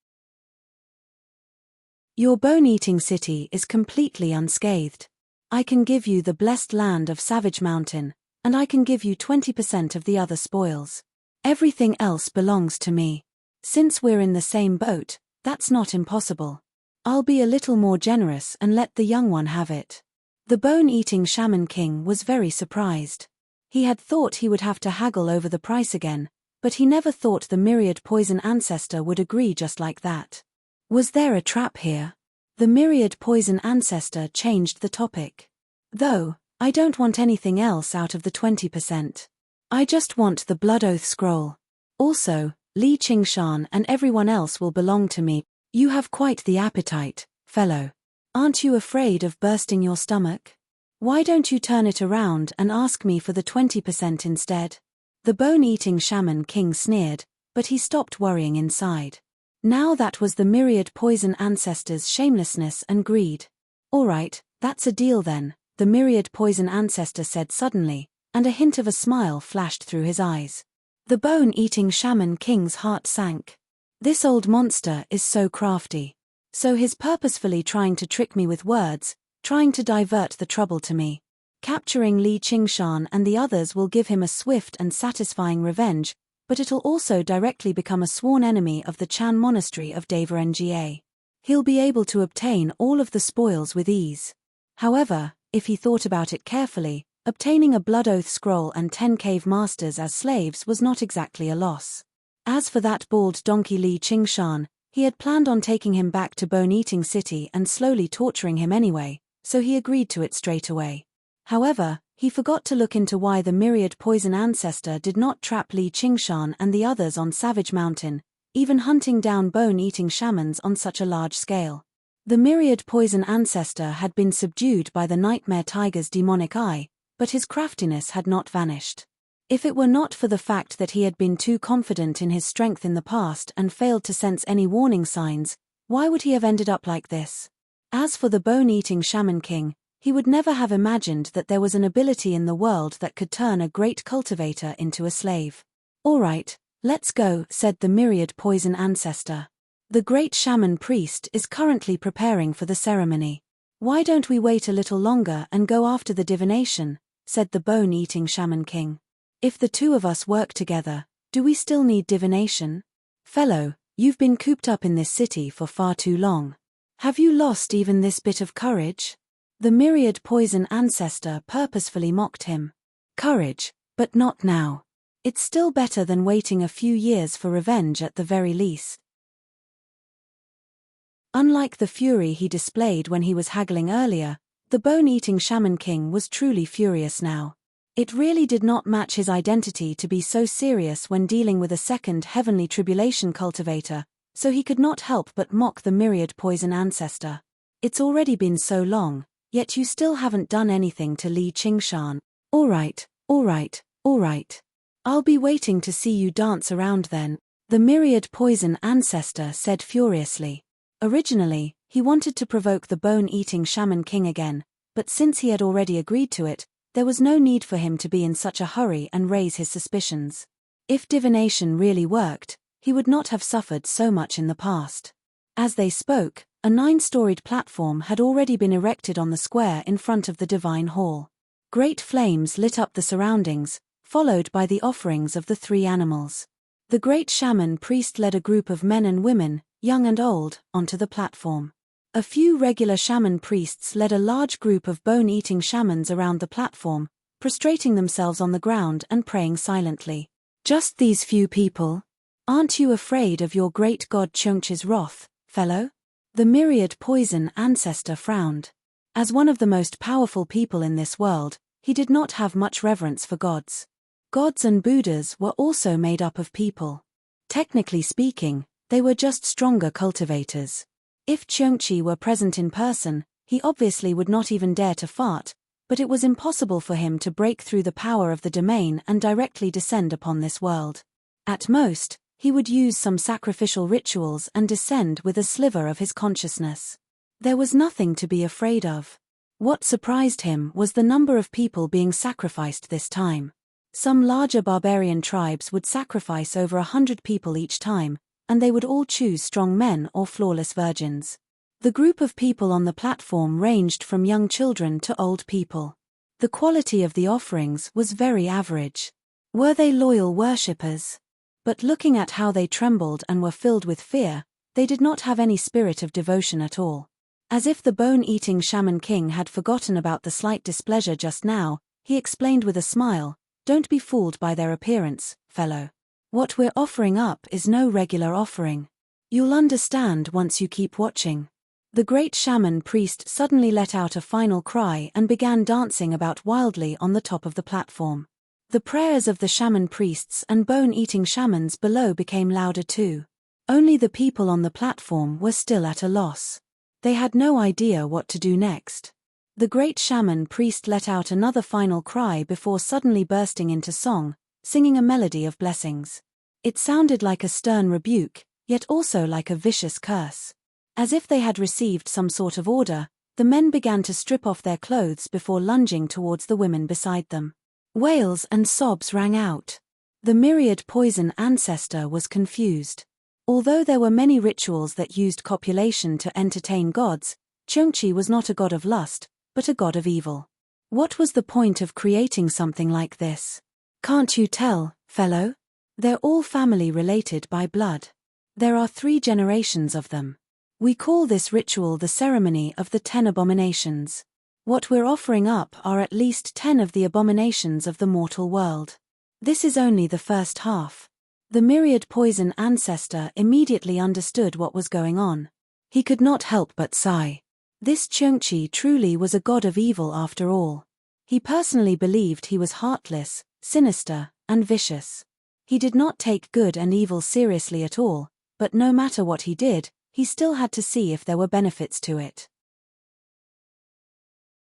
Your bone-eating city is completely unscathed. I can give you the blessed land of Savage Mountain, and I can give you 20% of the other spoils. Everything else belongs to me. Since we're in the same boat, that's not impossible. I'll be a little more generous and let the young one have it. The bone-eating shaman king was very surprised. He had thought he would have to haggle over the price again, but he never thought the myriad poison ancestor would agree just like that. Was there a trap here? The myriad poison ancestor changed the topic. Though, I don't want anything else out of the 20%. I just want the Blood Oath Scroll. Also, Li Qingshan and everyone else will belong to me. You have quite the appetite, fellow. Aren't you afraid of bursting your stomach? Why don't you turn it around and ask me for the 20% instead? The bone-eating shaman king sneered, but he stopped worrying inside. Now that was the myriad poison ancestor's shamelessness and greed. All right, that's a deal then, the myriad poison ancestor said suddenly, and a hint of a smile flashed through his eyes. The bone-eating shaman king's heart sank. This old monster is so crafty. So he's purposefully trying to trick me with words, trying to divert the trouble to me. Capturing Li Qingshan and the others will give him a swift and satisfying revenge, but it'll also directly become a sworn enemy of the Chan monastery of Nga. He'll be able to obtain all of the spoils with ease. However, if he thought about it carefully, obtaining a Blood Oath Scroll and 10 cave masters as slaves was not exactly a loss. As for that bald donkey Li Qingshan, he had planned on taking him back to Bone-Eating City and slowly torturing him anyway, so he agreed to it straight away. However, he forgot to look into why the myriad poison ancestor did not trap Li Qingshan and the others on Savage Mountain, even hunting down bone-eating shamans on such a large scale. The myriad poison ancestor had been subdued by the nightmare tiger's demonic eye, but his craftiness had not vanished. If it were not for the fact that he had been too confident in his strength in the past and failed to sense any warning signs, why would he have ended up like this? As for the bone-eating shaman king, he would never have imagined that there was an ability in the world that could turn a great cultivator into a slave. All right, let's go, said the myriad poison ancestor. The great shaman priest is currently preparing for the ceremony. Why don't we wait a little longer and go after the divination, said the bone-eating shaman king. If the two of us work together, do we still need divination? Fellow, you've been cooped up in this city for far too long. Have you lost even this bit of courage? The myriad poison ancestor purposefully mocked him. Courage, but not now. It's still better than waiting a few years for revenge at the very least. Unlike the fury he displayed when he was haggling earlier, the bone-eating shaman king was truly furious now. It really did not match his identity to be so serious when dealing with a second heavenly tribulation cultivator, so he could not help but mock the myriad poison ancestor. It's already been so long, yet you still haven't done anything to Li Qingshan. All right, all right, all right. I'll be waiting to see you dance around then, the myriad poison ancestor said furiously. Originally, he wanted to provoke the bone-eating shaman king again, but since he had already agreed to it, there was no need for him to be in such a hurry and raise his suspicions. If divination really worked, he would not have suffered so much in the past. As they spoke, a 9-storied platform had already been erected on the square in front of the divine hall. Great flames lit up the surroundings, followed by the offerings of the 3 animals. The great shaman priest led a group of men and women, young and old, onto the platform. A few regular shaman priests led a large group of bone-eating shamans around the platform, prostrating themselves on the ground and praying silently. Just these few people? Aren't you afraid of your great god Chungchi's wrath, fellow? The myriad poison ancestor frowned. As one of the most powerful people in this world, he did not have much reverence for gods. Gods and Buddhas were also made up of people. Technically speaking, they were just stronger cultivators. If Chungchi were present in person, he obviously would not even dare to fart, but it was impossible for him to break through the power of the domain and directly descend upon this world. At most, he would use some sacrificial rituals and descend with a sliver of his consciousness. There was nothing to be afraid of. What surprised him was the number of people being sacrificed this time. Some larger barbarian tribes would sacrifice over 100 people each time, and they would all choose strong men or flawless virgins. The group of people on the platform ranged from young children to old people. The quality of the offerings was very average. Were they loyal worshippers? But looking at how they trembled and were filled with fear, they did not have any spirit of devotion at all. As if the bone-eating shaman king had forgotten about the slight displeasure just now, he explained with a smile, "Don't be fooled by their appearance, fellow. What we're offering up is no regular offering. You'll understand once you keep watching." The great shaman priest suddenly let out a final cry and began dancing about wildly on the top of the platform. The prayers of the shaman priests and bone-eating shamans below became louder too. Only the people on the platform were still at a loss. They had no idea what to do next. The great shaman priest let out another final cry before suddenly bursting into song, singing a melody of blessings. It sounded like a stern rebuke, yet also like a vicious curse. As if they had received some sort of order, the men began to strip off their clothes before lunging towards the women beside them. Wails and sobs rang out. The myriad poison ancestor was confused. Although there were many rituals that used copulation to entertain gods, Cheongchi was not a god of lust, but a god of evil. What was the point of creating something like this? Can't you tell, fellow? They're all family related by blood. There are 3 generations of them. We call this ritual the ceremony of the 10 abominations. What we're offering up are at least 10 of the abominations of the mortal world. This is only the first half. The myriad poison ancestor immediately understood what was going on. He could not help but sigh. This Cheongchi truly was a god of evil after all. He personally believed he was heartless, sinister, and vicious. He did not take good and evil seriously at all, but no matter what he did, he still had to see if there were benefits to it.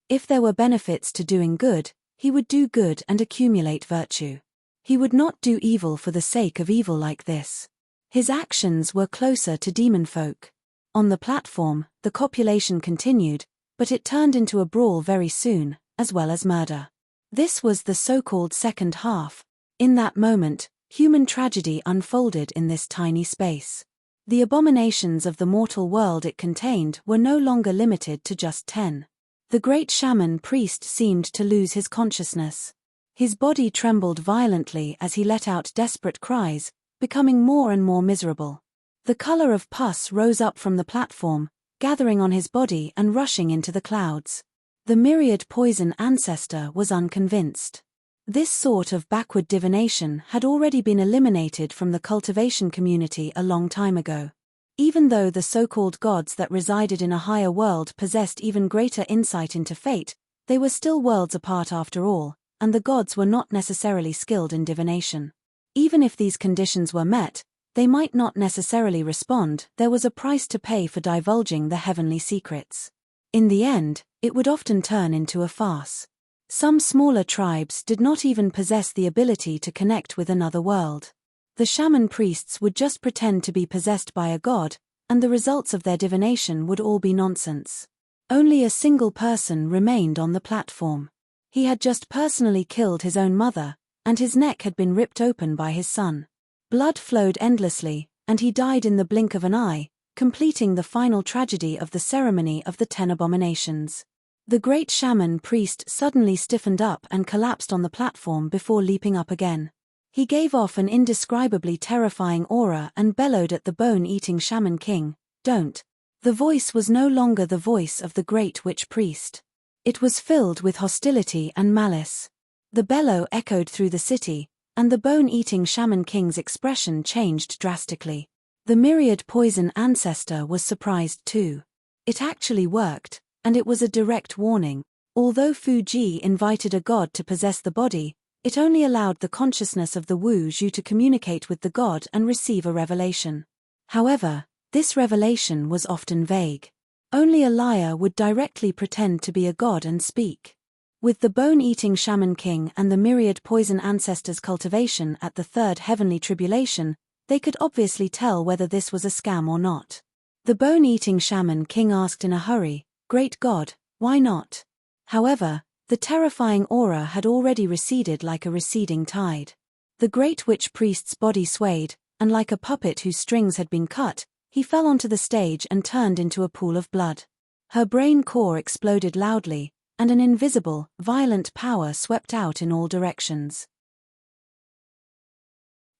If there were benefits to doing good, he would do good and accumulate virtue. He would not do evil for the sake of evil like this. His actions were closer to demon folk. On the platform, the copulation continued, but it turned into a brawl very soon, as well as murder. This was the so-called second half. In that moment, human tragedy unfolded in this tiny space. The abominations of the mortal world it contained were no longer limited to just 10. The great shaman priest seemed to lose his consciousness. His body trembled violently as he let out desperate cries, becoming more and more miserable. The color of pus rose up from the platform, gathering on his body and rushing into the clouds. The myriad poison ancestor was unconvinced. This sort of backward divination had already been eliminated from the cultivation community a long time ago. Even though the so-called gods that resided in a higher world possessed even greater insight into fate, they were still worlds apart after all, and the gods were not necessarily skilled in divination. Even if these conditions were met, they might not necessarily respond. There was a price to pay for divulging the heavenly secrets. In the end, it would often turn into a farce. Some smaller tribes did not even possess the ability to connect with another world. The shaman priests would just pretend to be possessed by a god, and the results of their divination would all be nonsense. Only a single person remained on the platform. He had just personally killed his own mother, and his neck had been ripped open by his son. Blood flowed endlessly, and he died in the blink of an eye, completing the final tragedy of the ceremony of the 10 abominations. The great shaman priest suddenly stiffened up and collapsed on the platform before leaping up again. He gave off an indescribably terrifying aura and bellowed at the bone-eating shaman king, "Don't." The voice was no longer the voice of the great witch priest. It was filled with hostility and malice. The bellow echoed through the city, and the bone-eating shaman king's expression changed drastically. The myriad poison ancestor was surprised too. It actually worked, and it was a direct warning. Although Fuji invited a god to possess the body, it only allowed the consciousness of the Wu Zhu to communicate with the god and receive a revelation. However, this revelation was often vague. Only a liar would directly pretend to be a god and speak. With the bone-eating shaman king and the myriad poison ancestors' cultivation at the 3rd heavenly tribulation, they could obviously tell whether this was a scam or not. The bone-eating shaman king asked in a hurry, "Great God, why not? However, the terrifying aura had already receded like a receding tide. The great witch priest's body swayed, and like a puppet whose strings had been cut, he fell onto the stage and turned into a pool of blood. Her brain core exploded loudly, and an invisible, violent power swept out in all directions.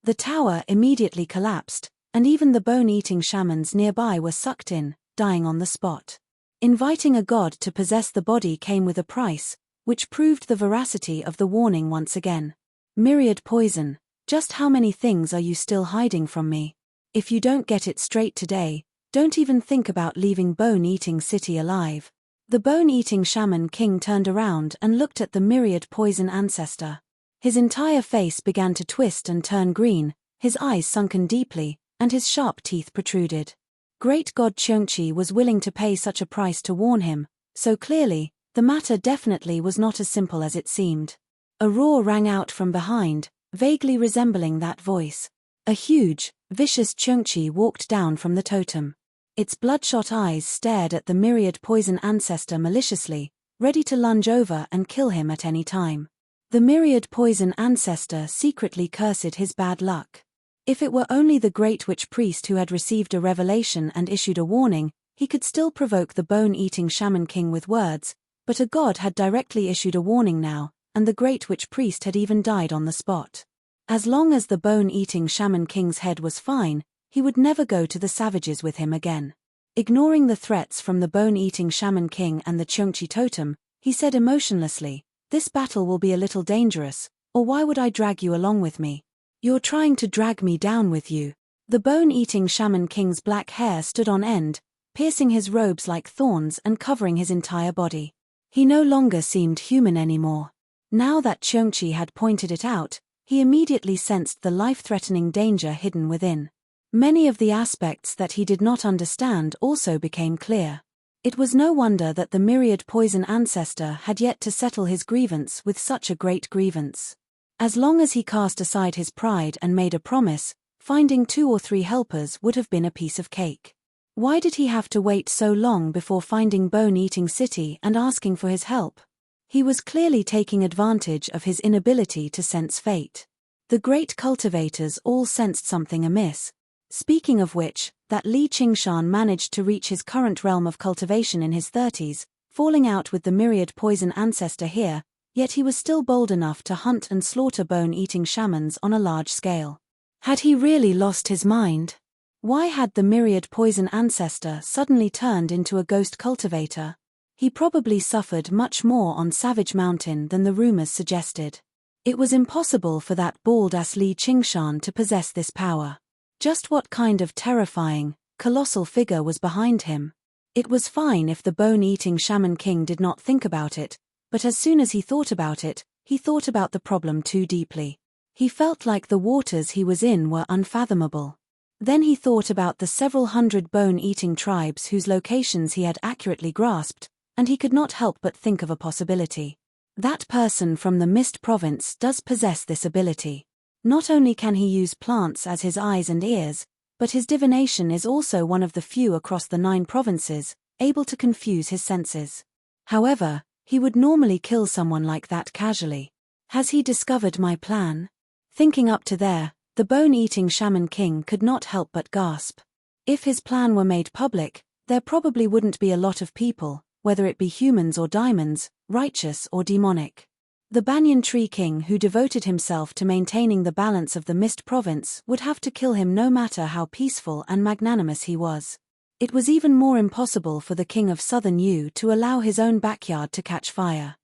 The tower immediately collapsed, and even the bone-eating shamans nearby were sucked in, dying on the spot. Inviting a god to possess the body came with a price, which proved the veracity of the warning once again. Myriad poison, just how many things are you still hiding from me? If you don't get it straight today, don't even think about leaving Bone-Eating City alive. The bone-eating shaman king turned around and looked at the myriad poison ancestor. His entire face began to twist and turn green, his eyes sunken deeply, and his sharp teeth protruded. Great God Cheongchi was willing to pay such a price to warn him, so clearly, the matter definitely was not as simple as it seemed. A roar rang out from behind, vaguely resembling that voice. A huge, vicious Cheongchi walked down from the totem. Its bloodshot eyes stared at the myriad poison ancestor maliciously, ready to lunge over and kill him at any time. The myriad poison ancestor secretly cursed his bad luck. If it were only the great witch priest who had received a revelation and issued a warning, he could still provoke the bone-eating shaman king with words, but a god had directly issued a warning now, and the great witch priest had even died on the spot. As long as the bone-eating shaman king's head was fine, he would never go to the savages with him again. Ignoring the threats from the bone-eating shaman king and the Cheongchi totem, he said emotionlessly, "This battle will be a little dangerous, or why would I drag you along with me? You're trying to drag me down with you." The bone-eating shaman king's black hair stood on end, piercing his robes like thorns and covering his entire body. He no longer seemed human anymore. Now that Cheongchi had pointed it out, he immediately sensed the life-threatening danger hidden within. Many of the aspects that he did not understand also became clear. It was no wonder that the myriad poison ancestor had yet to settle his grievance with such a great grievance. As long as he cast aside his pride and made a promise, finding 2 or 3 helpers would have been a piece of cake. Why did he have to wait so long before finding Bone-Eating City and asking for his help? He was clearly taking advantage of his inability to sense fate. The great cultivators all sensed something amiss. Speaking of which, that Li Qingshan managed to reach his current realm of cultivation in his 30s, falling out with the myriad poison ancestor here, yet he was still bold enough to hunt and slaughter bone-eating shamans on a large scale. Had he really lost his mind? Why had the myriad poison ancestor suddenly turned into a ghost cultivator? He probably suffered much more on Savage Mountain than the rumors suggested. It was impossible for that bald-ass Li Qingshan to possess this power. Just what kind of terrifying, colossal figure was behind him? It was fine if the bone-eating shaman king did not think about it, but as soon as he thought about it, he thought about the problem too deeply. He felt like the waters he was in were unfathomable. Then he thought about the several hundred bone-eating tribes whose locations he had accurately grasped, and he could not help but think of a possibility. That person from the Mist province does possess this ability. Not only can he use plants as his eyes and ears, but his divination is also one of the few across the 9 provinces, able to confuse his senses. However, he would normally kill someone like that casually. Has he discovered my plan? Thinking up to there, the bone-eating shaman king could not help but gasp. If his plan were made public, there probably wouldn't be a lot of people, whether it be humans or diamonds, righteous or demonic. The banyan tree king who devoted himself to maintaining the balance of the Mist province would have to kill him no matter how peaceful and magnanimous he was. It was even more impossible for the king of Southern Yu to allow his own backyard to catch fire.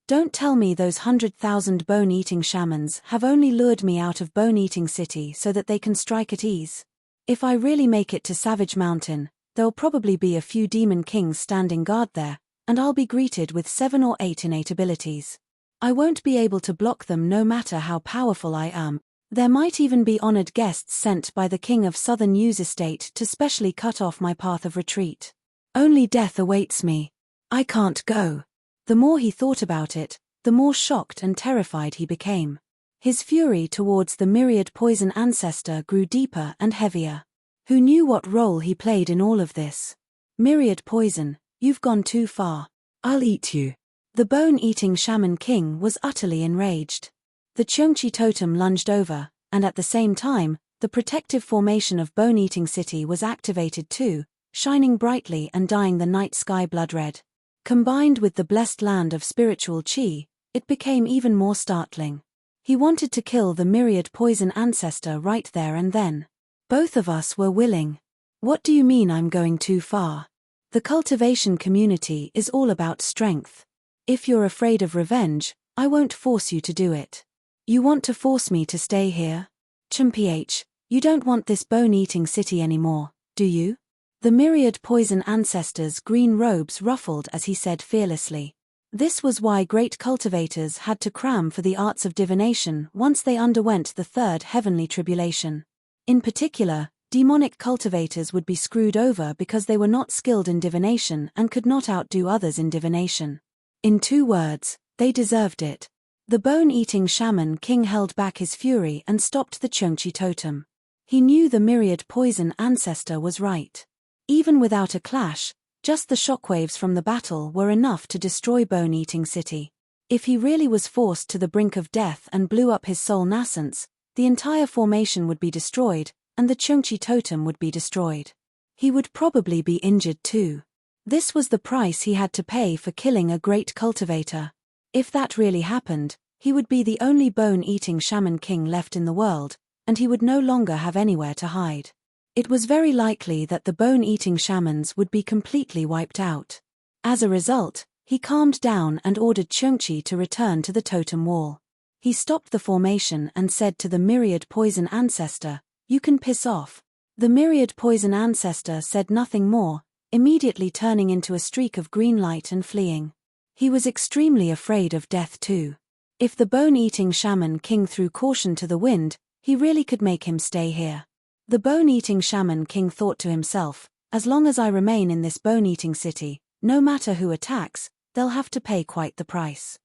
Don't tell me those 100,000 bone-eating shamans have only lured me out of Bone-Eating City so that they can strike at ease. If I really make it to Savage Mountain, there'll probably be a few demon kings standing guard there, and I'll be greeted with 7 or 8 innate abilities. I won't be able to block them no matter how powerful I am. There might even be honored guests sent by the king of Southern Yu's estate to specially cut off my path of retreat. Only death awaits me. I can't go. The more he thought about it, the more shocked and terrified he became. His fury towards the myriad poison ancestor grew deeper and heavier. Who knew what role he played in all of this? Myriad poison, You've gone too far. I'll eat you. The bone-eating shaman king was utterly enraged. The Cheongchi totem lunged over, and at the same time, the protective formation of Bone-Eating City was activated too, shining brightly and dyeing the night sky blood-red. Combined with the blessed land of spiritual qi, it became even more startling. He wanted to kill the myriad poison ancestor right there and then. Both of us were willing. What do you mean I'm going too far? The cultivation community is all about strength. If you're afraid of revenge, I won't force you to do it. You want to force me to stay here? Chumph, you don't want this bone-eating city anymore, do you? The myriad poison ancestors' green robes ruffled as he said fearlessly. This was why great cultivators had to cram for the arts of divination once they underwent the third heavenly tribulation. In particular, demonic cultivators would be screwed over because they were not skilled in divination and could not outdo others in divination. In 2 words, they deserved it. The bone-eating shaman king held back his fury and stopped the Cheongchi totem. He knew the myriad poison ancestor was right. Even without a clash, just the shockwaves from the battle were enough to destroy Bone-Eating City. If he really was forced to the brink of death and blew up his soul nascence, the entire formation would be destroyed, and the Cheongchi totem would be destroyed. He would probably be injured too. This was the price he had to pay for killing a great cultivator. If that really happened, he would be the only bone-eating shaman king left in the world, and he would no longer have anywhere to hide. It was very likely that the bone-eating shamans would be completely wiped out. As a result, he calmed down and ordered Cheongchi to return to the totem wall. He stopped the formation and said to the myriad poison ancestor, "You can piss off." The myriad poison ancestor said nothing more, immediately turning into a streak of green light and fleeing. He was extremely afraid of death too. If the bone-eating shaman king threw caution to the wind, he really could make him stay here. The bone-eating shaman king thought to himself, as long as I remain in this bone-eating city, no matter who attacks, they'll have to pay quite the price.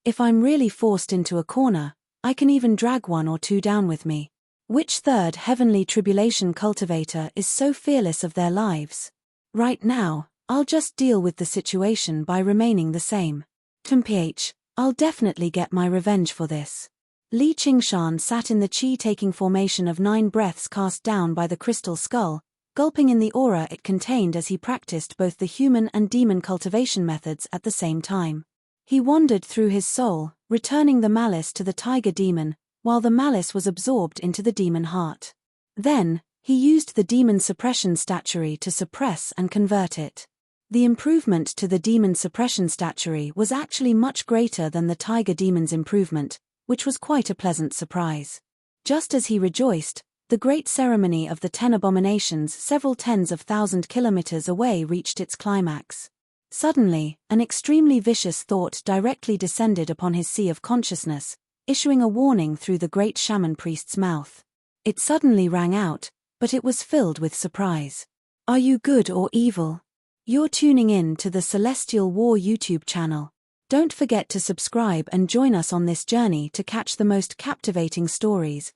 If I'm really forced into a corner, I can even drag 1 or 2 down with me. Which third heavenly tribulation cultivator is so fearless of their lives? Right now, I'll just deal with the situation by remaining the same. Chumph, I'll definitely get my revenge for this. Li Qingshan sat in the chi-taking formation of 9 breaths cast down by the crystal skull, gulping in the aura it contained as he practiced both the human and demon cultivation methods at the same time. He wandered through his soul, returning the malice to the tiger demon, while the malice was absorbed into the demon heart. Then, he used the demon suppression statuary to suppress and convert it. The improvement to the demon suppression statuary was actually much greater than the tiger demon's improvement, which was quite a pleasant surprise. Just as he rejoiced, the great ceremony of the 10 abominations several tens of thousand kilometers away reached its climax. Suddenly, an extremely vicious thought directly descended upon his sea of consciousness, issuing a warning through the great shaman priest's mouth. It suddenly rang out, but it was filled with surprise. Are you good or evil? You're tuning in to the Celestial War YouTube channel. Don't forget to subscribe and join us on this journey to catch the most captivating stories,